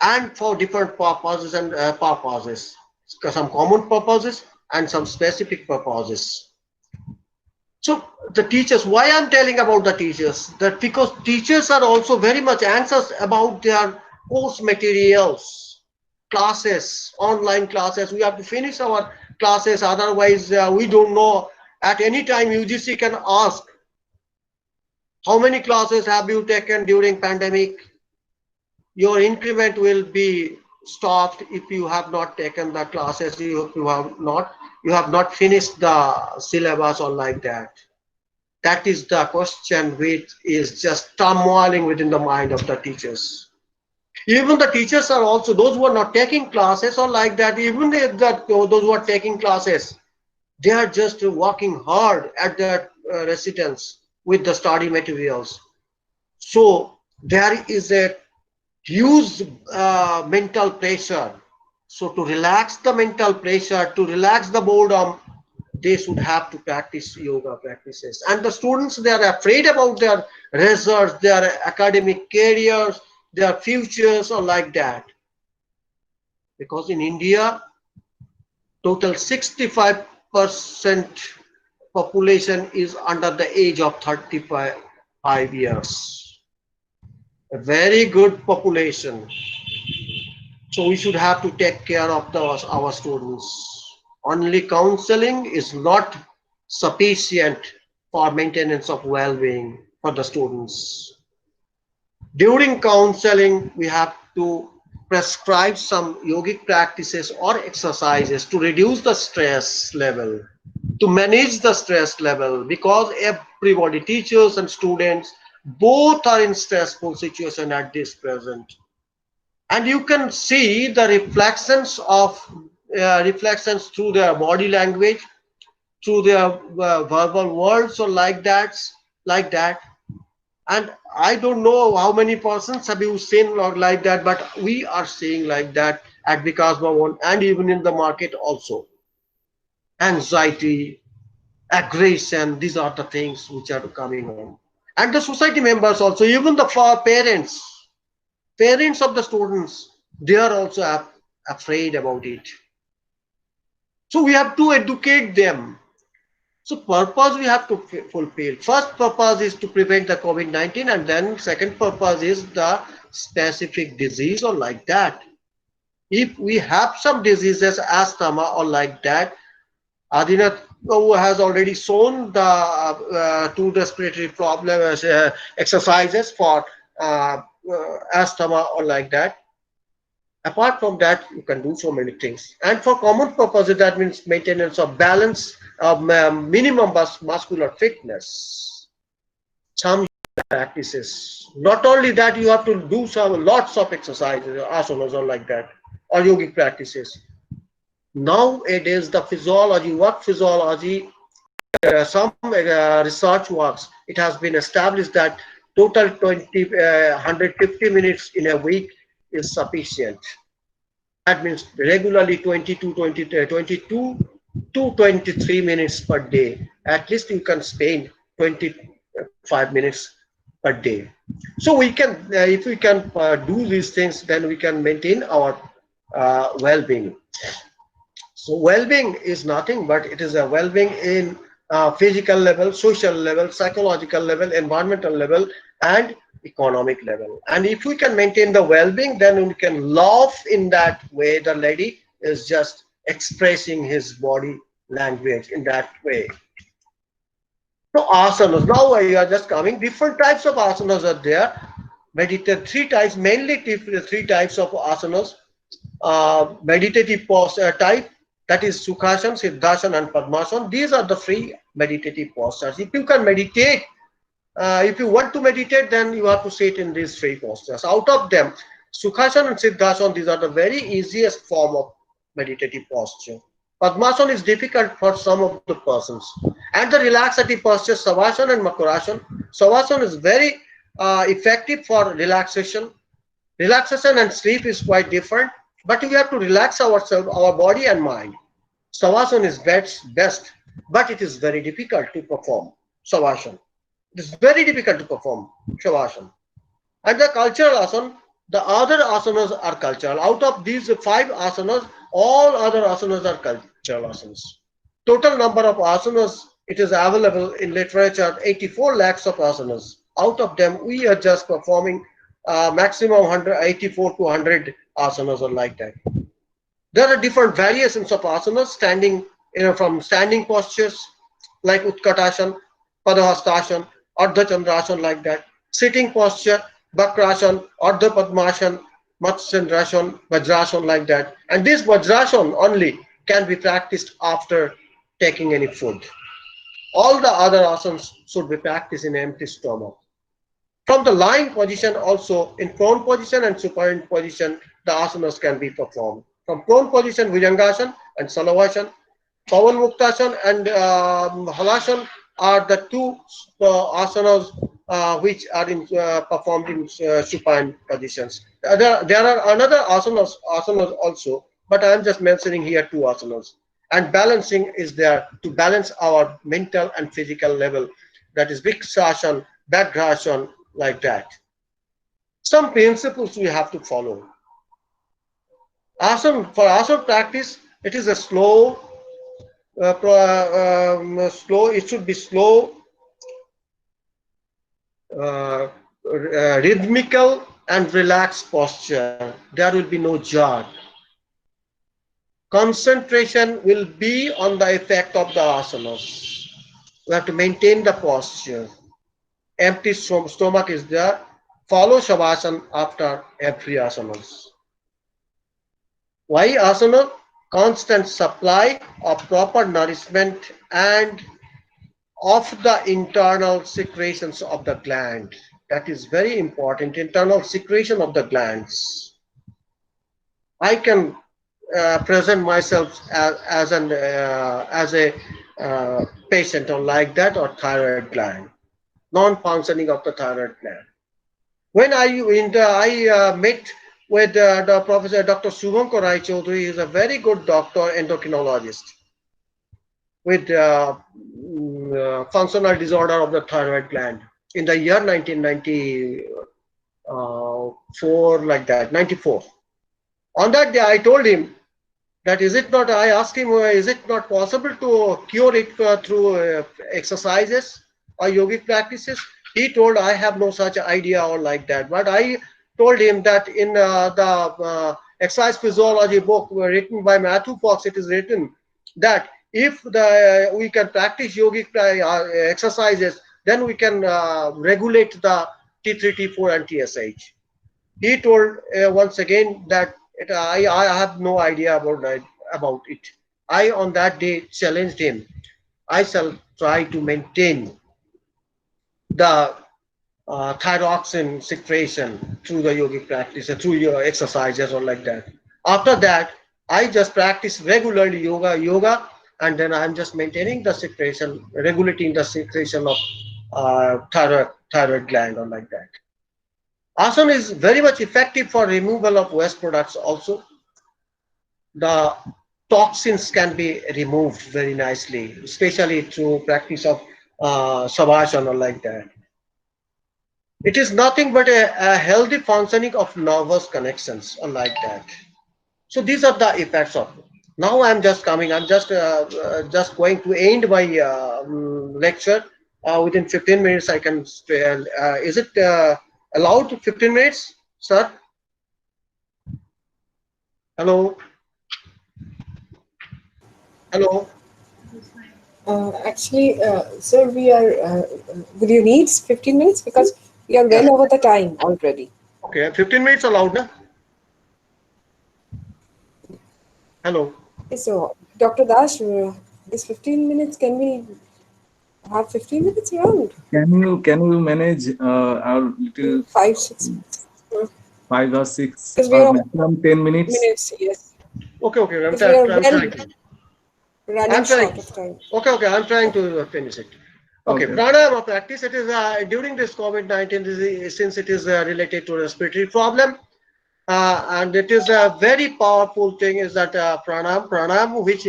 and for different purposes and purposes. Some common purposes and some specific purposes. So the teachers, why I'm telling about the teachers? That because teachers are also very much anxious about their course materials, classes, online classes. We have to finish our classes, otherwise we don't know. At any time UGC can ask, how many classes have you taken during pandemic? Your increment will be stopped if you have not taken the classes, you have not finished the syllabus or like that. That is the question which is just turmoiling within the mind of the teachers. Even the teachers are also, those who are not taking classes or like that, even those who are taking classes, they are just working hard at their residence with the study materials. So there is a huge mental pressure. So to relax the mental pressure, to relax the boredom, they should have to practice yoga practices. And the students, they are afraid about their results, their academic careers, their futures, or like that. Because in India, total 65% population is under the age of 35 years. A very good population. So we should have to take care of our students. Only counseling is not sufficient for maintenance of well-being for the students. During counseling, we have to prescribe some yogic practices or exercises to reduce the stress level, to manage the stress level, because everybody, teachers and students, both are in stressful situation at this present. And you can see the reflections through their body language, through their verbal words, or like that. And I don't know how many persons have you seen or like that, but we are seeing like that at Vikas Bhavan and even in the market also. Anxiety, aggression, these are the things which are coming on. And the society members also, even the parents of the students, they are also afraid about it. So we have to educate them. So purpose we have to fulfill. First purpose is to prevent the COVID-19, and then second purpose is the specific disease or like that. If we have some diseases, asthma or like that, Adinath has already shown the two respiratory problem exercises for asthma or like that. Apart from that, you can do so many things. And for common purposes, that means maintenance of balance, of minimum muscular fitness. Some practices. Not only that, you have to do lots of exercises, asanas or like that, or yogic practices. Nowadays, the physiology, work physiology, some research works, it has been established that total 150 minutes in a week is sufficient. That means regularly 22 to 23 minutes per day. At least you can spend 25 minutes per day. So we can, if we can do these things, then we can maintain our well-being. So well-being is nothing but it is a well-being in physical level, social level, psychological level, environmental level, and economic level. And if we can maintain the well-being, then we can love in that way. The lady is just expressing his body language in that way. So asanas, now we are just coming, different types of asanas are there. Meditate three types, mainly three types of asanas. Meditative posture type, that is Sukhasana, Siddhasana and Padmasana. These are the three meditative postures. If you can meditate, if you want to meditate, then you have to sit in these three postures. Out of them, Sukhasana and Siddhasana, these are the very easiest form of meditative posture. Padmasana is difficult for some of the persons. And the relaxative posture, Savasana and Makurasana. Savasana is very effective for relaxation. Relaxation and sleep is quite different, but we have to relax ourselves, our body and mind. Savasana is best, but it is very difficult to perform Savasana. It is very difficult to perform Shavasana. And the cultural asana, the other asanas are cultural. Out of these 5 asanas, all other asanas are cultural asanas. Total number of asanas, it is available in literature, 84 lakhs of asanas. Out of them, we are just performing maximum 184 to 100 asanas or like that. There are different variations of asanas, standing, from standing postures like Utkatasana, Padahastasana, Ardha Chandrasana, like that. Sitting posture, Bakrasana, Ardha Padmasana, Matsyendrasana, Vajrasana, like that. And this Vajrasana only can be practiced after taking any food. All the other asanas should be practiced in empty stomach. From the lying position also, in prone position and supine position, the asanas can be performed. From prone position, Bhujangasana and Salavasana, Pavan Muktasana and Halasana are the 2 asanas which are performed in supine positions. There are another asanas also, but I am just mentioning here 2 asanas. And balancing is there to balance our mental and physical level. That is Vriksasana, Vajrasana, like that. Some principles we have to follow. For asana practice, it is a slow, it should be slow, rhythmical and relaxed posture. There will be no jar. Concentration will be on the effect of the asanas. We have to maintain the posture. Empty stomach is there. Follow Shavasana after every asanas. Why asana? Constant supply of proper nourishment and of the internal secretions of the gland. That is very important. Internal secretion of the glands. I can present myself as a patient or like that, or thyroid gland, non-functioning of the thyroid gland. When I met with the Professor Dr. Shubhankar Rai Chaudhary, is a very good doctor, endocrinologist, with functional disorder of the thyroid gland in the year 1994, like that, 94. On that day, I told him that I asked him, is it not possible to cure it through exercises or yogic practices? He told, I have no such idea or like that. But I told him that in the exercise physiology book written by Matthew Fox, it is written that if we can practice yogic exercises, then we can regulate the T3, T4 and TSH. He told once again that I have no idea about it. I on that day challenged him. I shall try to maintain the thyroxine secretion through the yogic practice, through your exercises or like that. After that, I just practice regularly yoga, and then I'm just maintaining the secretion, regulating the secretion of thyroid gland or like that. Asana is very much effective for removal of waste products also. The toxins can be removed very nicely, especially through practice of Savasana or like that. It is nothing but a healthy functioning of nervous connections or like that. So these are the effects of it. Now I'm just going to end my lecture. Within 15 minutes I can, is it allowed 15 minutes, sir? Hello? Hello. Actually, sir, we are. Would you need 15 minutes because we are well over the time already? Okay, 15 minutes allowed, na? Hello. So, Dr. Dash, this 15 minutes, can we have 15 minutes around? Can you manage our little 5, 6, 5 or 6 because we or are maximum 10 minutes? minutes, yes. Okay, okay, Because we are I'm well trying to. running I'm trying. short of time. Okay, I'm trying to finish it. Okay, Okay. pranayama practice. It is during this COVID-19 disease, since it is related to respiratory problem, and it is a very powerful thing. Is that pranayam, which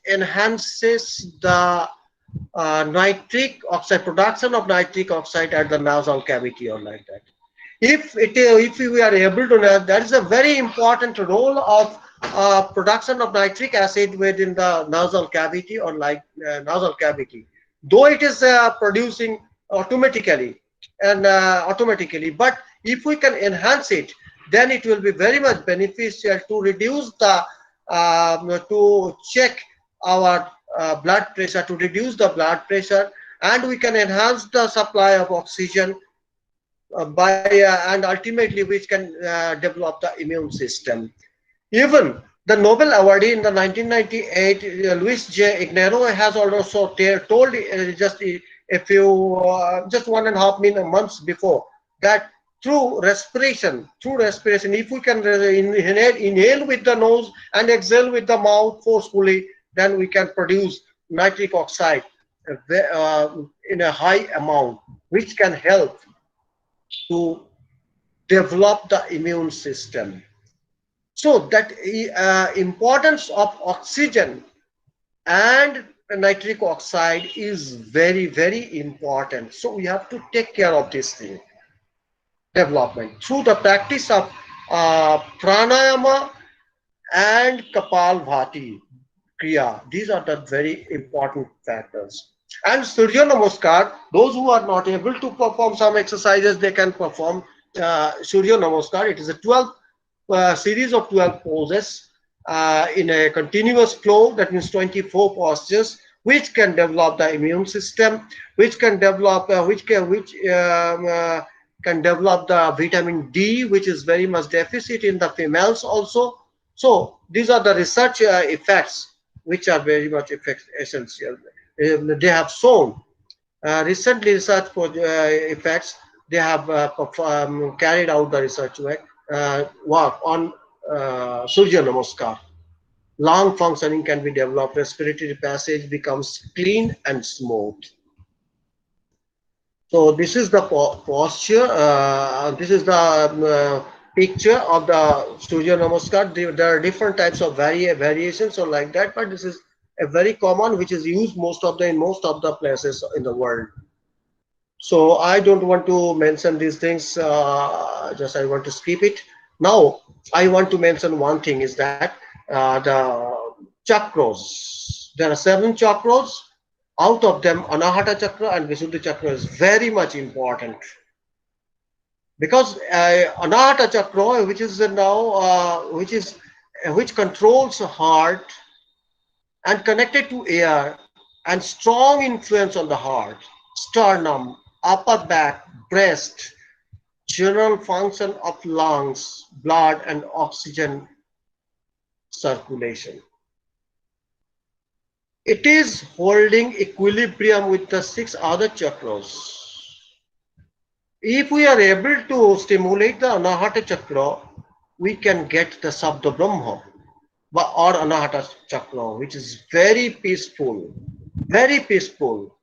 enhances the nitric oxide production of nitric oxide at the nasal cavity or like that. If we are able to know, that is a very important role of production of nitric acid within the nasal cavity or like nasal cavity, though it is producing automatically but if we can enhance it, then it will be very much beneficial to reduce the to check our blood pressure, to reduce the blood pressure, and we can enhance the supply of oxygen by and ultimately which can develop the immune system. Even the Nobel awardee in the 1998, Luis J. Ignero, has also told just 1.5 months before that through respiration, if we can inhale with the nose and exhale with the mouth forcefully, then we can produce nitric oxide in a high amount, which can help to develop the immune system. So that importance of oxygen and nitric oxide is very, very important. So we have to take care of this thing, development through the practice of pranayama and kapalbhati kriya. These are the very important factors. And Surya Namaskar, those who are not able to perform some exercises, they can perform Surya Namaskar. It is a 12 series of 12 poses in a continuous flow, that means 24 postures, which can develop the immune system, which can develop can develop the vitamin D, which is very much deficit in the females also. So these are the research effects which are very much essential. They have shown recently research for effects. They have carried out the research work on Surya Namaskar. Lung functioning can be developed, respiratory passage becomes clean and smooth. So this is the posture. This is the picture of the Surya Namaskar. There are different types of variations or like that, but this is a very common, which is used in most of the places in the world. So I don't want to mention these things. Just I want to skip it. Now I want to mention one thing is that the chakras. There are 7 chakras. Out of them, Anahata Chakra and Visuddhi Chakra is very much important, because Anahata Chakra, which is now which controls the heart and connected to air and strong influence on the heart, sternum, upper back, breast, general function of lungs, blood and oxygen circulation. It is holding equilibrium with the 6 other chakras. If we are able to stimulate the Anahata Chakra, we can get the Sabda Brahma or Anahata Chakra, which is very peaceful, very peaceful.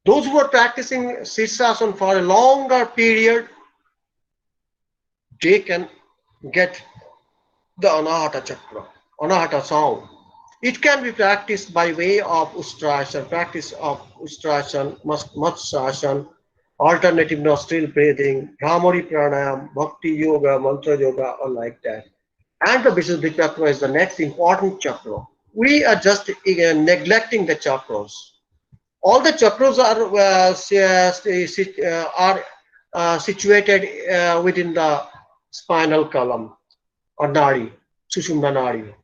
Those who are practicing Sirsasana for a longer period, they can get the Anahata Chakra, Anahata sound. It can be practiced by way of Ustrasana, practice of Ustrasana, Matsasana, alternative nostril breathing, Bhramari Pranayam, Bhakti Yoga, Mantra Yoga, or like that. And the Visuddhi Chakra is the next important chakra. We are just neglecting the chakras. All the chakras are situated within the spinal column or nadi. Sushumna Nadi.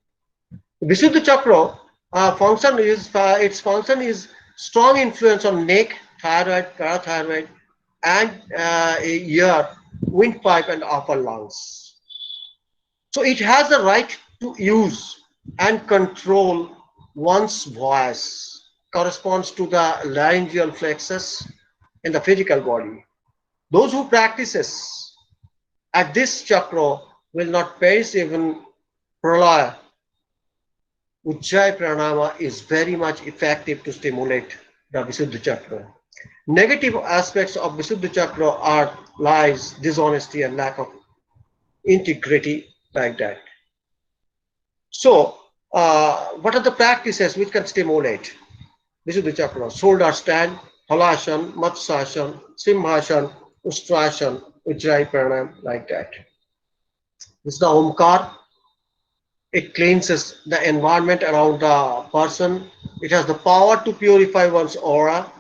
Visuddha Chakra its function is strong influence on neck, thyroid, parathyroid, and ear, windpipe, and upper lungs. So it has the right to use and control one's voice, corresponds to the laryngeal plexus in the physical body. Those who practices at this chakra will not perish even pralaya. Ujjayi Pranama is very much effective to stimulate the Visuddha Chakra. Negative aspects of Visuddha Chakra are lies, dishonesty, and lack of integrity, like that. So, what are the practices which can stimulate Visuddha Chakra? Shoulder stand, Halasana, Matsasana, Simhasana, Ustrasana, Ujjayi Pranam, like that. This is the Omkar. It cleanses the environment around the person. It has the power to purify one's aura,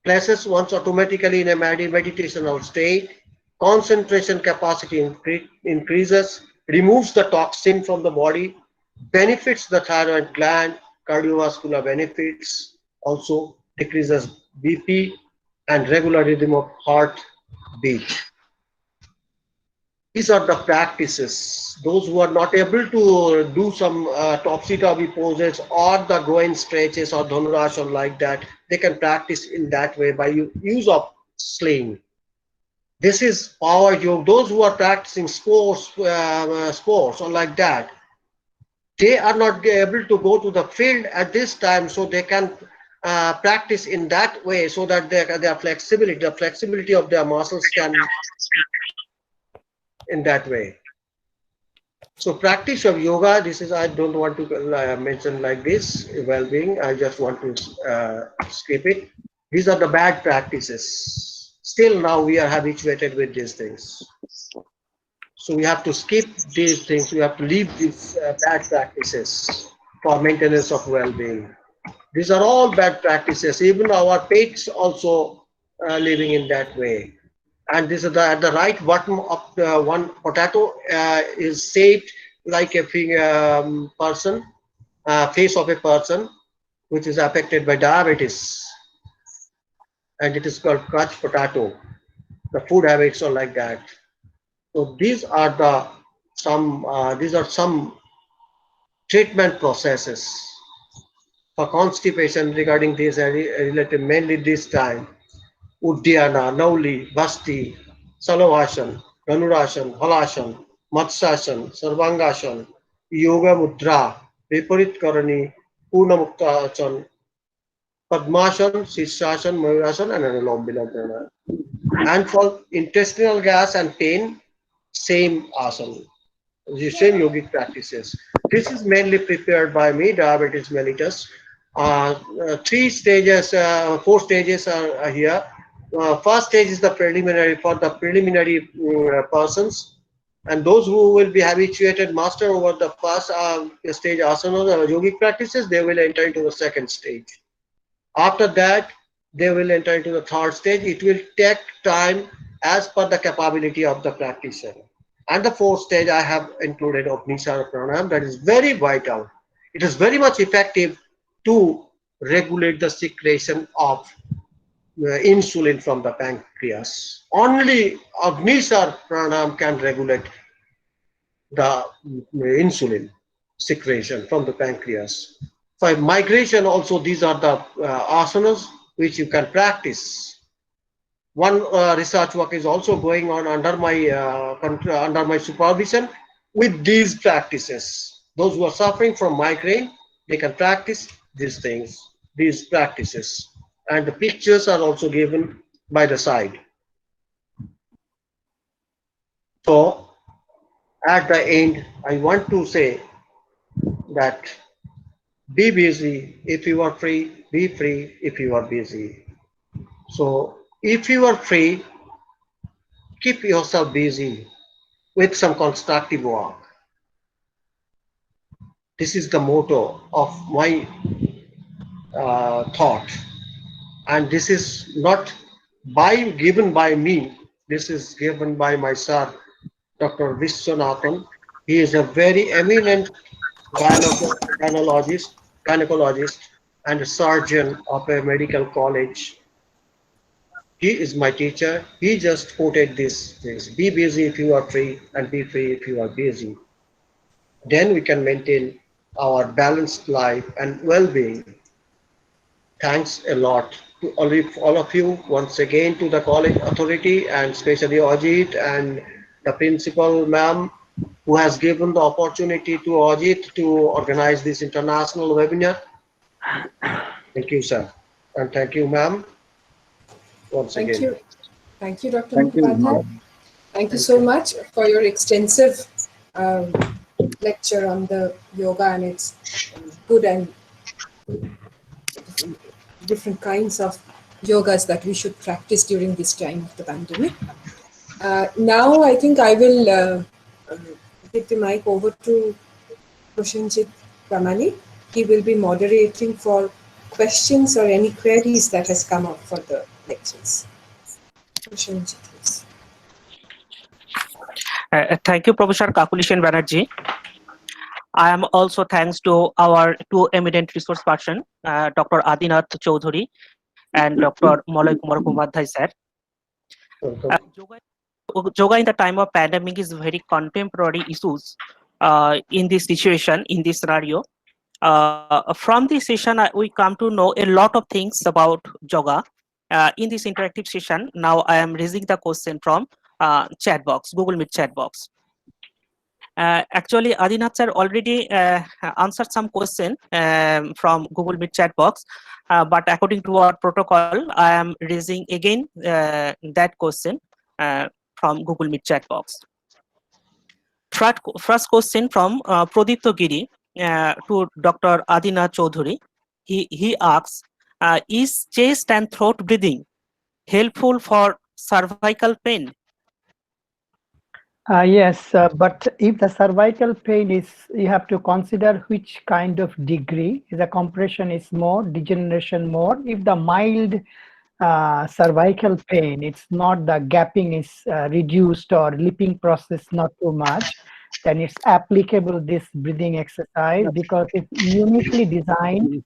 places one's automatically in a meditational state, concentration capacity increases, removes the toxin from the body, benefits the thyroid gland, cardiovascular benefits, also decreases BP and regular rhythm of heart beat. These are the practices. Those who are not able to do some topsy-turvy poses or the groin stretches or dhanurasana like that, they can practice in that way by use of sling. This is power yoga. Those who are practicing sports or like that, they are not able to go to the field at this time, so they can practice in that way, so that their flexibility, the flexibility of their muscles can in that way. So practice of yoga, this is, I don't want to mention like this, well-being, I just want to skip it. These are the bad practices. Still now we are habituated with these things. So we have to skip these things, we have to leave these bad practices for maintenance of well-being. These are all bad practices, even our pets also living in that way. And this is at the right bottom of the one potato is shaped like a person, face of a person which is affected by diabetes, and it is called crushed potato. The food habits are like that. So these are some treatment processes for constipation regarding this related mainly this time. Uddiyana, Nauli, Basti, Salavasana, Dhanurasana, Halasana, Matsasana, Sarvangasana, Yoga Mudra, Viparit Karani, Purna Muktasana, Padmasana, Sirsasana, Mayurasana, and Anulom Vilom. And for intestinal gas and pain, same asana, the same yogic practices. This is mainly prepared by me, diabetes mellitus. 4 stages are here. First stage is the preliminary for the preliminary persons, and those who will be habituated master over the first stage asanas or yogic practices, they will enter into the second stage. After that, they will enter into the third stage. It will take time as per the capability of the practitioner. And the fourth stage, I have included Agnisara Pranayama. That is very vital. It is very much effective to regulate the secretion of insulin from the pancreas. Only Agnisara Pranayama can regulate the insulin secretion from the pancreas. For migration also, these are the asanas which you can practice. One research work is also going on under my supervision with these practices. Those who are suffering from migraine, they can practice these things, these practices. And the pictures are also given by the side. So at the end, I want to say that be busy if you are free, be free if you are busy. So if you are free, keep yourself busy with some constructive work. This is the motto of my thought. And this is not given by me, this is given by my sir, Dr. Viswanathan. He is a very eminent gynecologist, and a surgeon of a medical college. He is my teacher. He just quoted this phrase: be busy if you are free, and be free if you are busy. Then we can maintain our balanced life and well-being. Thanks a lot to all of you, once again to the college authority and especially Ajit and the principal ma'am who has given the opportunity to Ajit to organize this international webinar. Thank you, sir. And thank you, ma'am, once Thank again. you. Thank you, Dr. Thank you. Mukhopadhyay. Thank you so much for your extensive lecture on the yoga and its good and different kinds of yogas that we should practice during this time of the pandemic. Now I think I will give the mic over to Prashanjit Pramani. He will be moderating for questions or any queries that has come up for the lectures. Prashanjit, please. Thank you, Professor Kakulishen Banerjee. I am also thanks to our two eminent resource person, Dr. Adinath Choudhury and Dr. Molay Kumar Mukhopadhyay, sir. Yoga in the time of pandemic is very contemporary issues in this situation, in this scenario. From this session, we come to know a lot of things about yoga. In this interactive session, now I am raising the question from chat box, Google Meet chat box. Actually, Adinath sir already answered some question from Google Meet chat box, but according to our protocol, I am raising again that question from Google Meet chat box. First question from Pradipta Giri to Dr. Adinath Choudhury. He asks, is chest and throat breathing helpful for cervical pain? Yes, but if the cervical pain is, you have to consider which kind of degree. If the compression is more, degeneration more. If the mild cervical pain, it's not, the gapping is reduced or lipping process not too much, then it's applicable this breathing exercise, because it's uniquely designed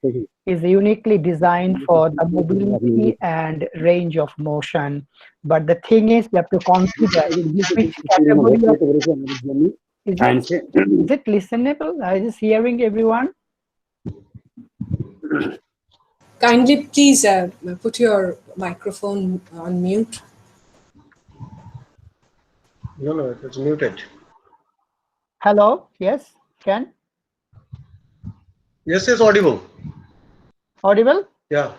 for the mobility and range of motion. But the thing is, you have to consider which category of, is it listenable? Are you hearing everyone? Kindly please put your microphone on mute. No, it's muted. Hello, yes, Ken? Yes, it's audible. Audible? Yeah.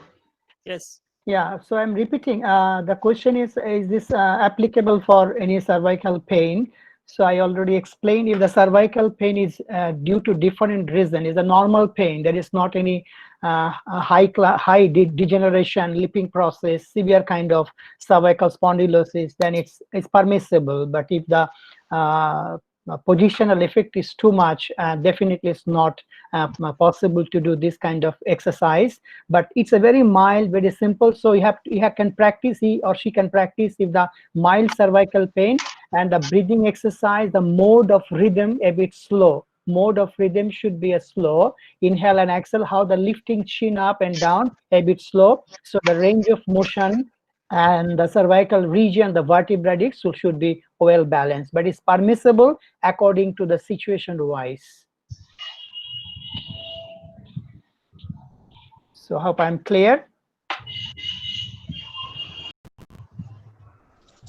Yes. Yeah, so I'm repeating. The question is this applicable for any cervical pain? So I already explained, if the cervical pain is due to different reason, is a normal pain, there is not any high degeneration, lipping process, severe kind of cervical spondylosis, then it's permissible. But if the positional effect is too much, definitely it's not possible to do this kind of exercise. But it's a very mild, very simple, so he can practice, he or she can practice if the mild cervical pain, and the breathing exercise, the mode of rhythm a bit slow. Mode of rhythm should be a slow inhale and exhale, how the lifting chin up and down a bit slow, so the range of motion and the cervical region, the vertebra disc should be well balanced, but it's permissible according to the situation wise. So hope I'm clear.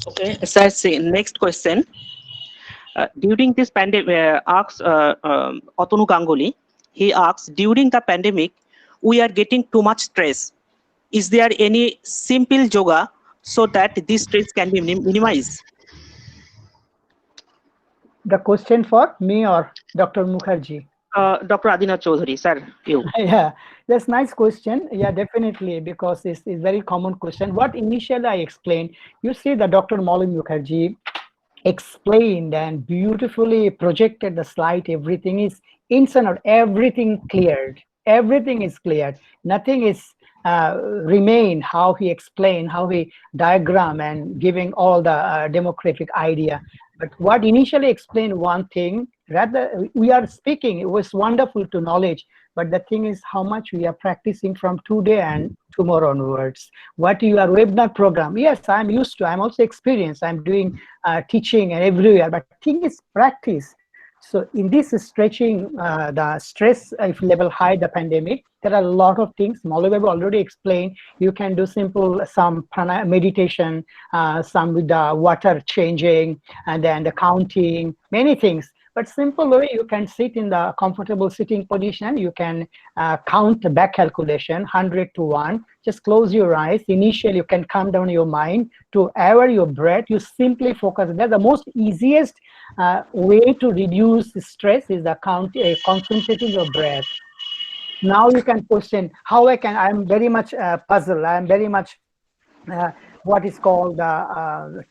Okay, so next question. During this pandemic, asks Atanu Ganguly, he asks, during the pandemic, we are getting too much stress. Is there any simple yoga so that this stress can be minimized? The question for me or Dr. Mukherjee? Dr. Adinath Choudhury, sir, you. Yeah, that's nice question. Yeah, definitely, because it's very common question. What initially I explained, you see the Dr. Molay Mukherjee explained and beautifully projected the slide. Everything is instant out, everything cleared. Everything is cleared. Nothing is remain how he explained, how he diagram and giving all the demographic idea. But what initially explained one thing, Rather, we are speaking, it was wonderful to knowledge, but the thing is how much we are practicing from today and tomorrow onwards. What your webinar program, yes, I'm used to, I'm also experienced, I'm doing teaching and everywhere, but thing is practice. So in this stretching, the stress level high, the pandemic, there are a lot of things. Maulana already explained. You can do simple, some meditation, some with the water changing, and then the counting, many things. But simple way, you can sit in the comfortable sitting position. You can count the back calculation, 100 to 1. Just close your eyes. Initially, you can calm down your mind to hour your breath. You simply focus. That's the most easiest way to reduce stress is the concentrating your breath. Now you can question how I'm very much puzzled. I'm very much what is called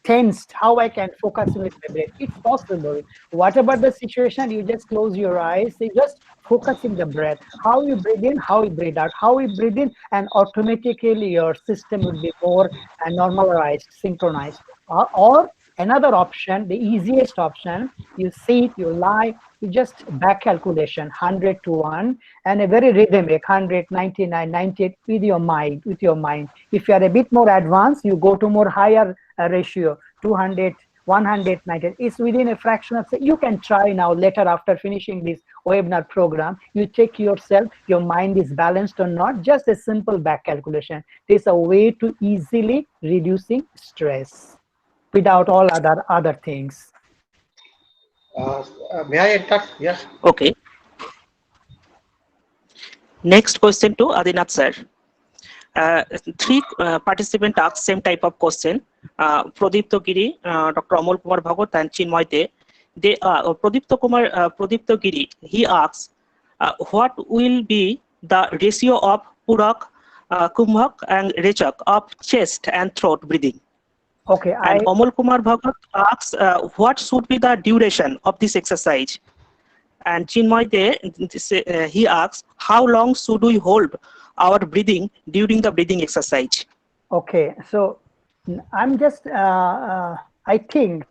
tensed, how I can focus with the breath. It's possible. Whatever the situation, you just close your eyes, you just focusing the breath, how you breathe in, how you breathe out, how you breathe in, and automatically your system will be more normalized, synchronized. Or another option, the easiest option, you sit, you lie, you just back calculation, 100 to 1, and a very rhythmic, 100, 99, 98 with your mind, If you are a bit more advanced, you go to more higher ratio, 200, 190. It's within a fraction of second. You can try now later after finishing this webinar program. You check yourself, your mind is balanced or not, just a simple back calculation. There's a way to easily reducing stress without all other things. May I enter? Yes. Okay. Next question to Adinath sir. Three participants asked same type of question. Pradipta Giri, Dr. Amol Kumar Bhagat, and Chinmay De. Pradipta Giri, he asks, what will be the ratio of Purak, Kumbhak, and Rechak of chest and throat breathing? Okay. And Amol Kumar Bhagat asks, what should be the duration of this exercise? And Chinmay De, he asks, how long should we hold our breathing during the breathing exercise? Okay, so I'm just, I think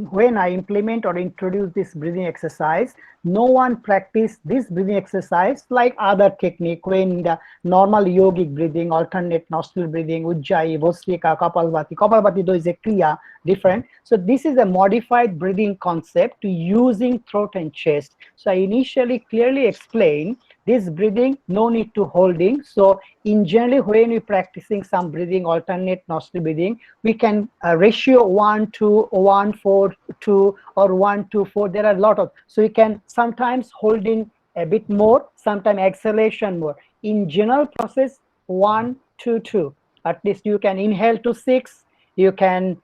when I implement or introduce this breathing exercise, no one practice this breathing exercise like other technique when the normal yogic breathing, alternate nostril breathing, Ujjayi, Bhastrika, Kapalbhati. Kapalbhati though is a kriya, different. So this is a modified breathing concept to using throat and chest. So I initially clearly explained this breathing, no need to holding. So in generally, when we're practicing some breathing, alternate nostril breathing, we can ratio 1 to 1, 4, 2, or 1 to 4. There are a lot of, so you can sometimes holding a bit more, sometimes exhalation more. In general process, 1, 2, 2. At least you can inhale to 6, you can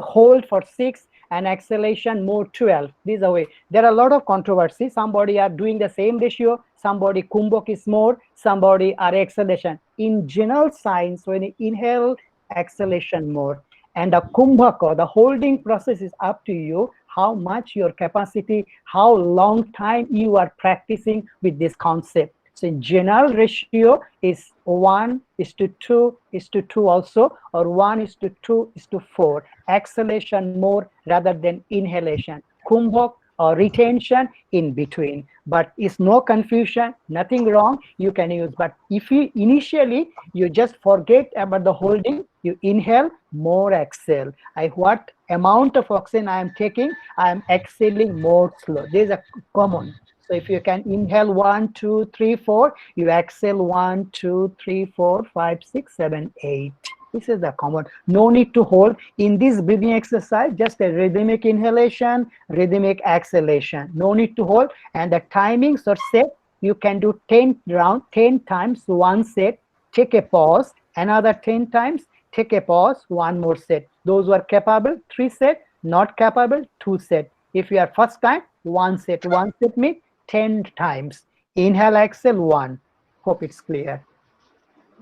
hold for 6, and exhalation more 12. This is the way. There are a lot of controversy. Somebody are doing the same ratio, somebody kumbhak is more, somebody are exhalation. In general science, when you inhale, exhalation more. And the kumbhak or the holding process is up to you, how much your capacity, how long time you are practicing with this concept. So in general ratio is 1:2:2 also, or 1:2:4. Exhalation more rather than inhalation. Kumbhak or retention in between. But it's no confusion, nothing wrong, you can use. But if you initially, you just forget about the holding, you inhale, more exhale. What amount of oxygen I am taking, I am exhaling more slow. This is a common. So if you can inhale 1, 2, 3, 4, you exhale 1, 2, 3, 4, 5, 6, 7, 8. This is the common. No need to hold. In this breathing exercise, just a rhythmic inhalation, rhythmic exhalation. No need to hold. And the timings are set. You can do 10 rounds, 10 times, one set, take a pause, another 10 times, take a pause, one more set. Those who are capable, 3 set, not capable, 2 set. If you are first time, 1 set. 1 set means 10 times. Inhale, exhale, 1. Hope it's clear.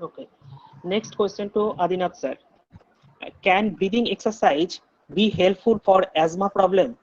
Okay. Next question to Adinath sir. Can breathing exercise be helpful for asthma problem?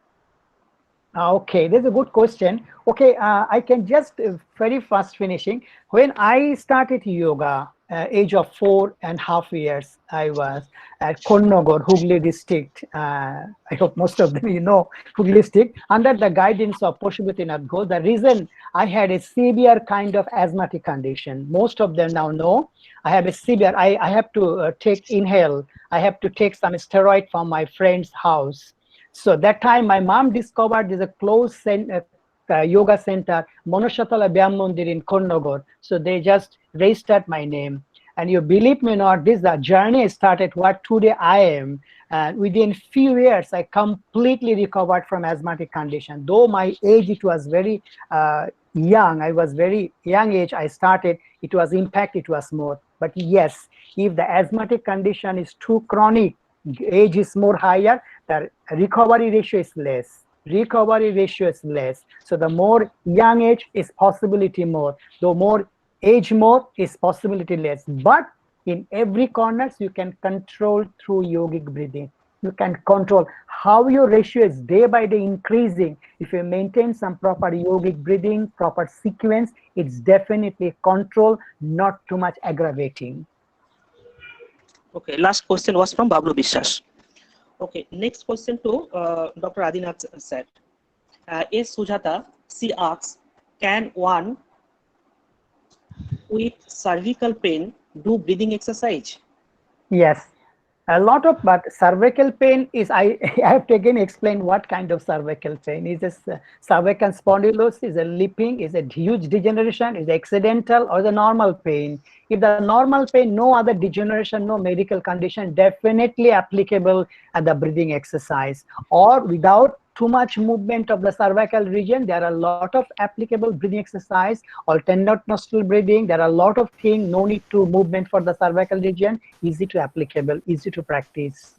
Okay, that's a good question. Okay, I can just very fast finishing. When I started yoga, age of 4.5 years, I was at Konnagor, Hooghly district. I hope most of them you know Hooghly district, under the guidance of Pashupatinath Ghosh. The reason I had a severe kind of asthmatic condition. Most of them now know I have a severe. I have to inhale. I have to take some steroid from my friend's house. So that time my mom discovered there's a closed yoga center, Manashatala Vyam Mandir in Konnagor. So they just registered my name. And you believe me or not, this the journey started what today I am. And within few years, I completely recovered from asthmatic condition. Though my age, it was very young. I was very young age. I started, it was impact, it was more. But yes, if the asthmatic condition is too chronic, age is more higher, the recovery ratio is less. Recovery ratio is less. So the more young age is possibility more. The more age more is possibility less. But in every corners you can control through yogic breathing. You can control how your ratio is day by day increasing. If you maintain some proper yogic breathing, proper sequence, it's definitely control, not too much aggravating. Okay, last question was from Bablu Bishas. Okay, next question to Dr. Adinath said. Is Sujata, she asks, can one with cervical pain do breathing exercise? Yes, a lot of, but cervical pain is, I have to again explain what kind of cervical pain. Is this cervical spondylosis, is a lipping, is a huge degeneration, is accidental, or the normal pain? If the normal pain, no other degeneration, no medical condition, definitely applicable at the breathing exercise. Or without too much movement of the cervical region, there are a lot of applicable breathing exercise, alternate nostril breathing. There are a lot of things, no need to movement for the cervical region, easy to applicable, easy to practice.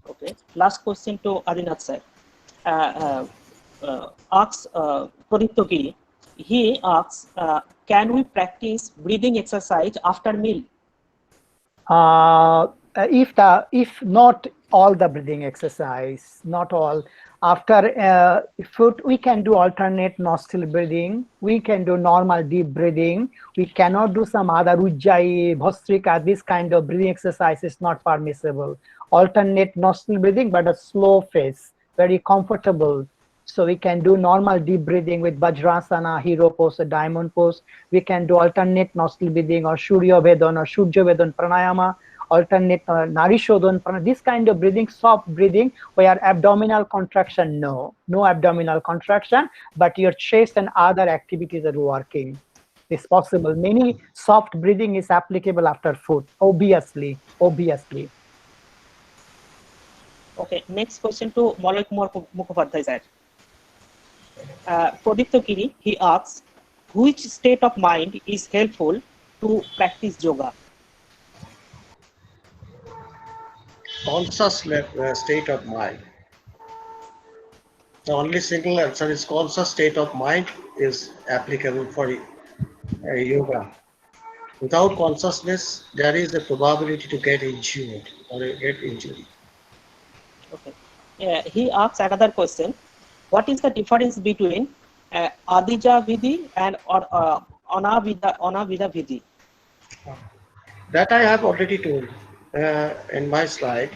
Okay, last question to Adinath sir. Asks Pradip Giri. He asks, can we practice breathing exercise after meal? If not all the breathing exercise, not all. After food, we can do alternate nostril breathing. We can do normal deep breathing. We cannot do some other Ujjayi, Bhastrika, this kind of breathing exercise is not permissible. Alternate nostril breathing, but a slow pace, very comfortable. So we can do normal deep breathing with Vajrasana, hero pose, or diamond pose. We can do alternate nostril breathing or Surya Vedana or Surya Vedana pranayama, alternate Nari Shodhan pranayama. This kind of breathing, soft breathing, where abdominal contraction, no abdominal contraction, but your chest and other activities are working. It's possible. Many soft breathing is applicable after food, obviously. Okay, next question to Malay Kumar Mukhopadhyay sir. Pradip Giri, he asks, which state of mind is helpful to practice yoga? Conscious state of mind. The only single answer is conscious state of mind is applicable for yoga. Without consciousness, there is a probability to get injured or get injury. Okay. He asks another question. What is the difference between Adija Vidhi and Anavida Vidhi? That I have already told in my slide,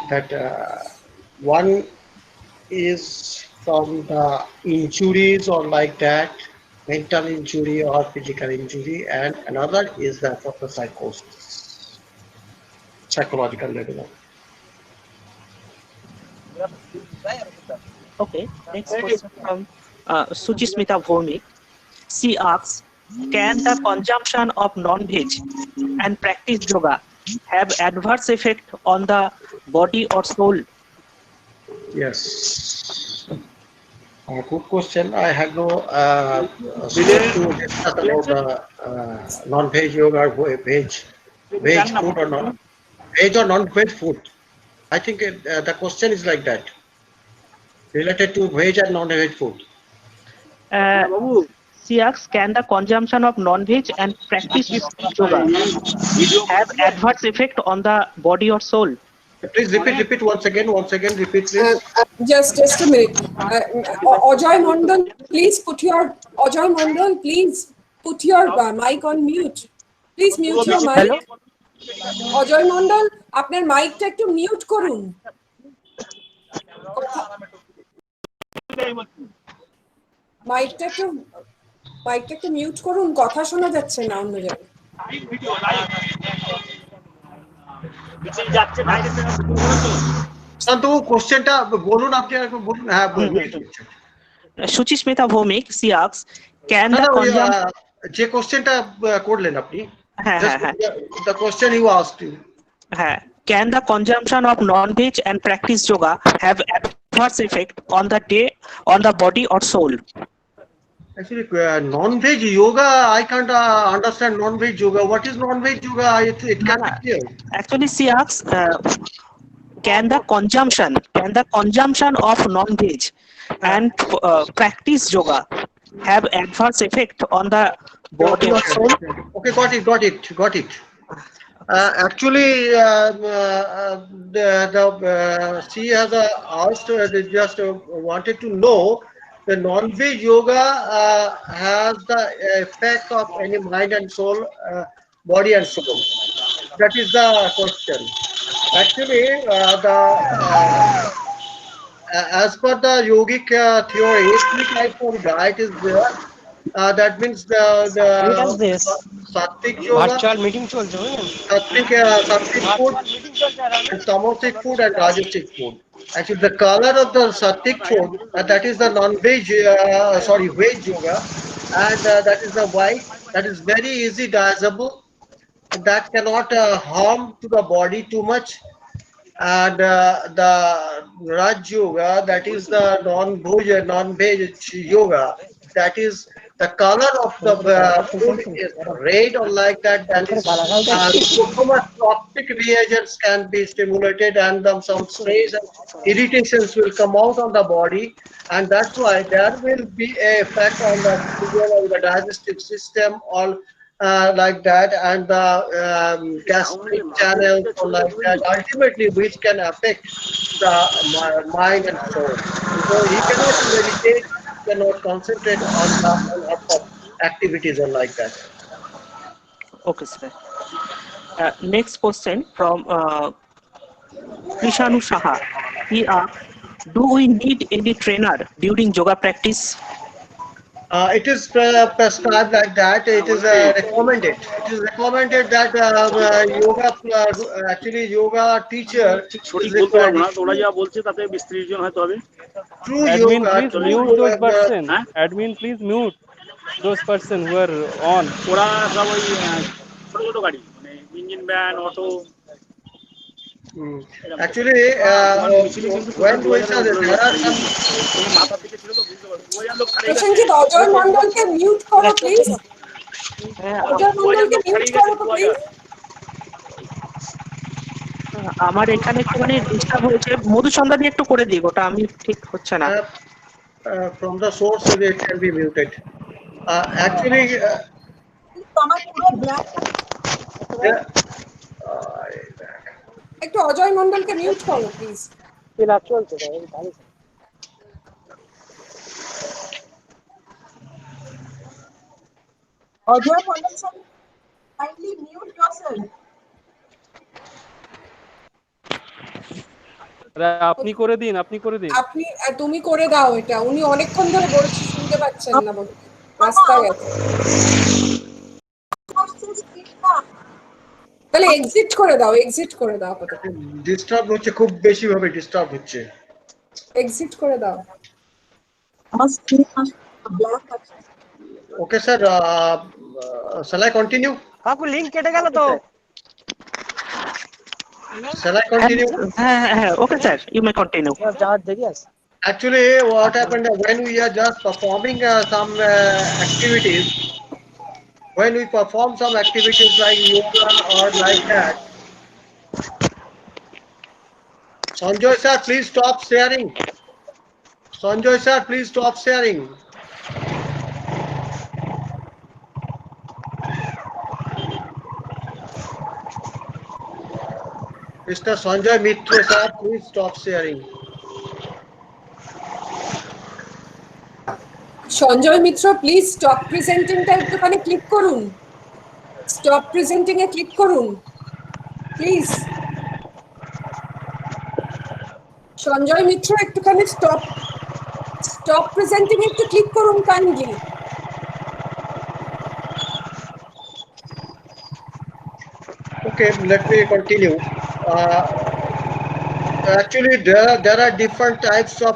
that one is from the injuries or like that, mental injury or physical injury, and another is that of the psychosis, psychological level. Okay, next question from Suchismita Bhomik. She asks, can the consumption of non-veg and practice yoga have adverse effect on the body or soul? Yes. Good question. I have no scope to discuss about non-veg yoga or veg food or not. Veg or non-veg food. I think the question is like that, related to veg and non-veg food. She asks, can the consumption of non-veg and practice yoga have adverse effect on the body or soul? Please repeat once again, repeat please. Just a minute. Ajoy Mondal, please put your mic on mute. Please mute your mic. Hello? Ajay Mondal আপনার মাইকটা একটু mute করুন। মাইকটা একটু mute করুন, কথা শোনা যাচ্ছে না অন্য জায়গায়। শান্তু কোশ্চেনটা বলুন, আপনি একটু বলুন। হ্যাঁ বলুন। Shuchishmita Bhomik, she asks, can the conjunction... যে কোশ্চেনটা করলেন আপনি, হ্যাঁ হ্যাঁ হ্যাঁ, the question you asked you. হ্যাঁ, can the consumption of non-veg and practice yoga have adverse effect on the day, on the body or soul? Actually, non-veg yoga, I can't understand non-veg yoga. What is non-veg yoga? It can't be clear. Actually, she asks, can the consumption of non-veg and practice yoga have adverse effect on the body or soul? Okay, got it. Actually, she has asked, just wanted to know, the non-veg yoga has the effect of any mind and soul, body and soul. That is the question. Actually, as per the yogic theory, 3 types of diet is there. That means the sattvic yoga, virtual meeting চলছে sattvic food, and tamasic food and rajasic food. Actually, the color of the sattvic food, that is the non-veg, veg yoga, and that is the white. That is very easy digestible. That cannot harm to the body too much. And the Raj yoga, that is the non-veg yoga, that is the color of the food is red or like that. That is so much toxic reagents can be stimulated, and some stress and irritations will come out on the body, and that's why there will be a effect on the sugar or the digestive system, all like that, and the gastric channel or like that, ultimately which can affect the mind and soul. So he cannot meditate, cannot concentrate on the activities or like that. Okay, sir. Next question from Krishanu Saha. He asks, do we need any trainer during yoga practice? It is prescribed like that. It is recommended. It is recommended that yoga, actually yoga teacher is required. True Admin, yoga, please true mute those yoga, person. Admin, please mute those person who are on. Actually, when we said there are some. Prasenjit Ajay মন্ডলকে mute করো please. Ajay মন্ডলকে mute করো please. আমার এখানে একটুখানি disturb হয়েছে, মধুচন্দ্রা দিয়ে একটু করে দিই, ওটা আমি ঠিক হচ্ছে না। From the source it can be muted. Actually, একটু অজয় মন্ডলকে মিউট করো please. Ajay Mondal sir, kindly mute yourself. আপনি করে দিন। তুমি করে দাও এটা, উনি অনেকক্ষণ ধরে বলছি শুনতে পাচ্ছেন না, বলতে রাস্তায় গেছে। তাহলে এক্সিট করে দাও আপাতত। ডিস্টার্ব হচ্ছে, খুব বেশি ভাবে ডিস্টার্ব হচ্ছে। এক্সিট করে দাও। Okay sir, shall I continue? কাকু লিংক কেটে গেল তো। Shall I continue? Okay sir, you may continue. Actually, what happened when we are just performing some activities, when we perform some activities like yoga or like that. Sanjoy sir, please stop sharing. Mr. Sanjay Mitra, sir, please stop sharing. Sanjay Mitra please stop প্রেজেন্টিংটা একটুখানি click করুন, stop presenting এ click করুন please. Sanjay Mitra একটুখানি stop presenting একটু click করুন kindly. Okay, let me continue. Actually, there are different types of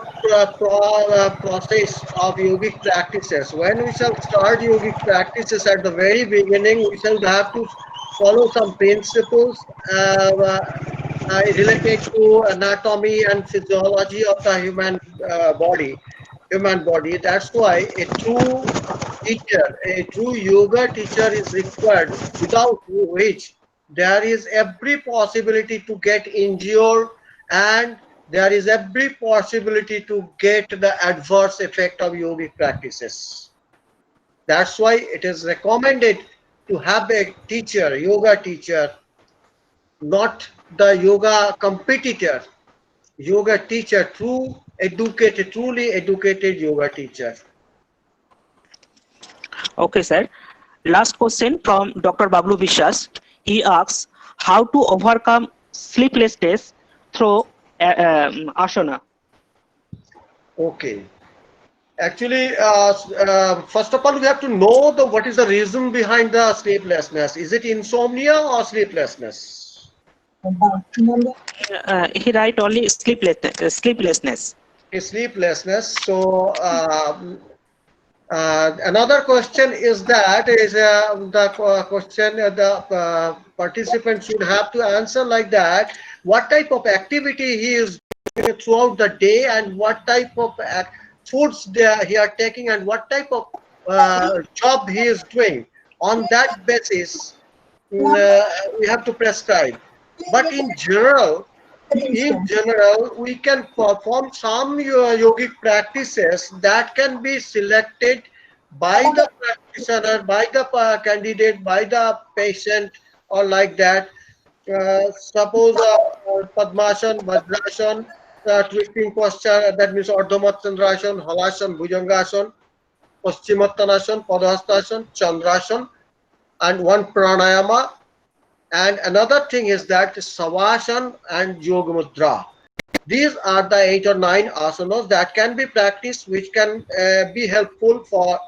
process of yogic practices. When we shall start yogic practices at the very beginning, we shall have to follow some principles related to anatomy and physiology of the human body. That's why a true teacher, a true yoga teacher is required, without which there is every possibility to get injured, and there is every possibility to get the adverse effect of yogic practices. That's why it is recommended to have a teacher, yoga teacher, not the yoga competitor. Yoga teacher, truly educated yoga teacher. Okay, sir. Last question from Dr. Bablu Vishwas. He asks how to overcome sleeplessness through asana. Okay. Actually, first of all, we have to know what is the reason behind the sleeplessness. Is it insomnia or sleeplessness? He write only sleeplessness. Sleeplessness. So another question is the question the participant should have to answer like that. What type of activity he is doing throughout the day, and what type of foods he are taking, and what type of job he is doing. On that basis, we have to prescribe. But in general, we can perform some yogic practices that can be selected by the practitioner, by the candidate, by the patient, or like that. Suppose Padmasana, Vajrasana, twisting posture, that means Ardhamattandrasana, Halasana, Bhujangasana, Paschimottanasana, Padahastasana, Chandrasana, and one pranayama. And another thing is that Savasana and Yoga Mudra. These are the 8 or 9 asanas that can be practiced, which can be helpful for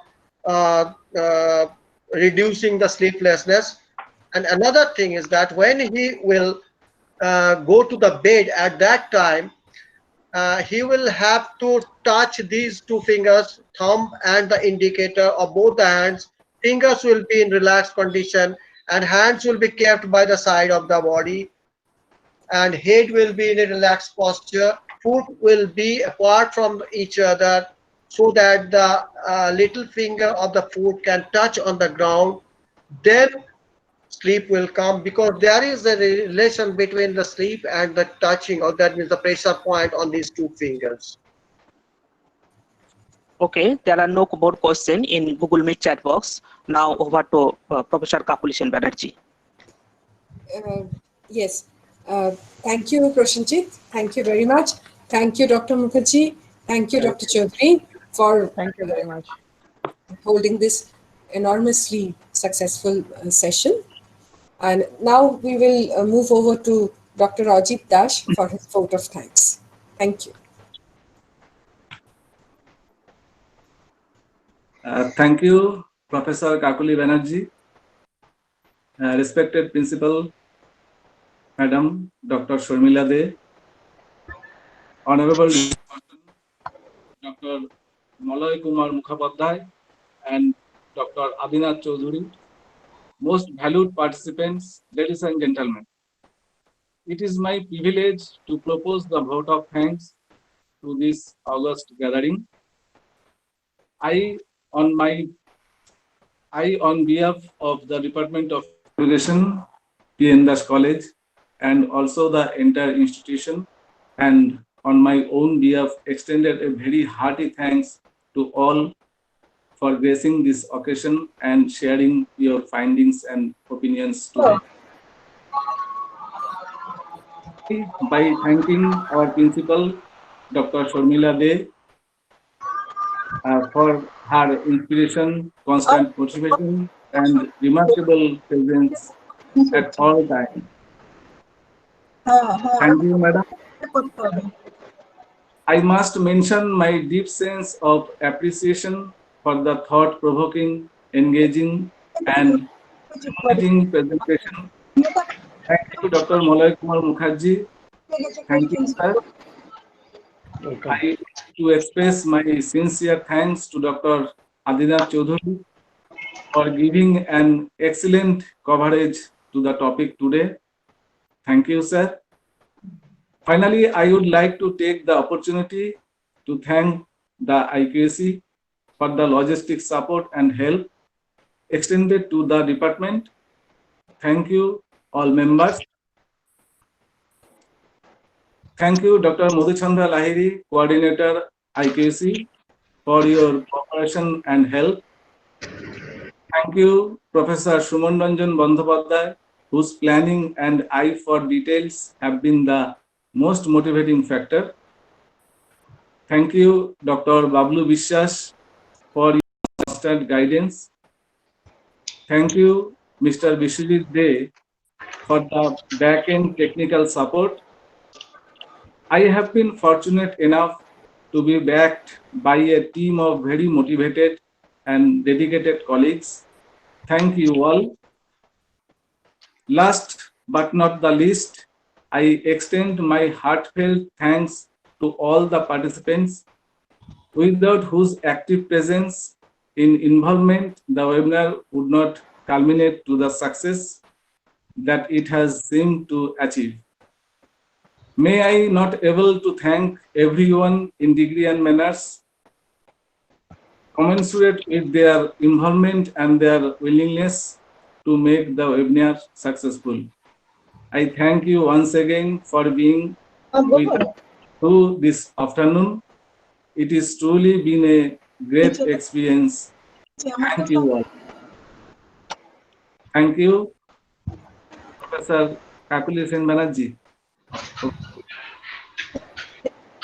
reducing the sleeplessness. And another thing is that when he will go to the bed, at that time, he will have to touch these 2 fingers, thumb and the indicator of both the hands. Fingers will be in relaxed condition, and hands will be kept by the side of the body, and head will be in a relaxed posture. Foot will be apart from each other, so that the little finger of the foot can touch on the ground. Then sleep will come, because there is a relation between the sleep and the touching, or that means the pressure point on these 2 fingers. Okay, there are no more questions in Google Meet chat box. Now over to Professor Kapulishan Banerjee. Yes, thank you, Prashanjit. Thank you very much. Thank you, Dr. Mukherjee. Thank you, Dr. Chaudhary, for Thank you very much. holding this enormously successful session. And now we will move over to Dr. Ajit Dash for his vote of thanks. Thank you. Thank you, Professor Kakuli Banerjee, respected Principal, Madam Dr. Sharmila De, Honorable Dr. Malay Kumar Mukhopadhyay, and Dr. Adinath Chaudhary, most valued participants, ladies and gentlemen. It is my privilege to propose the vote of thanks to this august gathering. On behalf of the Department of Education, P.N. Das College, and also the entire institution, and on my own behalf, extended a very hearty thanks to all for gracing this occasion and sharing your findings and opinions today. by thanking our principal, Dr. Sharmila De, for her inspiration, constant motivation, and remarkable presence at all times. Thank you, madam. I must mention my deep sense of appreciation for the thought-provoking, engaging, and stimulating presentation. Thank you, Dr. Molay Kumar Mukherjee. Thank you, sir. I wish to express my sincere thanks to Dr. Adinath Chaudhary for giving an excellent coverage to the topic today. Thank you, sir. Finally, I would like to take the opportunity to thank the IQAC for the logistics support and help extended to the department. Thank you, all members. Thank you, Dr. Madhuchandra Lahiri, Coordinator IQAC, for your cooperation and help. Thank you, Professor Suman Ranjan Bandhopadhyay, whose planning and eye for details have been the most motivating factor. Thank you, Dr. Bablu Vishwas, for your constant guidance. Thank you, Mr. Vishwajit De, for the back-end technical support. I have been fortunate enough to be backed by a team of very motivated and dedicated colleagues. Thank you all. Last but not the least, I extend my heartfelt thanks to all the participants, without whose active presence in involvement, the webinar would not culminate to the success that it has seemed to achieve. May I not able to thank everyone in degree and manners, commensurate with their involvement and their willingness to make the webinar successful. I thank you once again for being with us through this afternoon. It has truly been a great experience. Thank you all. Thank you, Professor Kakuli Sen Banerjee.